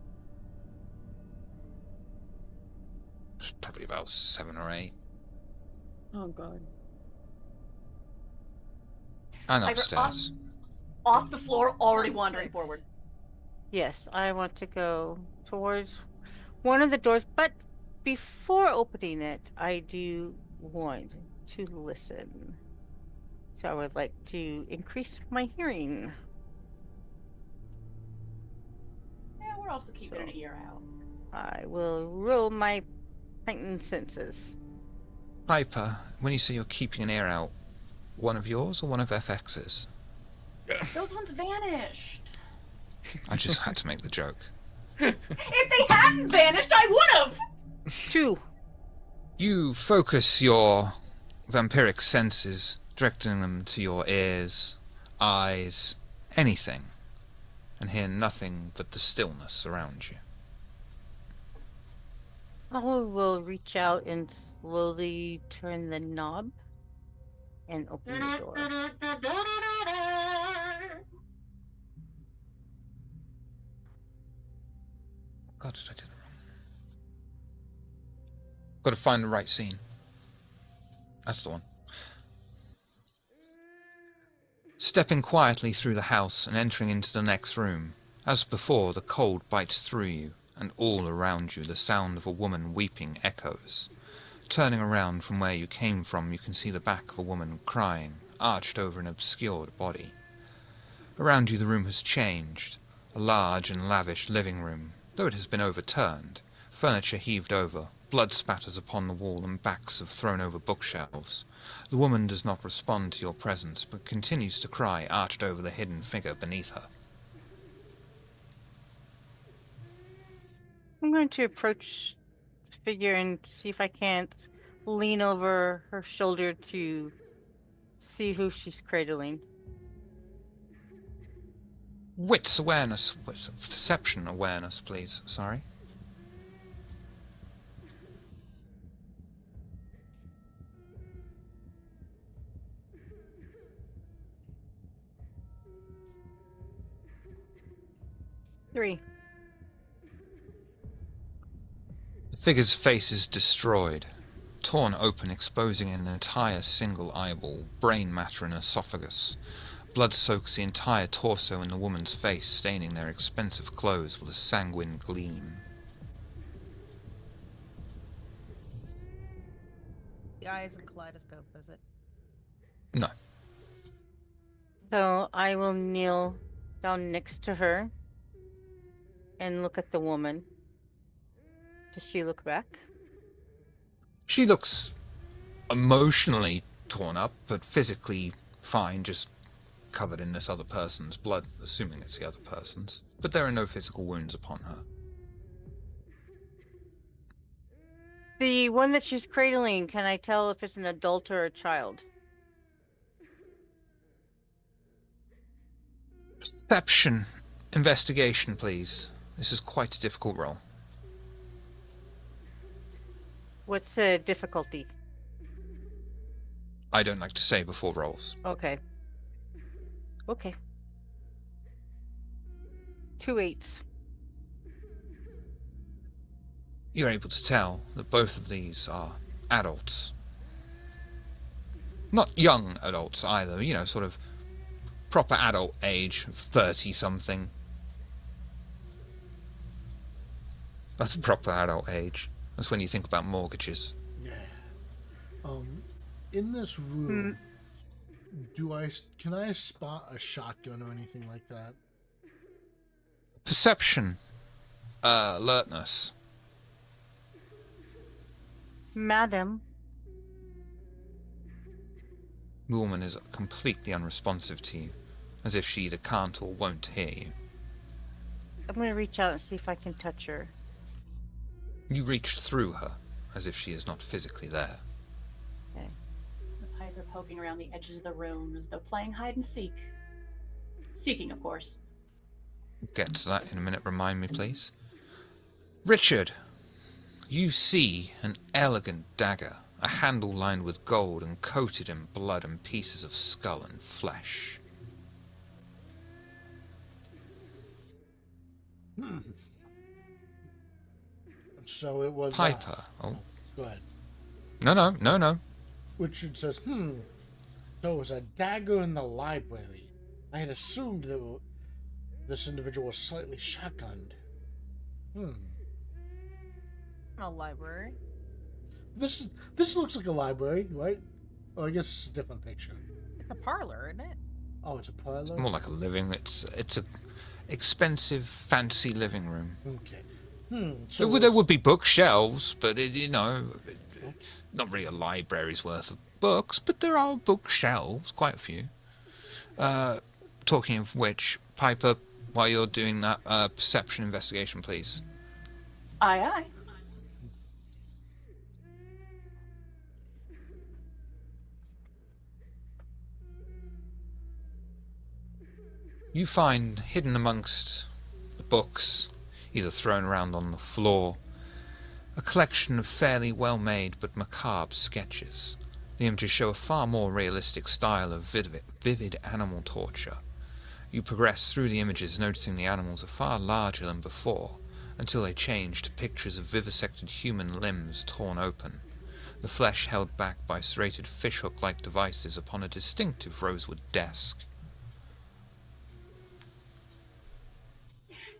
It's probably about 7 or 8. Oh god. And Piper, upstairs. Off the floor, already On wandering 6. forward. Yes, I want to go towards one of the doors, but before opening it, I do want to listen. So I would like to increase my hearing. Yeah, we're also keeping an So- ear out. I will roll my heightened senses. Piper, when you say you're keeping an ear out, one of yours or one of FX's? Those ones vanished. I just had to make the joke. If they hadn't vanished, I would have. 2. You focus your vampiric senses, directing them to your ears, eyes, anything, and hear nothing but the stillness around you. I will reach out and slowly turn the knob and open the door. God, did I do that wrong? Got to find the right scene. That's the one. Stepping quietly through the house and entering into the next room. As before, the cold bites through you, and all around you the sound of a woman weeping echoes. Turning around from where you came from, you can see the back of a woman crying, arched over an obscured body. Around you the room has changed. A large and lavish living room, though it has been overturned. Furniture heaved over, blood spatters upon the wall and backs of thrown-over bookshelves. The woman does not respond to your presence, but continues to cry, arched over the hidden figure beneath her. I'm going to approach the figure and see if I can't lean over her shoulder to see who she's cradling. Wits awareness, perception awareness, please. Sorry. Three. The figure's face is destroyed, torn open, exposing an entire single eyeball, brain matter and esophagus. Blood soaks the entire torso in the woman's face, staining their expensive clothes with a sanguine gleam. the eye is a kaleidoscope, is it? No. So I will kneel down next to her and look at the woman. Does she look back? She looks emotionally torn up, but physically fine, just covered in this other person's blood, assuming it's the other person's. But there are no physical wounds upon her. The one that she's cradling, can I tell if it's an adult or a child? Perception. Investigation, please. This is quite a difficult role. What's the difficulty? I don't like to say before rolls. Okay. Okay. 2 8s. You're able to tell that both of these are adults. Not young adults either, you know, sort of proper adult age, 30-something. That's proper adult age. That's when you think about mortgages. Yeah. In this room, can I spot a shotgun or anything like that? Perception. Alertness. Madam, The woman is completely unresponsive to you, as if she either can't or won't hear you. I'm going to reach out and see if I can touch her. You reach through her, as if she is not physically there. Okay. The Piper poking around the edges of the room as though playing hide and seek. Seeking, of course. Get to that in a minute, remind me, please. Richard, you see an elegant dagger, a handle lined with gold and coated in blood and pieces of skull and flesh. So it was... Piper. Oh, Go ahead. no. Richard says, So it was a dagger in the library. I had assumed that this individual was slightly shotgunned. A library. This looks like a library, right? Oh, I guess it's a different picture. It's a parlor, isn't it? Oh, it's a parlor? More like a living. It's a expensive, fancy living room. Okay. So There would be bookshelves, but not really a library's worth of books, but there are bookshelves, quite a few. Talking of which, Piper, while you're doing that perception investigation, please. Aye, aye. You find hidden amongst the books, either thrown around on the floor, a collection of fairly well-made but macabre sketches. The images show a far more realistic style of vivid animal torture. You progress through the images, noticing the animals are far larger than before, until they change to pictures of vivisected human limbs torn open, the flesh held back by serrated fishhook-like devices upon a distinctive rosewood desk.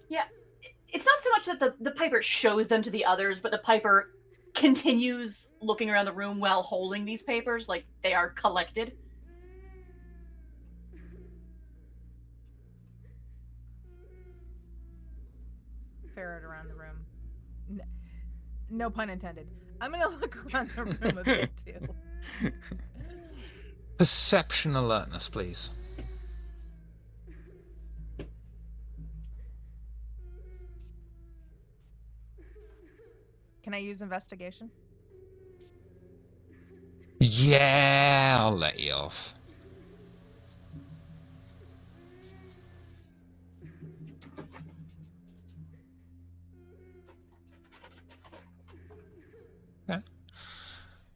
Yeah, it's not so much that the Piper shows them to the others, but the Piper continues looking around the room while holding these papers, like they are collected. Ferret around the room. No pun intended. I'm gonna look around the room a bit too. Perception alertness, please. Can I use investigation? Yeah, I'll let you off. Okay.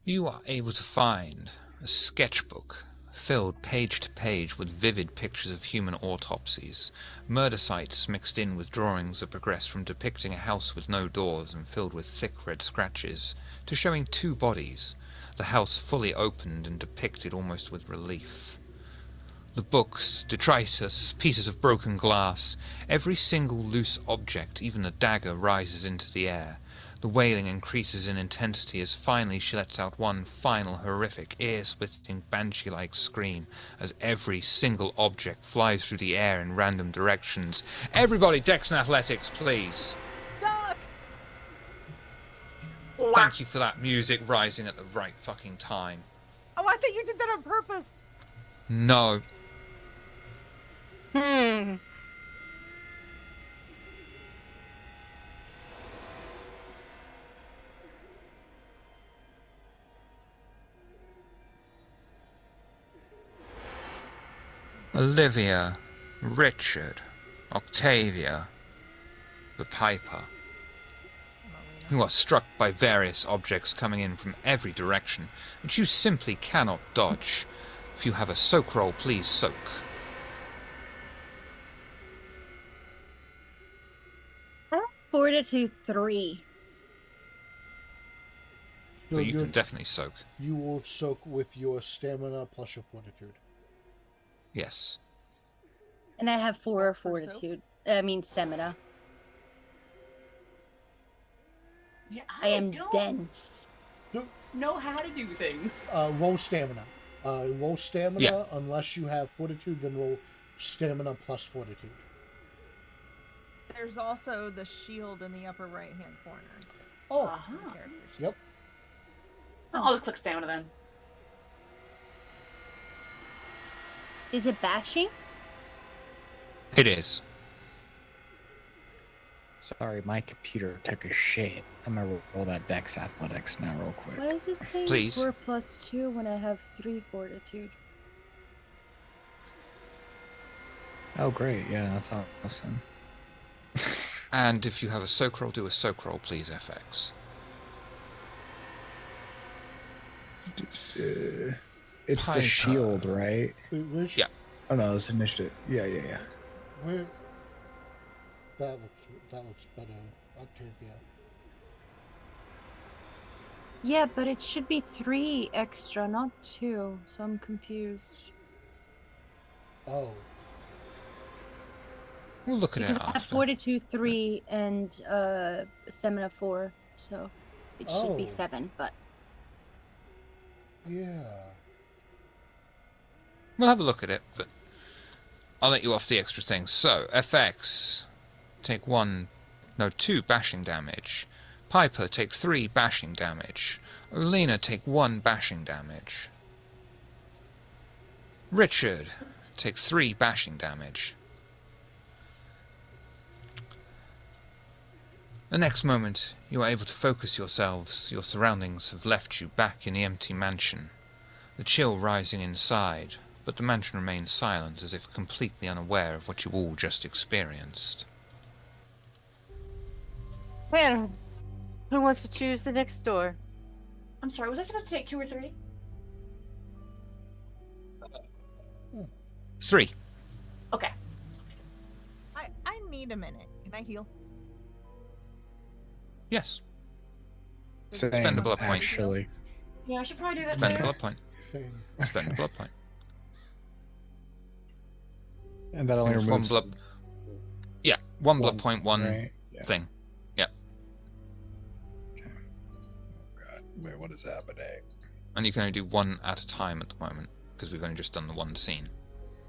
You are able to find a sketchbook filled page to page with vivid pictures of human autopsies, murder sites mixed in with drawings that progress from depicting a house with no doors and filled with thick red scratches to showing two bodies, the house fully opened and depicted almost with relief. The books, detritus, pieces of broken glass, every single loose object, even a dagger, rises into the air. The wailing increases in intensity as finally she lets out one final horrific, ear-splitting, banshee-like scream as every single object flies through the air in random directions. Everybody, Dex and Athletics, please. Duck! Thank you for that music rising at the right fucking time. Oh, I thought you did that on purpose. No. Olivia, Richard, Octavia, the Piper. You are struck by various objects coming in from every direction, which you simply cannot dodge. If you have a soak roll, please soak. Fortitude 3. So But you can definitely soak. You will soak with your stamina plus your fortitude. Yes. And I have 4 For soap? fortitude. Stamina. Yeah, I am don't- dense. know how to do things. Roll stamina. Roll stamina. Yeah. Unless you have fortitude, then roll stamina plus fortitude. There's also the shield in the upper right-hand corner. Oh, of Uh-huh. the character sheet. yep. I'll just click stamina then. Is it bashing? It is. Sorry, my computer took a shit. I'm gonna roll that Dex Athletics now, real quick. Why does it say Please. 4+2 when I have 3 fortitude? Oh, great. Yeah, that's awesome. And if you have a soak roll, do a soak roll, please, FX. It's Piper. the shield, right? Wait, which? Yeah. Oh no, it's initiative. Yeah. Where? That looks better, Octavia. Yeah, but it should be 3 extra, not 2. So I'm confused. Oh. We'll look at Because it I have after. fortitude 3 and stamina 4, so it should be Oh. 7. But Yeah. We'll have a look at it, but I'll let you off the extra things. So, FX, take 2 bashing damage. Piper, take 3 bashing damage. Olena, take 1 bashing damage. Richard, take 3 bashing damage. The next moment, you are able to focus yourselves. Your surroundings have left you back in the empty mansion. The chill rising inside, but the mansion remains silent as if completely unaware of what you all just experienced. Well, who wants to choose the next door? I'm sorry, was I supposed to take 2 or 3? 3. Okay. I need a minute. Can I heal? Yes. Same, Spend a blood point. actually. Yeah, I should probably do that Spend a too. blood point. Same. Spend a blood point. And that only There's removes one blood. Yeah, one blood point, one right? Yeah. thing. Yeah, Okay. Oh god. Wait, what is happening? and you can only do one at a time at the moment because we've only just done the one scene,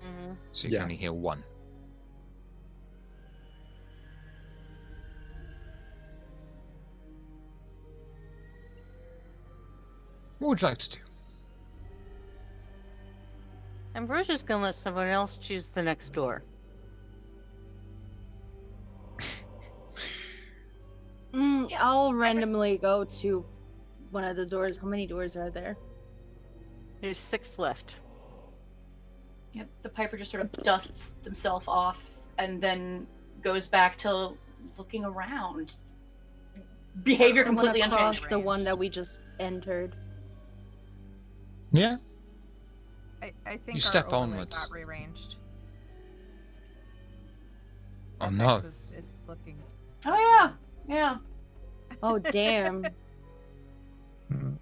Mm-hmm. so you Yeah. can only heal one. What would you like to do? Ambrosia's gonna let someone else choose the next door. I'll randomly go to one of the doors. How many doors are there? There's 6 left. Yep, the Piper just sort of dusts himself off and then goes back to looking around. Behavior The one completely across unchanged. the one that we just entered. Yeah. I think You our step overlay onwards. got rearranged. Oh FX no. is looking. Oh yeah. Oh damn. Hmm.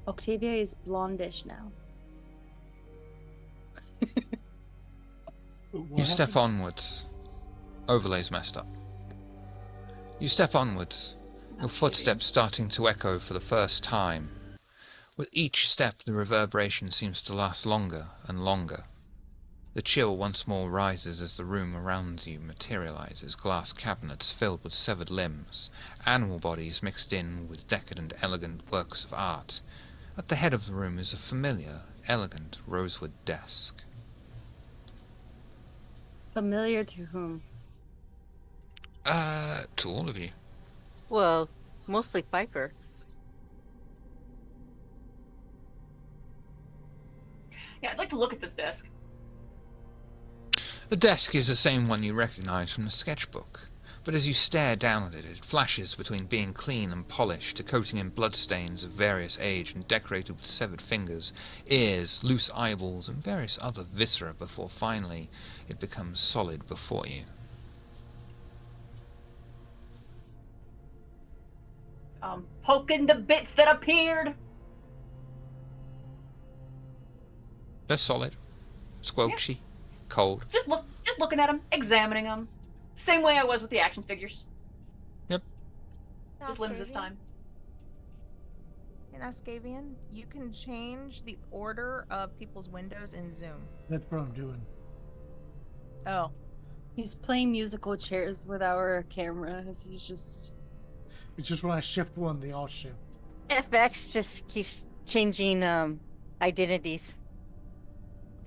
Octavia is blondish now. You step onwards. Overlay's messed up. You step onwards, your footsteps starting to echo for the first time. With each step, the reverberation seems to last longer and longer. The chill once more rises as the room around you materializes, glass cabinets filled with severed limbs, animal bodies mixed in with decadent, elegant works of art. At the head of the room is a familiar, elegant rosewood desk. Familiar to whom? To all of you. Well, mostly Piper. Yeah, I'd like to look at this desk. The desk is the same one you recognize from the sketchbook, but as you stare down at it, it flashes between being clean and polished to coating in bloodstains of various age and decorated with severed fingers, ears, loose eyeballs, and various other viscera before finally it becomes solid before you. Poking the bits that appeared. They're solid, squelchy, cold. Just looking at them, examining them. Same way I was with the action figures. Yep. Just limbs this time. in Ascavian, you can change the order of people's windows in Zoom. That's what I'm doing. Oh. He's playing musical chairs with our cameras. He's just. It's just when I shift one, they all shift. FX just keeps changing identities.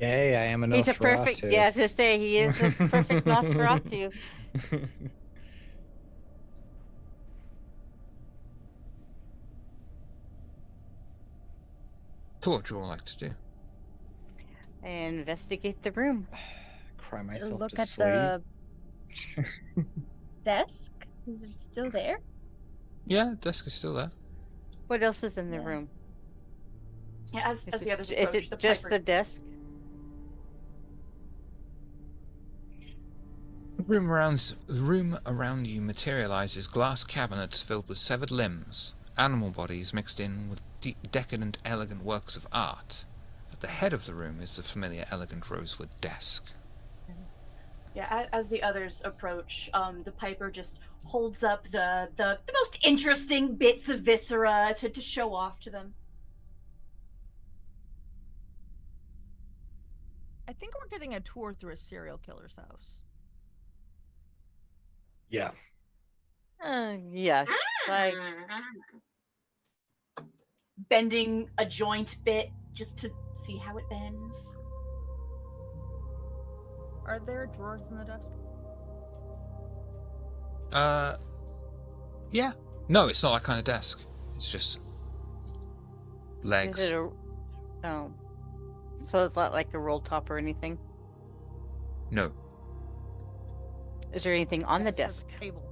Yay, I am a He's Nosferatu. a perfect. Yeah, to say he is a perfect Nosferatu. So what do you all like to do? Investigate the room. Cry myself Look to at sleep. the desk. Is it still there? Yeah, the desk is still there. What else is in the Yeah. room? Yeah, as the others Is approach, it the just Piper the desk? The room around you materializes glass cabinets filled with severed limbs, animal bodies mixed in with decadent, elegant works of art. At the head of the room is the familiar, elegant rosewood desk. Yeah, as the others approach, the Piper just holds up the most interesting bits of viscera to show off to them. I think we're getting a tour through a serial killer's house. Yeah. Yes. Bending a joint bit just to see how it bends. Are there drawers in the desk? Yeah. No, it's not that kind of desk. It's just legs. Is it a... Oh. So it's not like a roll top or anything? No. Is there anything on the Desk has desk? a table.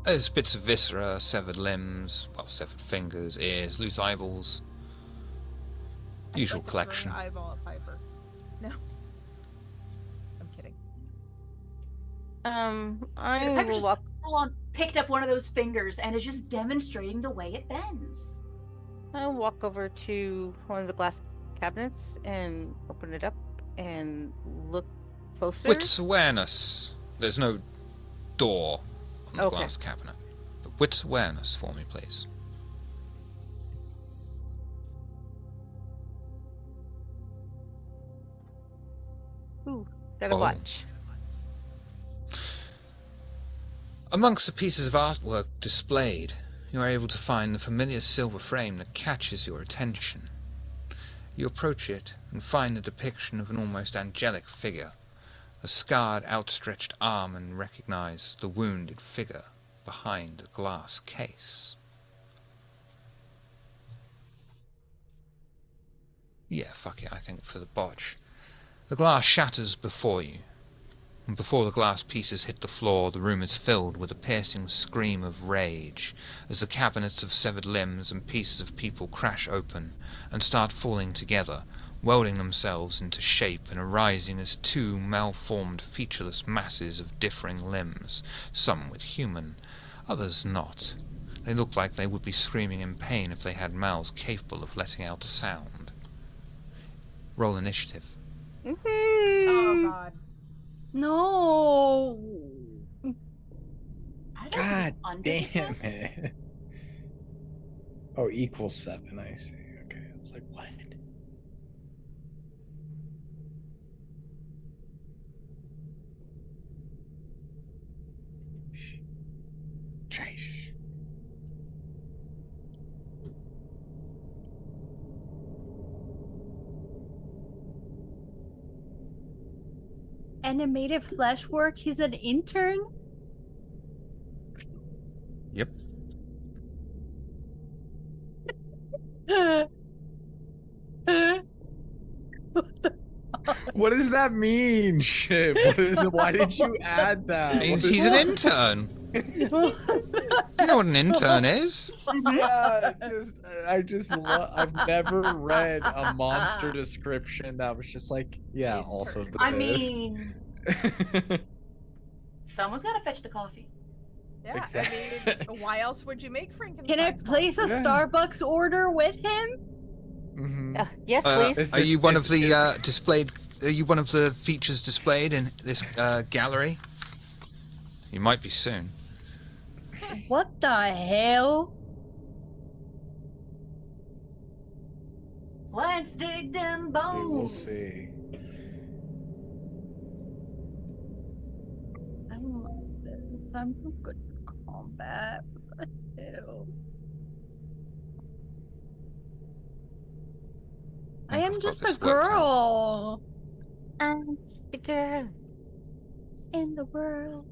There's bits of viscera, severed limbs, well, severed fingers, ears, loose eyeballs. I'd Usual like to collection. throw an eyeball at Piper. No. I'm kidding. The I Piper will just walk. full on picked up one of those fingers and is just demonstrating the way it bends. I'll walk over to one of the glass cabinets and open it up and look closer. Wits awareness. There's no door on the Okay. glass cabinet. But wits awareness for me, please. Ooh, gotta Oh. watch. Amongst the pieces of artwork displayed, you are able to find the familiar silver frame that catches your attention. You approach it and find a depiction of an almost angelic figure, a scarred, outstretched arm, and recognize the wounded figure behind the glass case. Yeah, fuck it, I think for the botch. The glass shatters before you, and before the glass pieces hit the floor, the room is filled with a piercing scream of rage as the cabinets of severed limbs and pieces of people crash open and start falling together, welding themselves into shape and arising as two malformed, featureless masses of differing limbs, some with human, others not. They look like they would be screaming in pain if they had mouths capable of letting out sound. Roll initiative. Oh god. No. I don't God know, under damn this? it. Oh, equals 7, I see. Okay, I was like, what? Trash. Animated flesh work? He's an intern? Yep. What does that mean? Shit. What is it? Why did you add that? Means What he's is- an intern. You know what an intern is? Yeah, I've never read a monster description that was just like, yeah, also this. I mean, someone's got to fetch the coffee. Yeah, Exactly. I mean, why else would you make Frankenstein's Can I place a Yeah. Starbucks order with him? Mhm. Yes, please. Is Are you this- one is- of the displayed? Are you one of the features displayed in this gallery? You might be soon. What the hell? Let's dig them bones. We will see. I don't like this. I'm no good at combat. What the hell? I think am I've got just this a worked out. girl I'm the girl. in the world.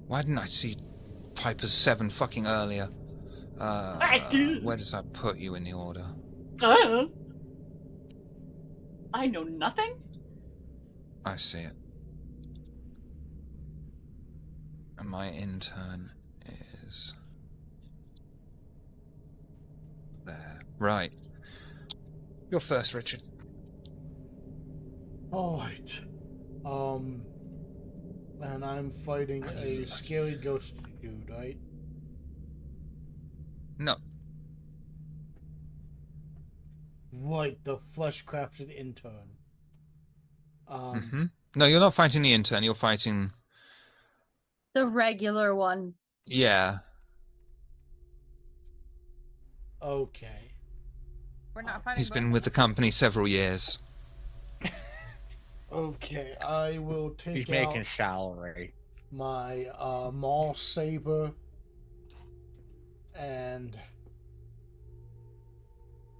Why didn't I see Piper's 7 fucking earlier? Where does that put you in the order? I know nothing. I see it. And my intern is there. Right. You're first, Richard. Alright. And I'm fighting a scary ghost dude, right? No. Right, the flesh-crafted intern. No, you're not fighting the intern. You're fighting... The regular one. Yeah. Okay. We're not fighting. He's both been of with the them? company several years. Okay, I will He's take out making salary. my Maul Saber and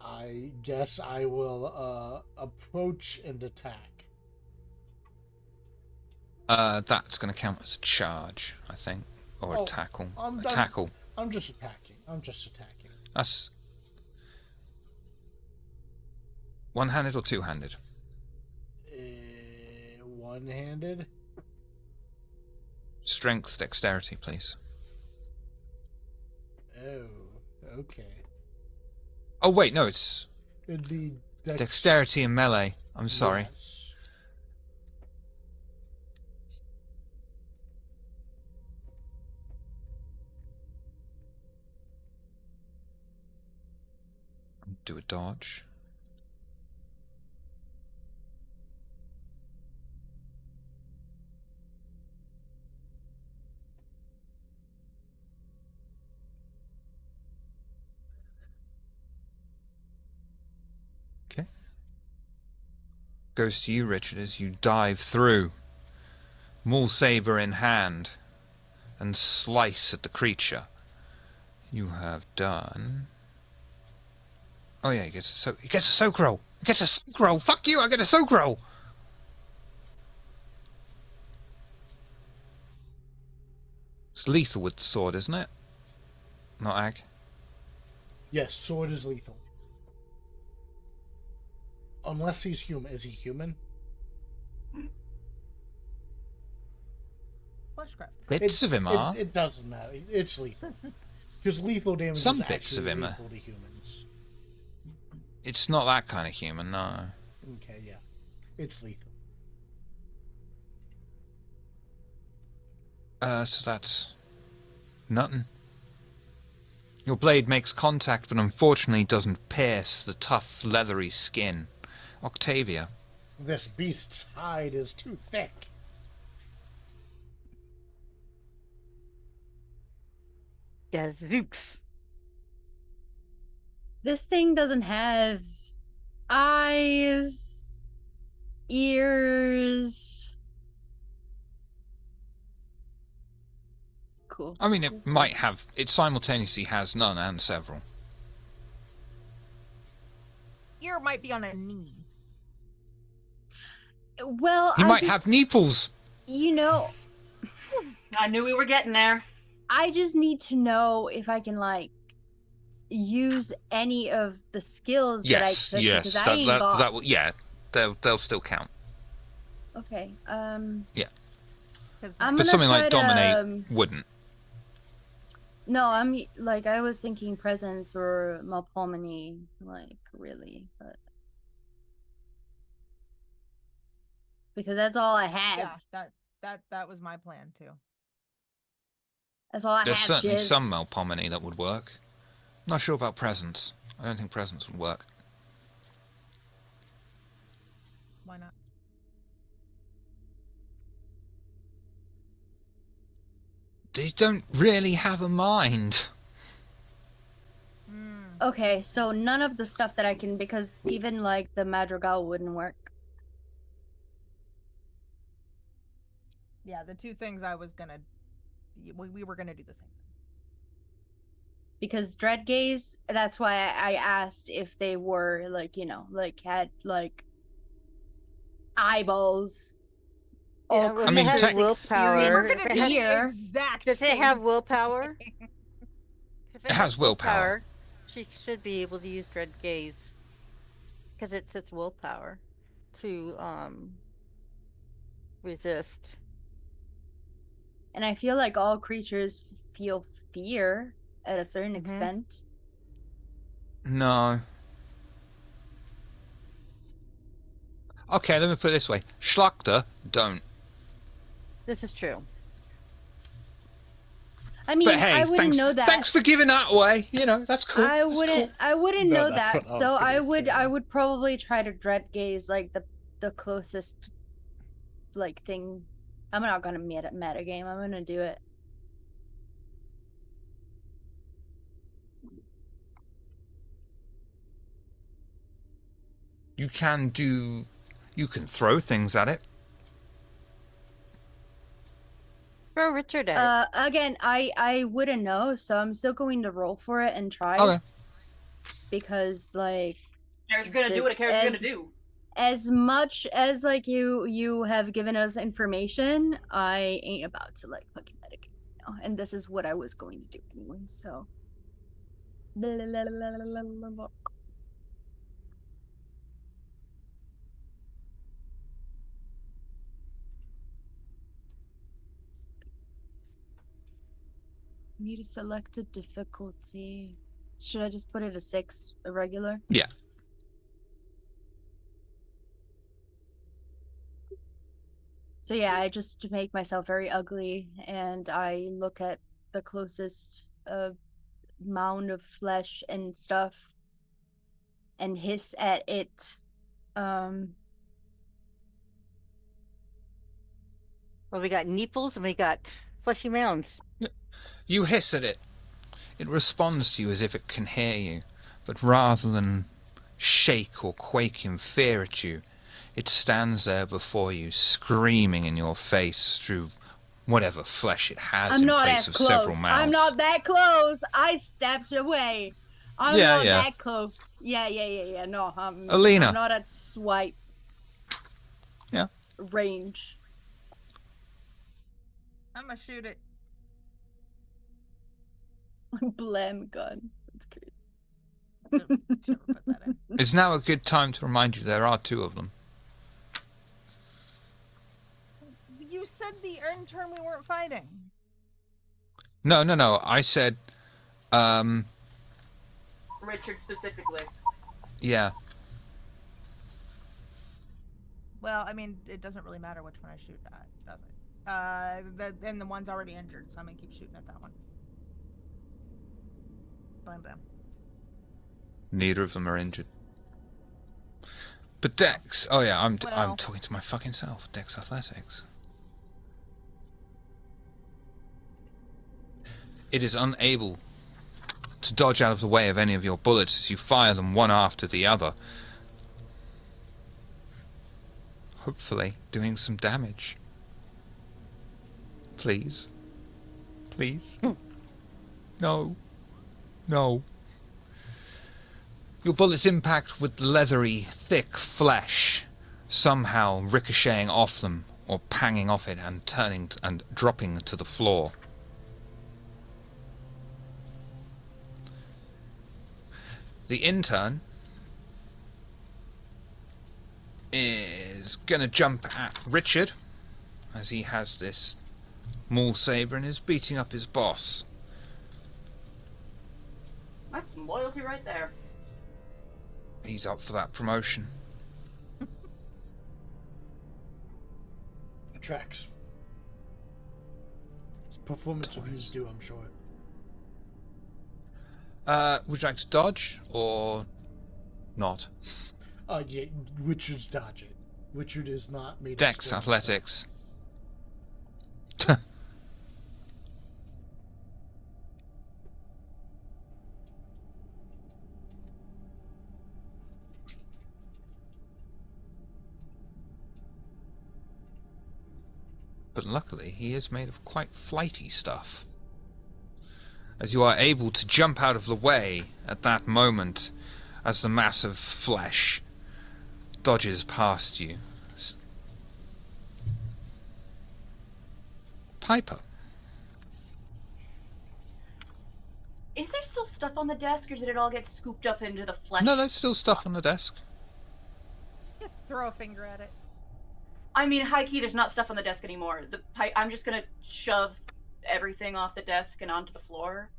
I guess I will approach and attack. That's going to count as a charge, I think. Or a Oh, tackle. I'm A done. tackle. I'm just attacking. That's... one-handed or two-handed? One-handed. Strength, dexterity, please. Oh, okay. Oh, wait, no, it's... It'd be dexterity and melee. I'm sorry. Yes. Do a dodge. Okay. Goes to you, Richard, as you dive through, maul saber in hand, and slice at the creature. You have done... Oh yeah, he gets a soak roll. He gets a soak roll. Fuck you! I get a soak roll. It's lethal with the sword, isn't it? Not ag. Yes, sword is lethal. Unless he's human. Is he human? Fleshcraft. Bits of him are. It doesn't matter. It's lethal. Because lethal damage Some is bits of actually him are. lethal to humans. It's not that kind of human, no. Okay, yeah. It's lethal. So that's nothing. Your blade makes contact, but unfortunately doesn't pierce the tough, leathery skin. Octavia. This beast's hide is too thick. Gazooks. This thing doesn't have eyes, ears. Cool. I mean, it might have... It simultaneously has none and several. Ear might be on a knee. Well, He might have nipples. You know, I knew we were getting there. I just need to know if I can like use any of the skills Yes, that I could. yes. Because I ain't got... That will, yeah, they'll still count. Okay. Yeah. I'm But gonna something try like to, dominate wouldn't. No, I'm like I was thinking presence or Melpomene, like really, but because that's all I have. Yeah, that was my plan too. That's all I There's have. certainly Jizz. some Melpomene that would work. Not sure about presence. I don't think presence would work. Why not? They don't really have a mind. Okay, so none of the stuff that I can, because even like the madrigal wouldn't work. Yeah, the two things I was gonna, we were gonna do the same thing. Because dread gaze, that's why I asked if they were like, like had like eyeballs. Yeah, All well, I mean, creatures tech- willpower. We're experience gonna do the fear. exact Does it same have willpower? thing. If It has willpower. she should be able to use dread gaze because it's its willpower to resist. And I feel like all creatures feel fear at a certain Mhm. extent. No. Okay, let me put it this way. Schlachter don't. This is true. I mean, But hey, I wouldn't thanks, know that. thanks for giving that away. You know, that's cool. I That's wouldn't. cool. I wouldn't No, know that's that. what I was So I gonna would. say. I would probably try to dread gaze like the closest like thing. I'm not gonna meta game. I'm gonna do it. You can throw things at it. Throw Richard at it. Again, I wouldn't know, so I'm still going to roll for it and try. Okay. Because like Kara's gonna do what a Kara's gonna do. as much as like you have given us information, I ain't about to like fucking metagame, and this is what I was going to do anyway. So. Need to select a difficulty. Should I just put it a 6, a regular? Yeah. So yeah, I just make myself very ugly, and I look at the closest mound of flesh and stuff, and hiss at it. Well, we got neeples and we got fleshy mounds. You hiss at it. It responds to you as if it can hear you, but rather than shake or quake in fear at you, it stands there before you, screaming in your face through whatever flesh it has I'm in not place as of close. several mouths. I'm not that close. I stepped away. I'm Yeah, not yeah. that close. Yeah. No, Alina. I'm not at swipe. Yeah. Range. I'm gonna shoot it. Blam gun. That's crazy. Should have put that in. It's now a good time to remind you there are 2 of them. You said the end turn we weren't fighting. No. I said, Richard specifically. yeah. Well, I mean, it doesn't really matter which one I shoot at, does it? Then the one's already injured, so I'm gonna keep shooting at that one. Blam blam. Neither of them are injured. But Dex, oh yeah, I'm Well- talking to my fucking self. Dex Athletics. It is unable to dodge out of the way of any of your bullets as you fire them one after the other. Hopefully doing some damage. Please. Please. No. No. Your bullets impact with leathery, thick flesh, somehow ricocheting off them or panging off it and turning and dropping to the floor. The intern is gonna jump at Richard as he has this maul saber and is beating up his boss. That's some loyalty right there. He's up for that promotion. It tracks. It's performance reviews do, I'm sure. Would you like to dodge or not? Yeah, Richard's dodge it. Richard is not made of Dex stone, Athletics. but luckily he is made of quite flighty stuff. As you are able to jump out of the way at that moment, as the mass of flesh dodges past you. Piper. Is there still stuff on the desk, or did it all get scooped up into the flesh? No, there's still stuff on the desk. Throw a finger at it. I mean, high key, there's not stuff on the desk anymore. I'm just gonna shove everything off the desk and onto the floor.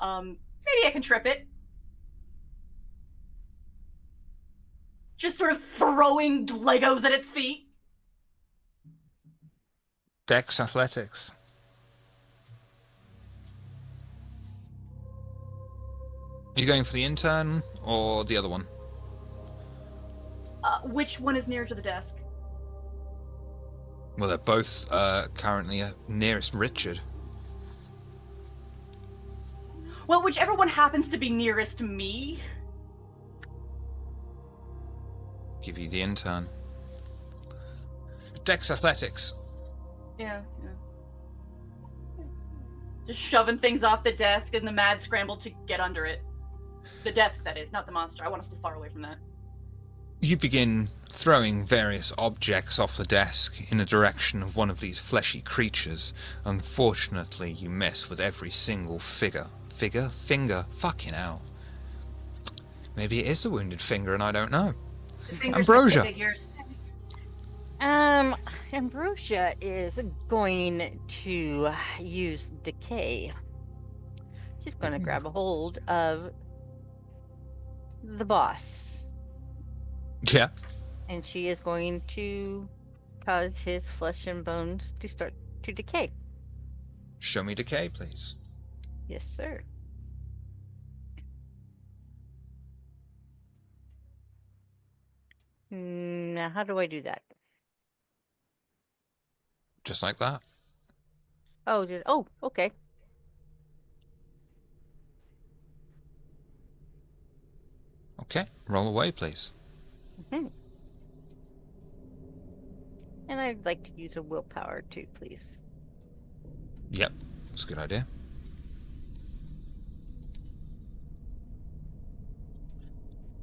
Maybe I can trip it. Just sort of throwing Legos at its feet. Dex athletics. Are you going for the intern or the other one? Which one is nearer to the desk? Well, they're both currently nearest Richard. Well, whichever one happens to be nearest me. Give you the intern. Dex athletics. Yeah. Just shoving things off the desk and the mad scramble to get under it. The desk, that is, not the monster. I want to stay far away from that. You begin throwing various objects off the desk in the direction of one of these fleshy creatures. Unfortunately, you miss with every single finger. Fucking hell. Maybe it is the wounded finger and I don't know. Ambrosia. Ambrosia is going to use decay. She's going to grab a hold of the boss. Yeah. And she is going to cause his flesh and bones to start to decay. Show me decay, please. Yes, sir. Now, how do I do that? Just like that. Oh, okay. Okay, roll away, please. Mm-hmm. And I'd like to use a willpower too, please. Yep, that's a good idea.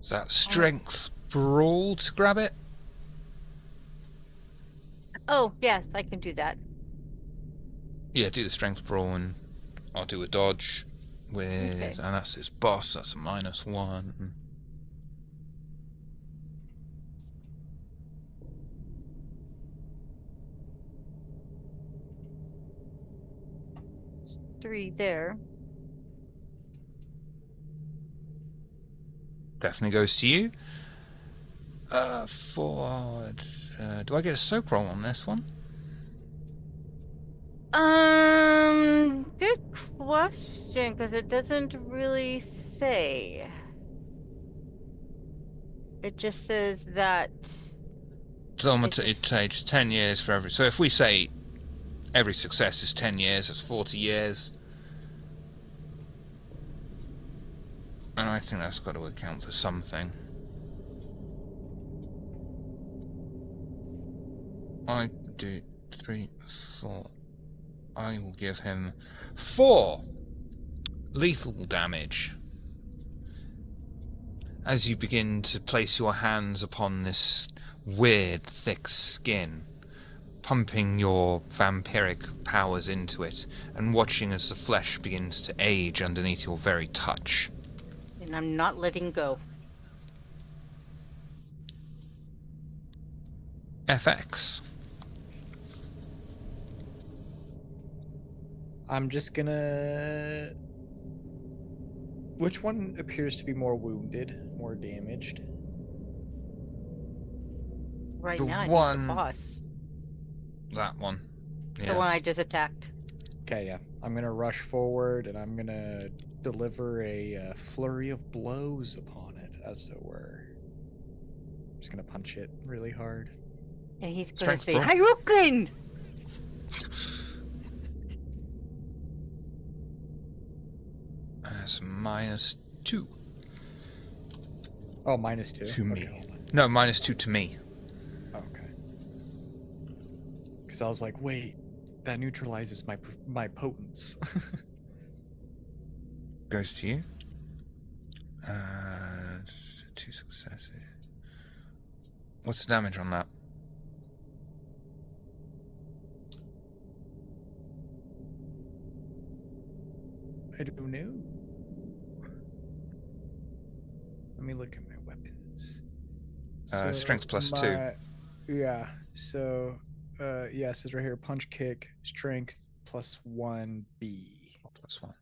Is that strength brawl to grab it? Oh, yes, I can do that. Yeah, do the strength brawl and I'll do a dodge with, Okay. and that's his boss, that's a -1. It's 3 there. Definitely goes to you. Forward. Do I get a soak roll on this one? Good question, because it doesn't really say. It just says that. It takes 10 years for every. So if we say every success is 10 years, that's 40 years. And I think that's got to account for something. 1, 2, 3, 4. I will give him 4 lethal damage. As you begin to place your hands upon this weird, thick skin, pumping your vampiric powers into it, and watching as the flesh begins to age underneath your very touch. And I'm not letting go. FX. I'm just gonna. Which one appears to be more wounded, more damaged? Right The now, I think one- the boss. That one. The one I just attacked. Okay, yeah. I'm gonna rush forward and I'm gonna deliver a flurry of blows upon it, as it were. I'm just gonna punch it really hard. And he's going to Strength say, roll. Hadouken! That's -2 Oh, -2. to me. Okay, hold on. No, -2 to me. Okay. Because because I was like, wait, that neutralizes my potence. Goes to you. 2 successes. What's the damage on that? I don't know. Let me look at my weapons. Strength plus 2. Yeah. So, yeah, it says right here, punch, kick, strength plus 1B. Plus 1.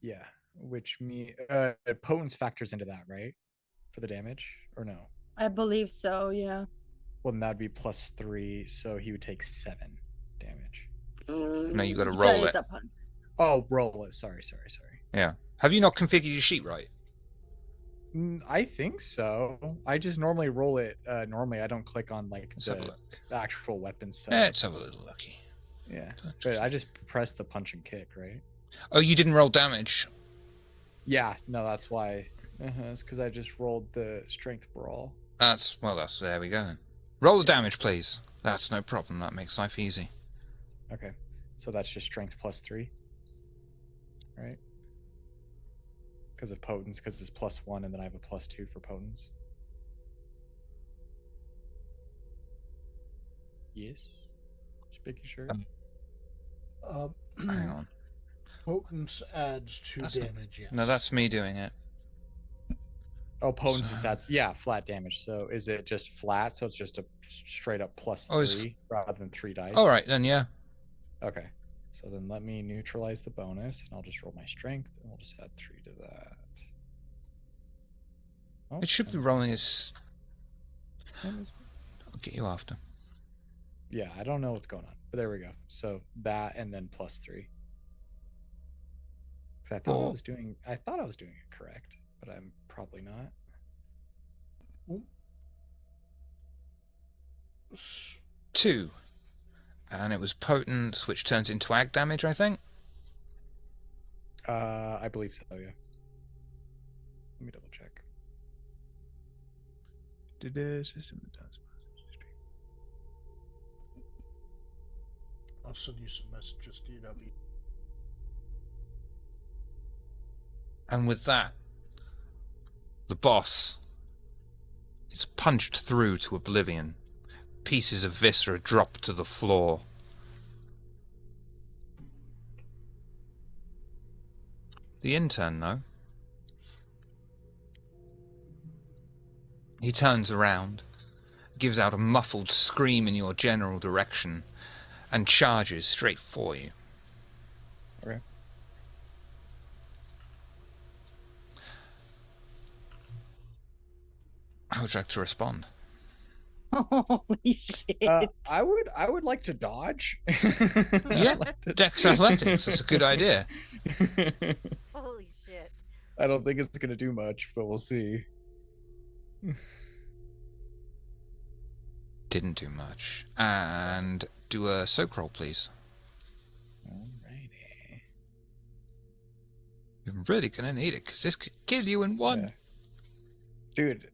Yeah, which potence factors into that, right? For the damage, or no? I believe so, yeah. Well, then that'd be plus 3, so he would take 7 damage. No, you got to That roll is it. a punch. Oh, roll it. Sorry. Yeah. Have you not configured your sheet right? I think so. I just normally roll it. Normally, I don't click on like Let's have a the look. actual weapon set. Let's have a little lucky. Yeah, but I just press the punch and kick, right? Oh, you didn't roll damage. Yeah, no, that's why. It's because I just rolled the strength brawl. That's there we go then. Roll the damage, please. That's no problem. That makes life easy. Okay, so that's just strength plus 3, right? Because of potence, because it's plus 1, and then I have a plus 2 for potence. Yes. Just making sure. Hang on. Potence adds 2 That's damage, yes. No, that's me doing it. Oh, potence So- is that's flat damage. So is it just flat? So it's just a straight up plus Oh, it's- 3 rather than 3 dice. All right, then, yeah. Okay. So then let me neutralize the bonus, and I'll just roll my strength, and we'll just add 3 to that. Oh, It should be and- rolling his... and- I'll get you after. Yeah, I don't know what's going on, but there we go. So that and then plus 3. 'Cause I thought I was doing it correct, but I'm probably not. S- 2. And it was potence, which turns into ag damage, I think. I believe so. Yeah. Let me double check. I'll send you some messages, DW. And with that, the boss is punched through to oblivion. Pieces of viscera drop to the floor. The intern, though. He turns around, gives out a muffled scream in your general direction, and charges straight for you. Okay. How would you like to respond? Holy shit. I would like to dodge. Yeah, Dex Athletics, that's a good idea. Holy shit. I don't think it's gonna do much, but we'll see. Didn't do much. And do a soak roll, please. Alrighty. You're really gonna need it, because this could kill you in one. Yeah. Dude,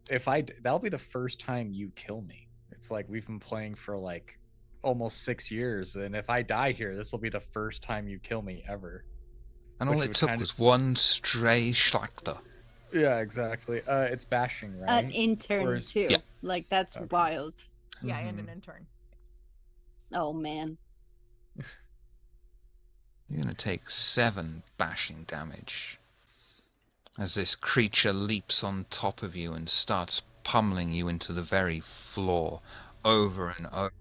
that'll be the first time you kill me. It's like we've been playing for like almost 6 years, and if I die here, this will be the first time you kill me ever. And all Which it would took kind of- was one stray Schlachter. Yeah, exactly. It's bashing, right? An intern, Or is- too. Yeah. Like, that's Okay. wild. Yeah, and an Mhm. intern. Oh, man. You're gonna take 7 bashing damage as this creature leaps on top of you and starts pummeling you into the very floor over and over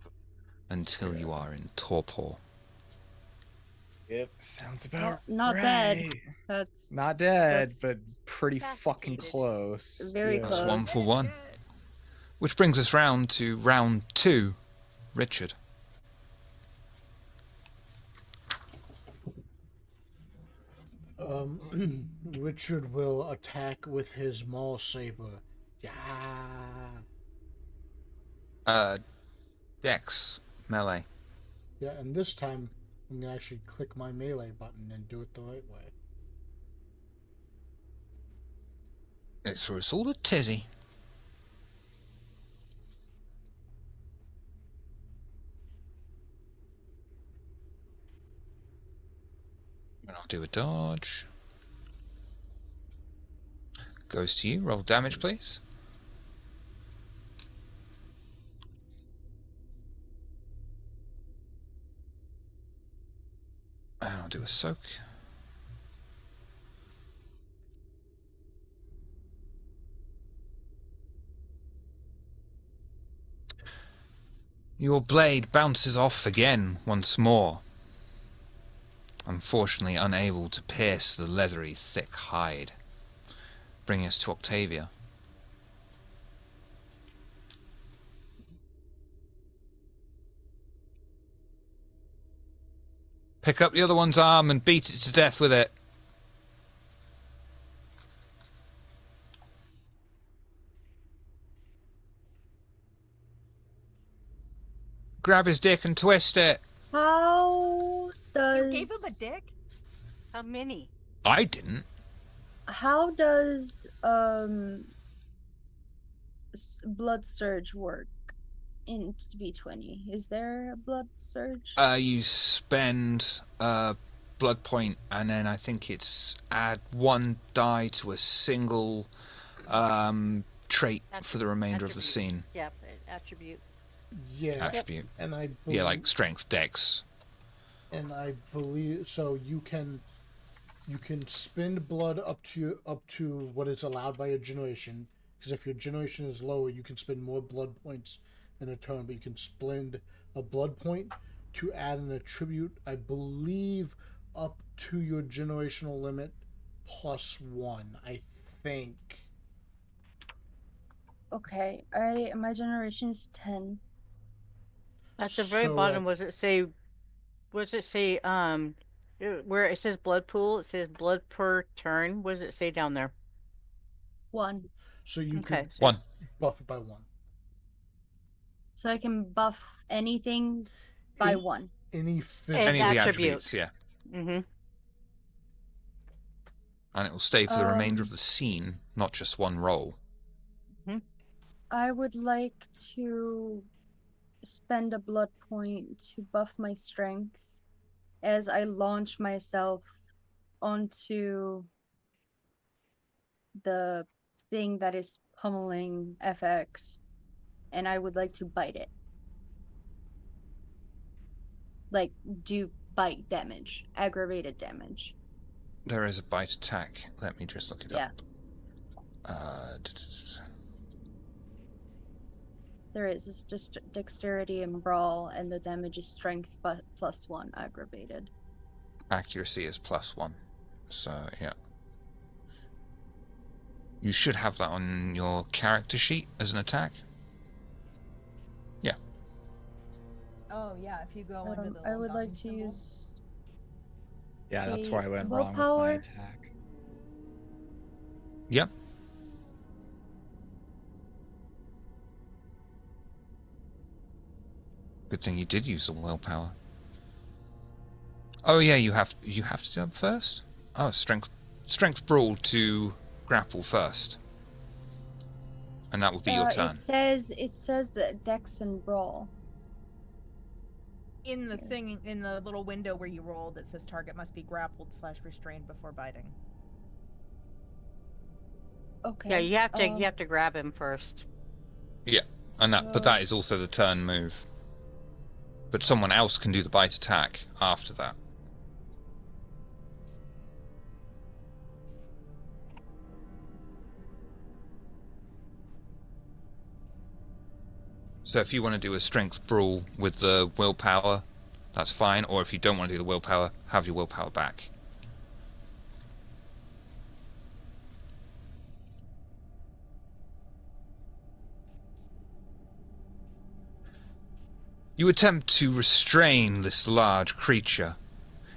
until you are in torpor. Yep, sounds about Not dead. right. That's Not dead, that's but pretty fucking Incapacitated. close. Very Yeah. That's close. 1 for 1. Which brings us round to round 2. Richard. Richard will attack with his maul saber. Yeah. Dex. Melee. Yeah, and this time I'm gonna actually click my melee button and do it the right way. It's for us all a tizzy. Do a dodge. Goes to you. Roll damage, please. And I'll do a soak. Your blade bounces off again once more, unfortunately unable to pierce the leathery, thick hide. Bring us to Octavia. Pick up the other one's arm and beat it to death with it. Grab his dick and twist it. How does You gave him a dick? How many? I didn't. How does blood surge work in V20? Is there a blood surge? You spend a blood point, and then I think it's add 1 die to a single trait for the remainder of the Attribute. scene. Yep, attribute. Yeah. Attribute. And I believe, Yeah, like strength, dex. and I believe so. You can spend blood up to what is allowed by your generation. Because if your generation is lower, you can spend more blood points in a turn. But you can spend a blood point to add an attribute. I believe up to your generational limit +1. I think. Okay, my generation is 10. At the very So, bottom, what does it say? What does it say? Where it says blood pool, it says blood per turn. What does it say down there? 1. So you Okay, could so 1. buff it by 1. So I can buff anything by In- 1. Any And physical. Any of the attribute. attributes, yeah. Mm-hmm. And it will stay for the remainder of the scene, not just one roll. I would like to spend a blood point to buff my strength as I launch myself onto the thing that is pummeling FX, and I would like to bite it. Like, do bite damage, aggravated damage. There is a bite attack. Let me just look it Yeah. up. There is. It's just dexterity and brawl, and the damage is strength but +1 aggravated. Accuracy is +1. So, yeah. You should have that on your character sheet as an attack. Yeah. Oh yeah, if you go into the I little would like gun to symbol. use Yeah, that's a where I went wrong with my willpower. attack. Yep. Good thing you did use the willpower. Oh yeah, you have to do that first? Oh, strength brawl to grapple first. And that will be your turn. It says that dex and brawl. In the thing, in the little window where you rolled, it says target must be grappled/restrained before biting. Okay. Yeah, you have to grab him first. Yeah. And but that is also the turn move. But someone else can do the bite attack after that. So if you want to do a strength brawl with the willpower, that's fine. Or if you don't want to do the willpower, have your willpower back. You attempt to restrain this large creature.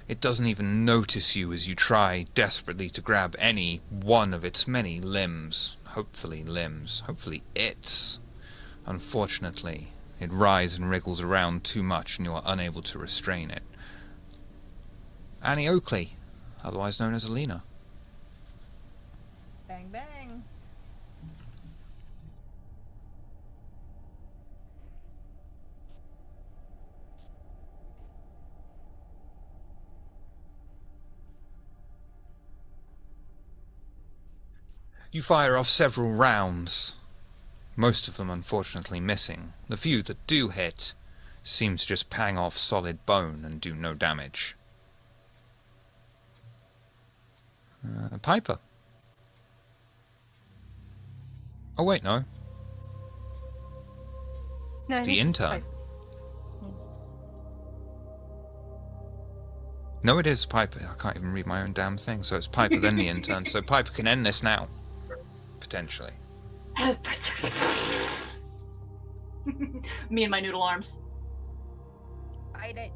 It doesn't even notice you as you try desperately to grab any one of its many limbs. Hopefully its. Unfortunately, it writhes and wriggles around too much and you are unable to restrain it. Annie Oakley, otherwise known as Alina. Bang bang. You fire off several rounds, most of them unfortunately missing. The few that do hit seem to just pang off solid bone and do no damage. Piper. Oh wait, no. No, I The think it's intern. Piper. No, it is Piper. I can't even read my own damn thing. So it's Piper, then the intern. So Piper can end this now. Potentially. Me and my noodle arms. Fight it.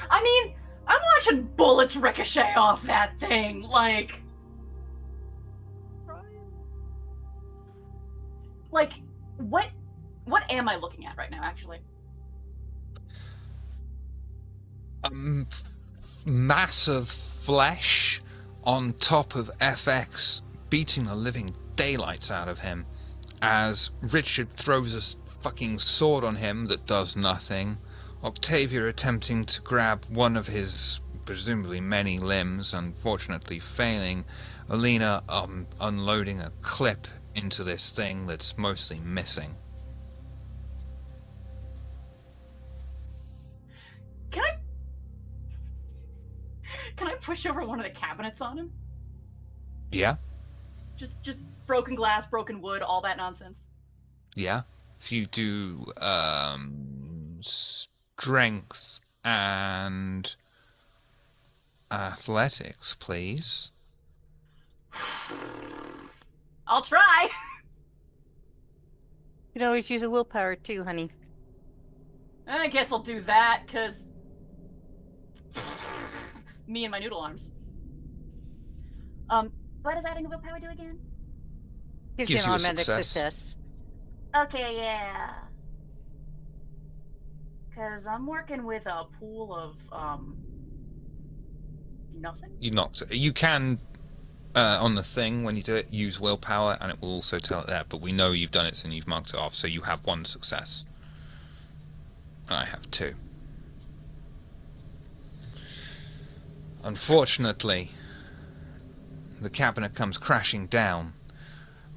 I mean, I'm watching bullets ricochet off that thing. Like, what am I looking at right now, actually? Mass of flesh on top of FX beating the living daylights out of him as Richard throws a fucking sword on him that does nothing. Octavia attempting to grab one of his presumably many limbs, unfortunately failing. Alina unloading a clip into this thing that's mostly missing. Can I push over one of the cabinets on him? Yeah? Just broken glass, broken wood, all that nonsense. Yeah. If you do strength and athletics, please. I'll try. You can always use a willpower too, honey. I guess I'll do that, because me and my noodle arms. What does adding a willpower do again? Gives Gives you you an a automatic success. success. Okay, yeah. Because I'm working with a pool of, nothing? You can, on the thing, when you do it, use willpower, and it will also tell it that, but we know you've done it and you've marked it off, so you have one success. I have 2. Unfortunately, the cabinet comes crashing down,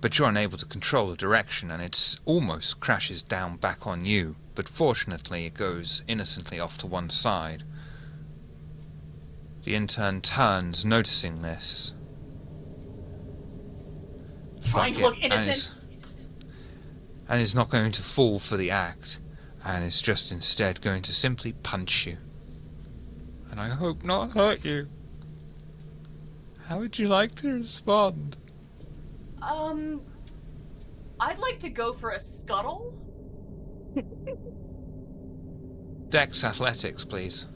but you're unable to control the direction, and it almost crashes down back on you, but fortunately it goes innocently off to one side. The intern turns, noticing this. Trying to look innocent. And is not going to fall for the act, and is just instead going to simply punch you. And I hope not hurt you. How would you like to respond? I'd like to go for a scuttle. Dex athletics, please.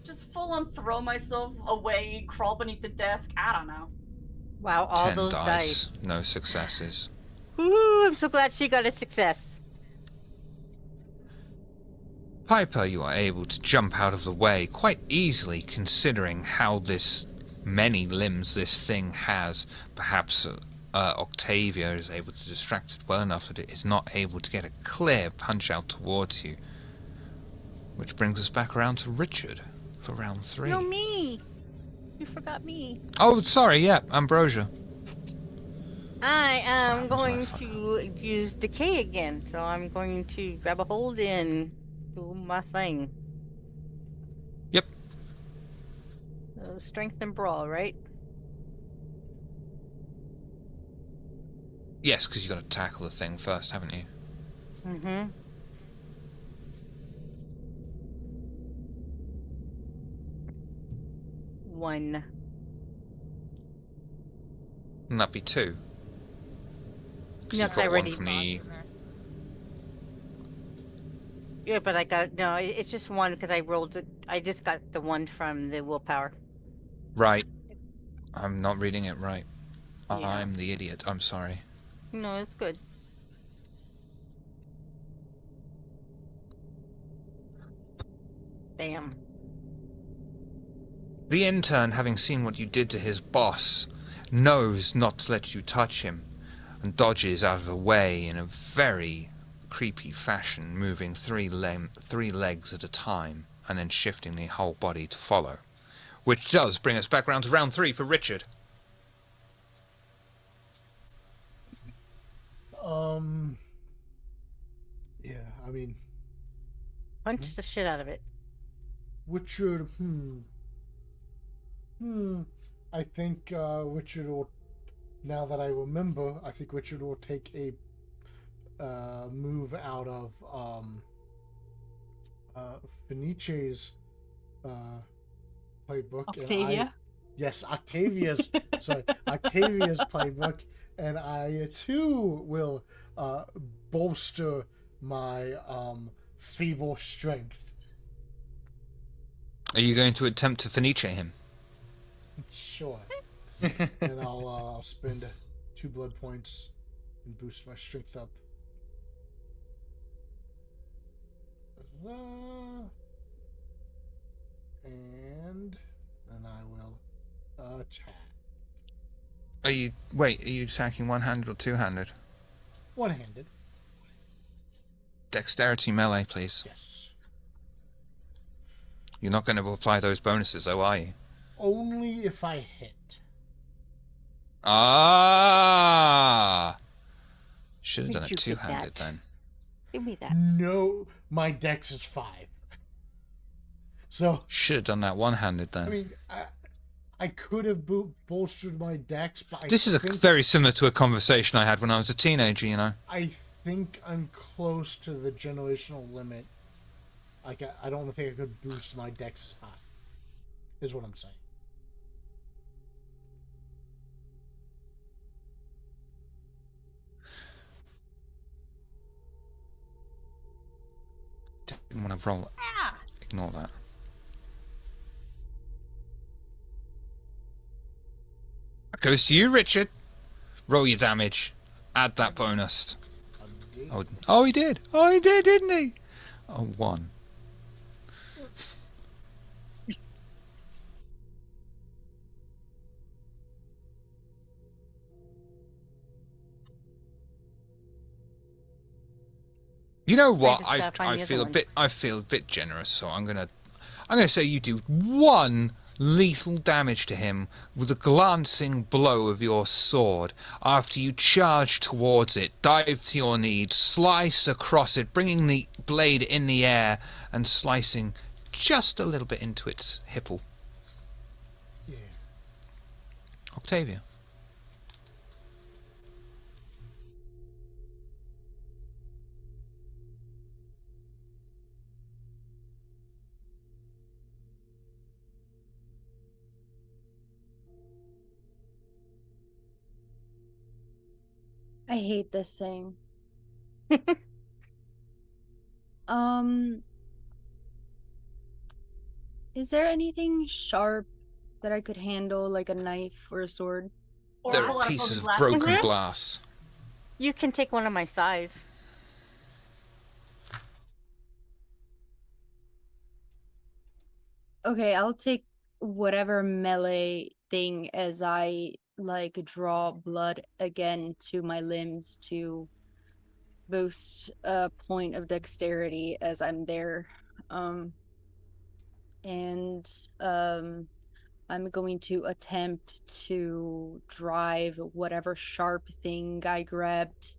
Just full on throw myself away, crawl beneath the desk. I don't know. Wow, all 10 those dice. dice. No successes. Woohoo, I'm so glad she got a success. Piper, you are able to jump out of the way quite easily, considering how many limbs this thing has. Perhaps Octavia is able to distract it well enough that it is not able to get a clear punch out towards you. Which brings us back around to Richard for round 3. No, me. You forgot me. Oh, sorry, yeah, Ambrosia. I am What going happened to use decay again, so I'm going to grab a hold and do my thing. Yep. Strength and brawl, right? Yes, because you got to tackle the thing first, haven't you? Mm-hmm. One. Wouldn't that be 2? 'Cause No, you've 'cause I got one already- from the... Yeah, but I got no. It's just one because I rolled it. I just got the one from the willpower. Right. I'm not reading it right. Yeah. I'm the idiot. I'm sorry. No, it's good. Bam. The intern, having seen what you did to his boss, knows not to let you touch him, and dodges out of the way in a very creepy fashion, moving three legs at a time, and then shifting the whole body to follow. Which does bring us back round to round 3 for Richard. Yeah, I mean, Punch the shit out of it. Richard, I think Richard will, now that I remember, I think Richard will take a move out of Fenice's playbook. Octavia? Yes, Octavia's. Sorry, Octavia's playbook, and I too will bolster my feeble strength. Are you going to attempt to Fenice him? Sure. And I'll spend 2 blood points and boost my strength up. And then I will attack. Are you attacking one-handed or two-handed? One-handed. Dexterity melee, please. Yes. You're not going to apply those bonuses, though, are you? Only if I hit. Ah! Should have Where'd done it you get two-handed that? then. Give me that. No, my dex is 5. So, Should have done that one-handed then. I mean, I could have bolstered my dex, but This is very similar to a conversation I had when I was a teenager, you know. I think I'm close to the generational limit. Like, I don't think I could boost my dex as high, is what I'm saying. Didn't want to roll. Ignore that. That goes to you, Richard. Roll your damage. Add that bonus. Oh, he did. Oh, he did, didn't he? Oh, 1. You know what? I just gotta find the other I feel a bit generous, so I'm gonna say you do 1 lethal damage to him with a glancing blow of your sword after you charge towards it, dive to your knees, slice across it, bringing the blade in the air and slicing just a little bit into its hipple. Yeah. Octavia. I hate this thing. Is there anything sharp that I could handle, like a knife or a sword? Or There a whole are lot pieces of glass. broken Mhm. glass. You can take one of my size. Okay, I'll take whatever melee thing as I like draw blood again to my limbs to boost a point of dexterity as I'm there. And I'm going to attempt to drive whatever sharp thing I grabbed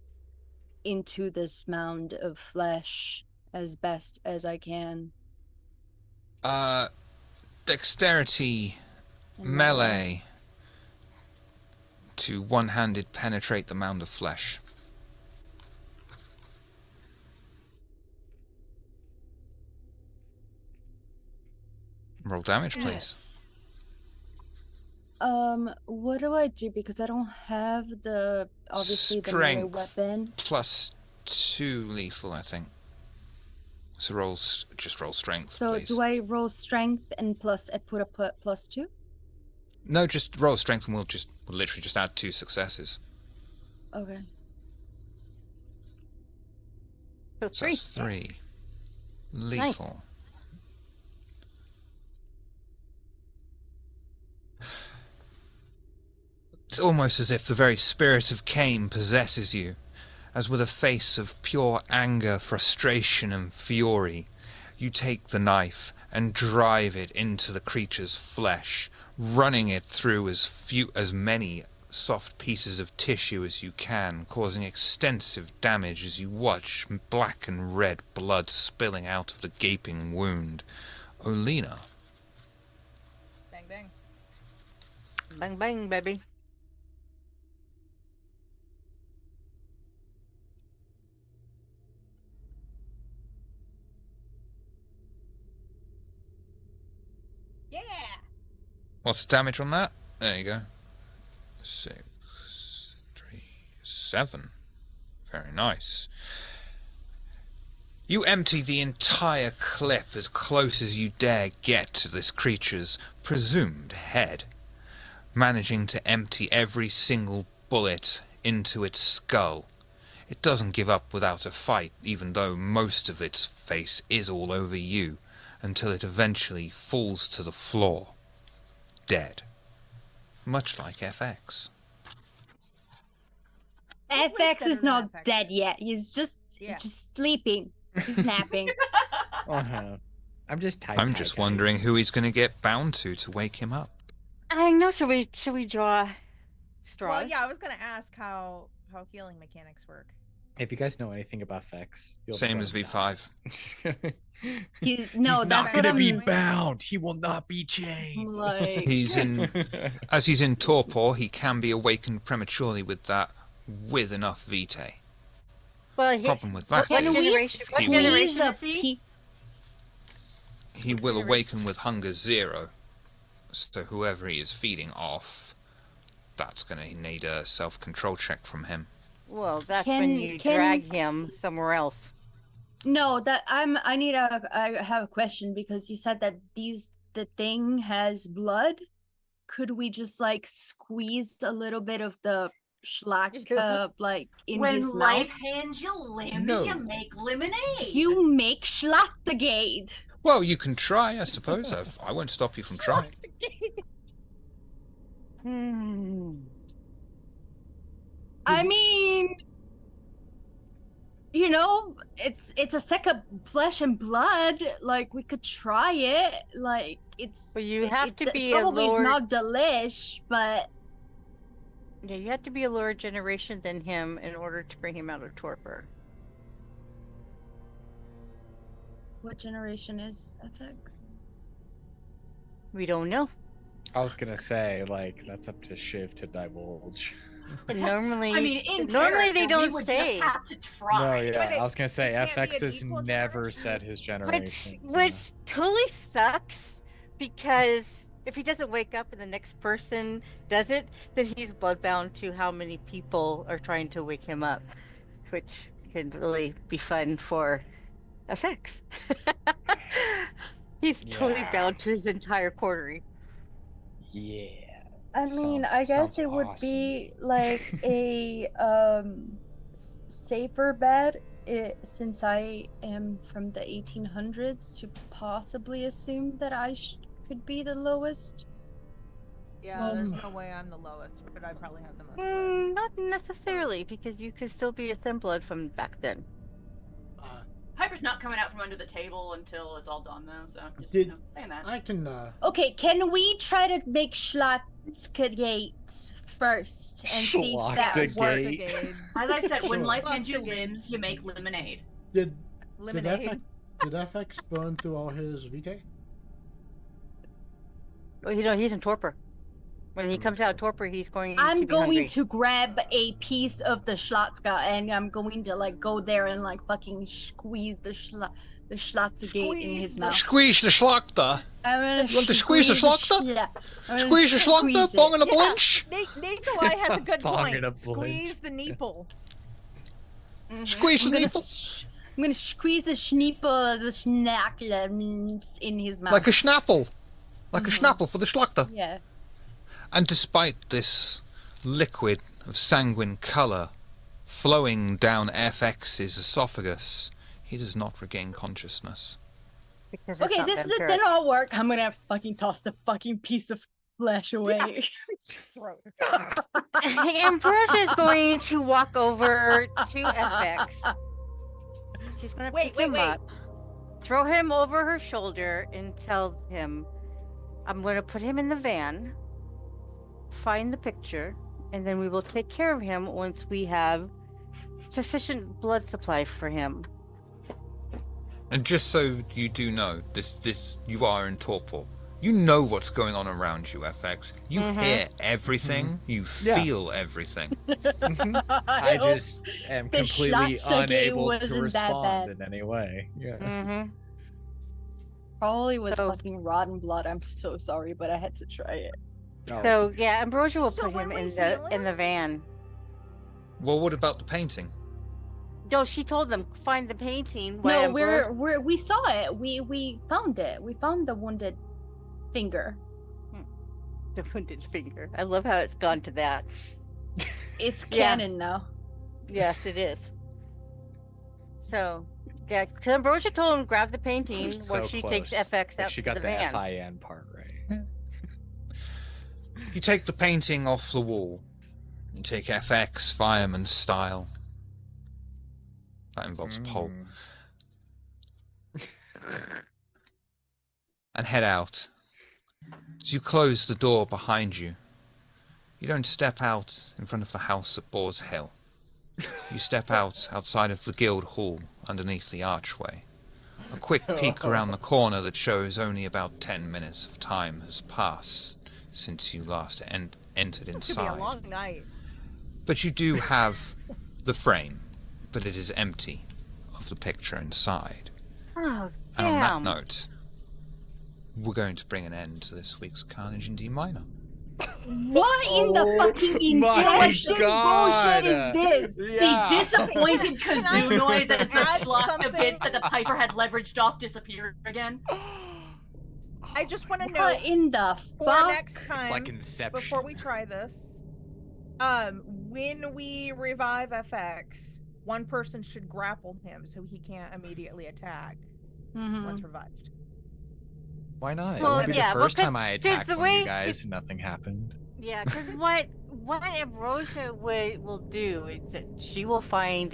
into this mound of flesh as best as I can. Dexterity And melee to one-handed penetrate the mound of flesh. Roll damage, please. Yes. What do I do? Because I don't have the obviously the melee Strength. weapon. Plus 2 lethal, I think. So just roll strength, So please. do I roll strength and plus I put a +2? No, just roll strength and we'll literally just add 2 successes. Okay. So So 3. that's 3. Lethal. It's almost as if the very spirit of Cain possesses you, as with a face of pure anger, frustration, and fury, you take the knife and drive it into the creature's flesh, running it through as many soft pieces of tissue as you can, causing extensive damage as you watch black and red blood spilling out of the gaping wound. Olina. Bang bang. Bang bang, baby. Yeah. What's the damage on that? There you go. 6, 3, 7. Very nice. You empty the entire clip as close as you dare get to this creature's presumed head, managing to empty every single bullet into its skull. It doesn't give up without a fight, even though most of its face is all over you, until it eventually falls to the floor, dead. Much like FX. Wait, FX better is than not FX. dead yet. He's just sleeping. He's napping. I'm just tired. I'm just wondering who he's going to get bound to wake him up. I know. Should we draw straws? Well, yeah, I was gonna ask how healing mechanics work. If you guys know anything about Vex, you'll Same let as him V5. know. He's He's that's not what going to I'm be bound. He will not be chained. like. He's as he's in torpor, he can be awakened prematurely with enough vitae. Well, Problem with that Can is we what squeeze generation a is he? pe- he will awaken with hunger 0. So whoever he is feeding off, that's going to need a self-control check from him. Well, that's Can- when you can- drag him somewhere else. No, I have a question because you said that the thing has blood. Could we just like squeeze a little bit of the schlock like in When his life mouth? hands you lemons, No. you make lemonade. You make schlachtegade. Well, you can try, I suppose. I won't stop you from trying. I mean, you know, it's a sack of flesh and blood. Like we could try it. Like it's. But you have to be a probably lower. is not delish, but Yeah, you have to be a lower generation than him in order to bring him out of torpor. what generation is FX? We don't know. I was going to say, like, that's up to Shiv to divulge. And normally, I mean, in normally they character, don't we would say. Just have to No, try. yeah, But I was going to say, it can't be FX an has equal never generation? said his Which generation. which totally sucks because if he doesn't wake up and the next person does it, then he's bloodbound to how many people are trying to wake him up, which could really be fun for effects. He's totally Yeah. bound to his entire coterie. Yeah. I mean, Sounds- I guess sounds it would awesome. be like a safer bet since I am from the 1800s to possibly assume that I could be the lowest. Yeah, there's no way I'm the lowest, but I probably have the most. blood. Not necessarily, because you could still be a thin blood from back then. Piper's not coming out from under the table until it's all done, though. So just Did- saying that. I can. Okay, can we try to make Schlotzgate first and see if that Schlotzgate. works? Brigade. As I said, when Sure. life hands you Busted. limbs, you make lemonade. Did Lemonade. Did FX burn through all his vitae? Well, you know, he's in torpor. When he comes out of torpor, he's going to I'm be going hungry. to grab a piece of the Schlotzka and I'm going to like go there and like fucking squeeze the Schlotzgate in his mouth. Squeeze the schlockter. I'm gonna You want to squeeze the Schlotzka? I'm gonna Squeeze the schlockter, squeeze bong it. in a Yeah. blinch. Nikolai has a good Bong point. in a blinch. Squeeze the nipple. Squeeze I'm the gonna, nipple. I'm gonna squeeze the schneeple, the schnackler in his mouth. Like a schnapple. Like a schnapple for the schlockter. Yeah. And despite this liquid of sanguine colour flowing down FX's esophagus, he does not regain consciousness. Because it's Okay, not this vampiric. did not work. I'm gonna fucking toss the fucking piece of flesh away. Ambrosia is going to walk over to FX. She's going to Wait, pick him wait. up, throw him over her shoulder and tell him, I'm going to put him in the van, find the picture, and then we will take care of him once we have sufficient blood supply for him. And just so you do know, you are in torpor. You know what's going on around you, FX. You hear everything. You feel everything. I just am the completely Schnatzel game unable to wasn't that respond bad. in any way. Yeah. Mm-hmm. Probably was So- fucking rotten blood. I'm so sorry, but I had to try it. Oh, So yeah, Ambrosia will So put when him we in heal the him? van. Well, what about the painting? No, she told them find the painting. while No, we saw it. We found it. We found the wounded finger. the wounded finger. I love how it's gone to that. It's Yeah. canon now. Yes, it is. So yeah, 'cause Ambrosia told him grab the painting so when she takes close. FX Like out she to got the the van. FIN part right. You take the painting off the wall. You take FX, fireman style. That involves a pole. And head out. As you close the door behind you, you don't step out in front of the house at Boar's Hill. You step out outside of the guild hall underneath the archway. A quick peek around the corner that shows only about 10 minutes of time has passed since you last entered This could be a inside. long night. But you do have the frame, but it is empty of the picture inside. Oh, And on that damn. note, we're going to bring an end to this week's Carnage in D minor. What in the fucking my insane God. bullshit is this? Yeah. The disappointed kazoo noise as the add schlock of something? bits that the Piper had leveraged off disappeared again. I just want to know What in the for fuck? next time Like Inception. before we try this. When we revive FX, one person should grapple him so he can't immediately attack once revived. Why not? Well, it would be yeah, the well, first time 'cause I there's attacked the one of you way guys it's- and nothing happened. Yeah, because what Ambrosia will do is that she will find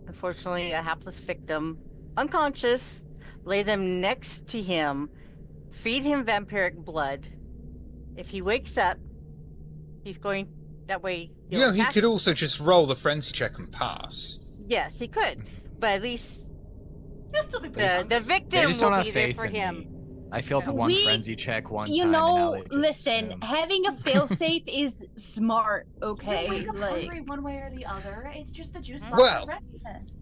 unfortunately a hapless victim, unconscious, lay them next to him, feed him vampiric blood. If he wakes up, he's going that way. You know, he attack- could also just roll the frenzy check and pass. Yes, he could, but at least He'll still be the They victim just don't will have be there faith for in him. me. I failed the No. one We- frenzy check one You time. and now know, they just listen, assume. having a failsafe is smart, You okay? wake up Like, hungry one way or the other. It's just the juice box. Well- is ready.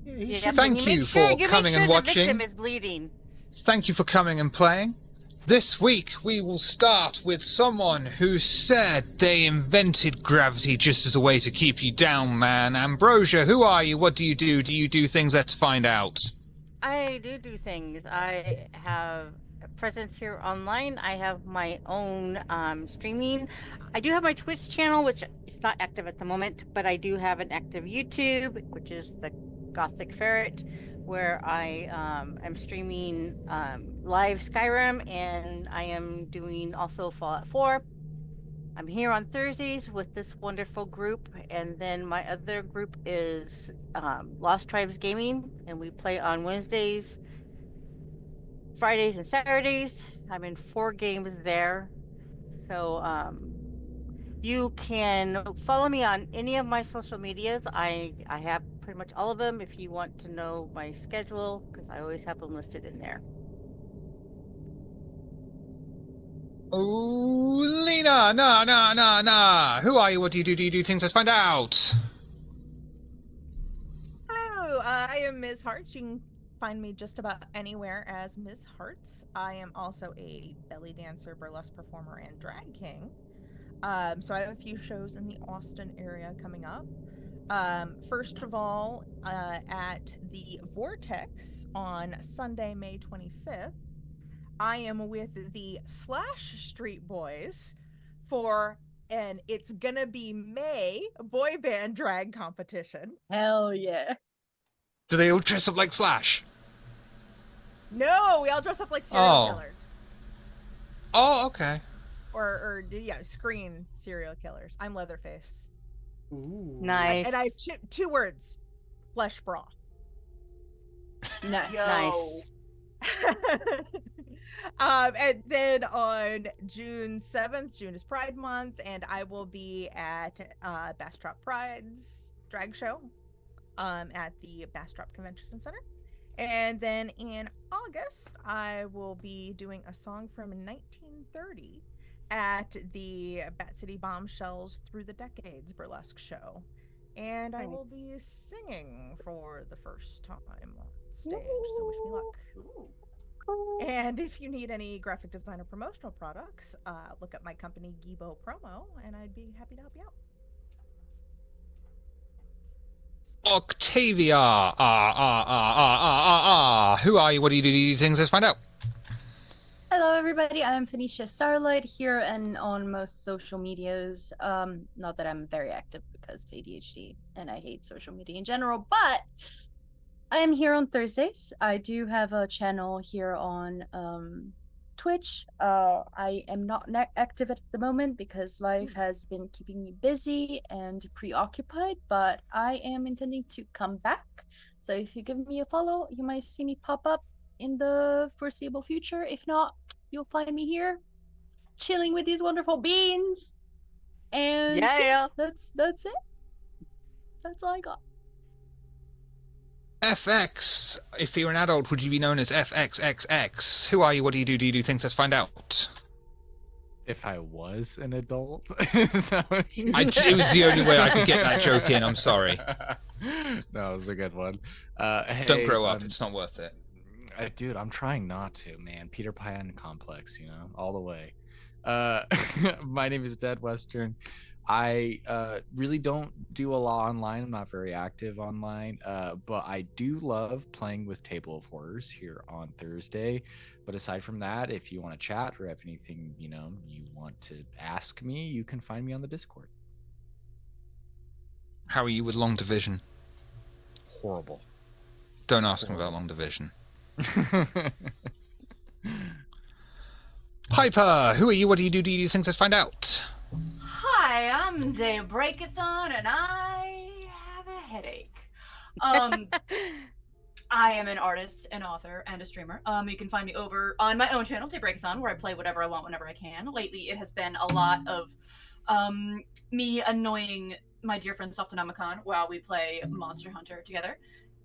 Yeah, he Yeah, should- Thank but you make for sure, you coming make sure and the watching. victim is bleeding. Thank you for coming and playing. This week we will start with someone who said they invented gravity just as a way to keep you down, man. Ambrosia, who are you? What do you do? Do you do things? Let's find out. I do things. I have a presence here online. I have my own streaming. I do have my Twitch channel, which is not active at the moment, but I do have an active YouTube, which is the Gothic Ferret, where I am streaming live Skyrim, and I am doing also Fallout 4. I'm here on Thursdays with this wonderful group, and then my other group is Lost Tribes Gaming, and we play on Wednesdays, Fridays, and Saturdays. I'm in 4 games there, so you can follow me on any of my social medias. I have pretty much all of them if you want to know my schedule, because I always have them listed in there. Oh, Lena! Nah. Who are you? What do you do? Do you do things? Let's find out. Hello, I am Ms. Hearts. You can find me just about anywhere as Ms. Hearts. I am also a belly dancer, burlesque performer, and drag king. So I have a few shows in the Austin area coming up. First of all, at the Vortex on Sunday, May 25th, I am with the Slash Street Boys for an It's Gonna Be May boy band drag competition. hell yeah. Do they all dress up like Slash? No, we all dress up like serial Oh. killers. Oh, okay. Or yeah, screen serial killers. I'm Leatherface. Ooh. Nice. And I have two words. Flesh bra. Nice. Nice. And then on June 7th, June is Pride Month, and I will be at Bastrop Pride's drag show at the Bastrop Convention Center. And then in August, I will be doing a song from 1930 at the Bat City Bombshells Through the Decades burlesque show. And I will Nice. be singing for the first time on stage, so wish me luck. Ooh. And if you need any graphic design or promotional products, look up my company, Gibo Promo, and I'd be happy to help you out. Octavia! Who are you? What do you do things? Let's find out. Hello, everybody. I'm Phoenicia Starlight here and on most social medias. Not that I'm very active because ADHD and I hate social media in general, but I am here on Thursdays. I do have a channel here on Twitch. I am not active at the moment because life has been keeping me busy and preoccupied, but I am intending to come back. So if you give me a follow, you might see me pop up in the foreseeable future. If not, you'll find me here chilling with these wonderful beans. And Yeah. that's it. That's all I got. FX. If you're an adult, would you be known as FXXX? Who are you? What do you do? Do you do things? Let's find out. If I was an adult, is that what you It was the only way I could get that joke in. I'm sorry. No, it was a good one. Don't grow up. It's not worth it. Dude, I'm trying not to, man. Peter Pan complex, all the way. My name is Dead Western. I really don't do a lot online. I'm not very active online, but I do love playing with Table of Horrors here on Thursday. But aside from that, if you want to chat or have anything, you want to ask me, you can find me on the Discord. How are you with long division? Horrible. Don't ask him about long division. Piper, who are you? What do you do? Do you do things? Let's find out. Hi, I'm Dave Breakathon, and I have a headache. I am an artist, an author, and a streamer. You can find me over on my own channel, Dave Breakathon, where I play whatever I want whenever I can. Lately, it has been a lot of me annoying my dear friend Softonomicon while we play Monster Hunter together.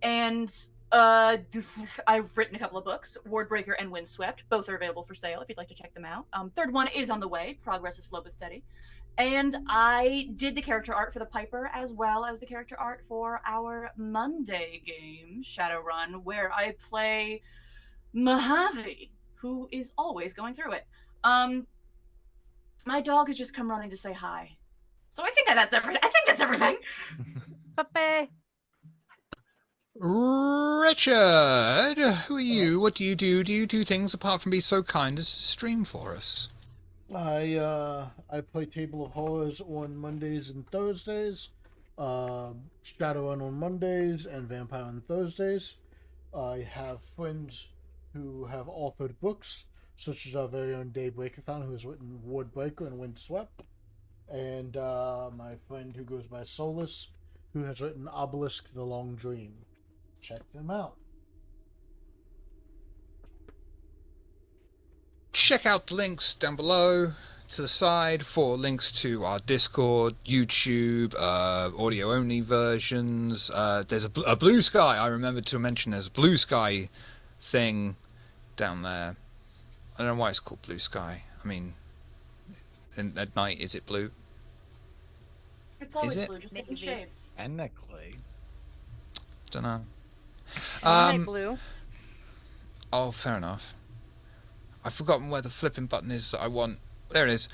And I've written a couple of books, Wardbreaker and Windswept. Both are available for sale if you'd like to check them out. Third one is on the way. Progress is slow but steady. And I did the character art for the Piper as well as the character art for our Monday game, Shadowrun, where I play Mojave, who is always going through it. My dog has just come running to say hi. So I think that's everything. I think that's everything. Puppy. Richard, who are you? What do you do? Do you do things apart from be so kind as to stream for us? I play Table of Horrors on Mondays and Thursdays, Shadowrun on Mondays, and Vampire on Thursdays. I have friends who have authored books, such as our very own Dave Breakathon, who has written Wardbreaker and Windswept, and my friend who goes by Solus, who has written Obelisk: The Long Dream. Check them out. Check out the links down below to the side for links to our Discord, YouTube, audio-only versions. There's a Blue Sky. I remembered to mention there's a Blue Sky thing down there. I don't know why it's called Blue Sky. I mean, at night, is it blue? It's always it? blue, just different shades. Technically. Don't know. Midnight blue. Oh, fair enough. I've forgotten where the flipping button is that I want. There it is.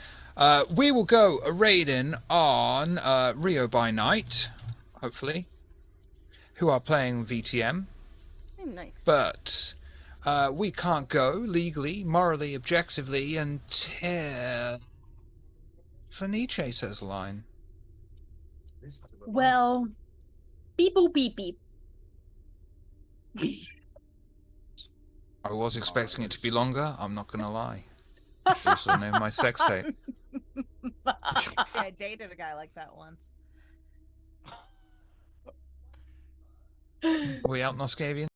We will go a raiding on Rio by Night, hopefully, who are playing VTM. Nice. But we can't go legally, morally, objectively until Fenice says a line. Well, beep boop beep beep. I was expecting it to be longer, I'm not gonna lie. It's also the name of my sex tape. Yeah, I dated a guy like that once. Are we out, Noscavian?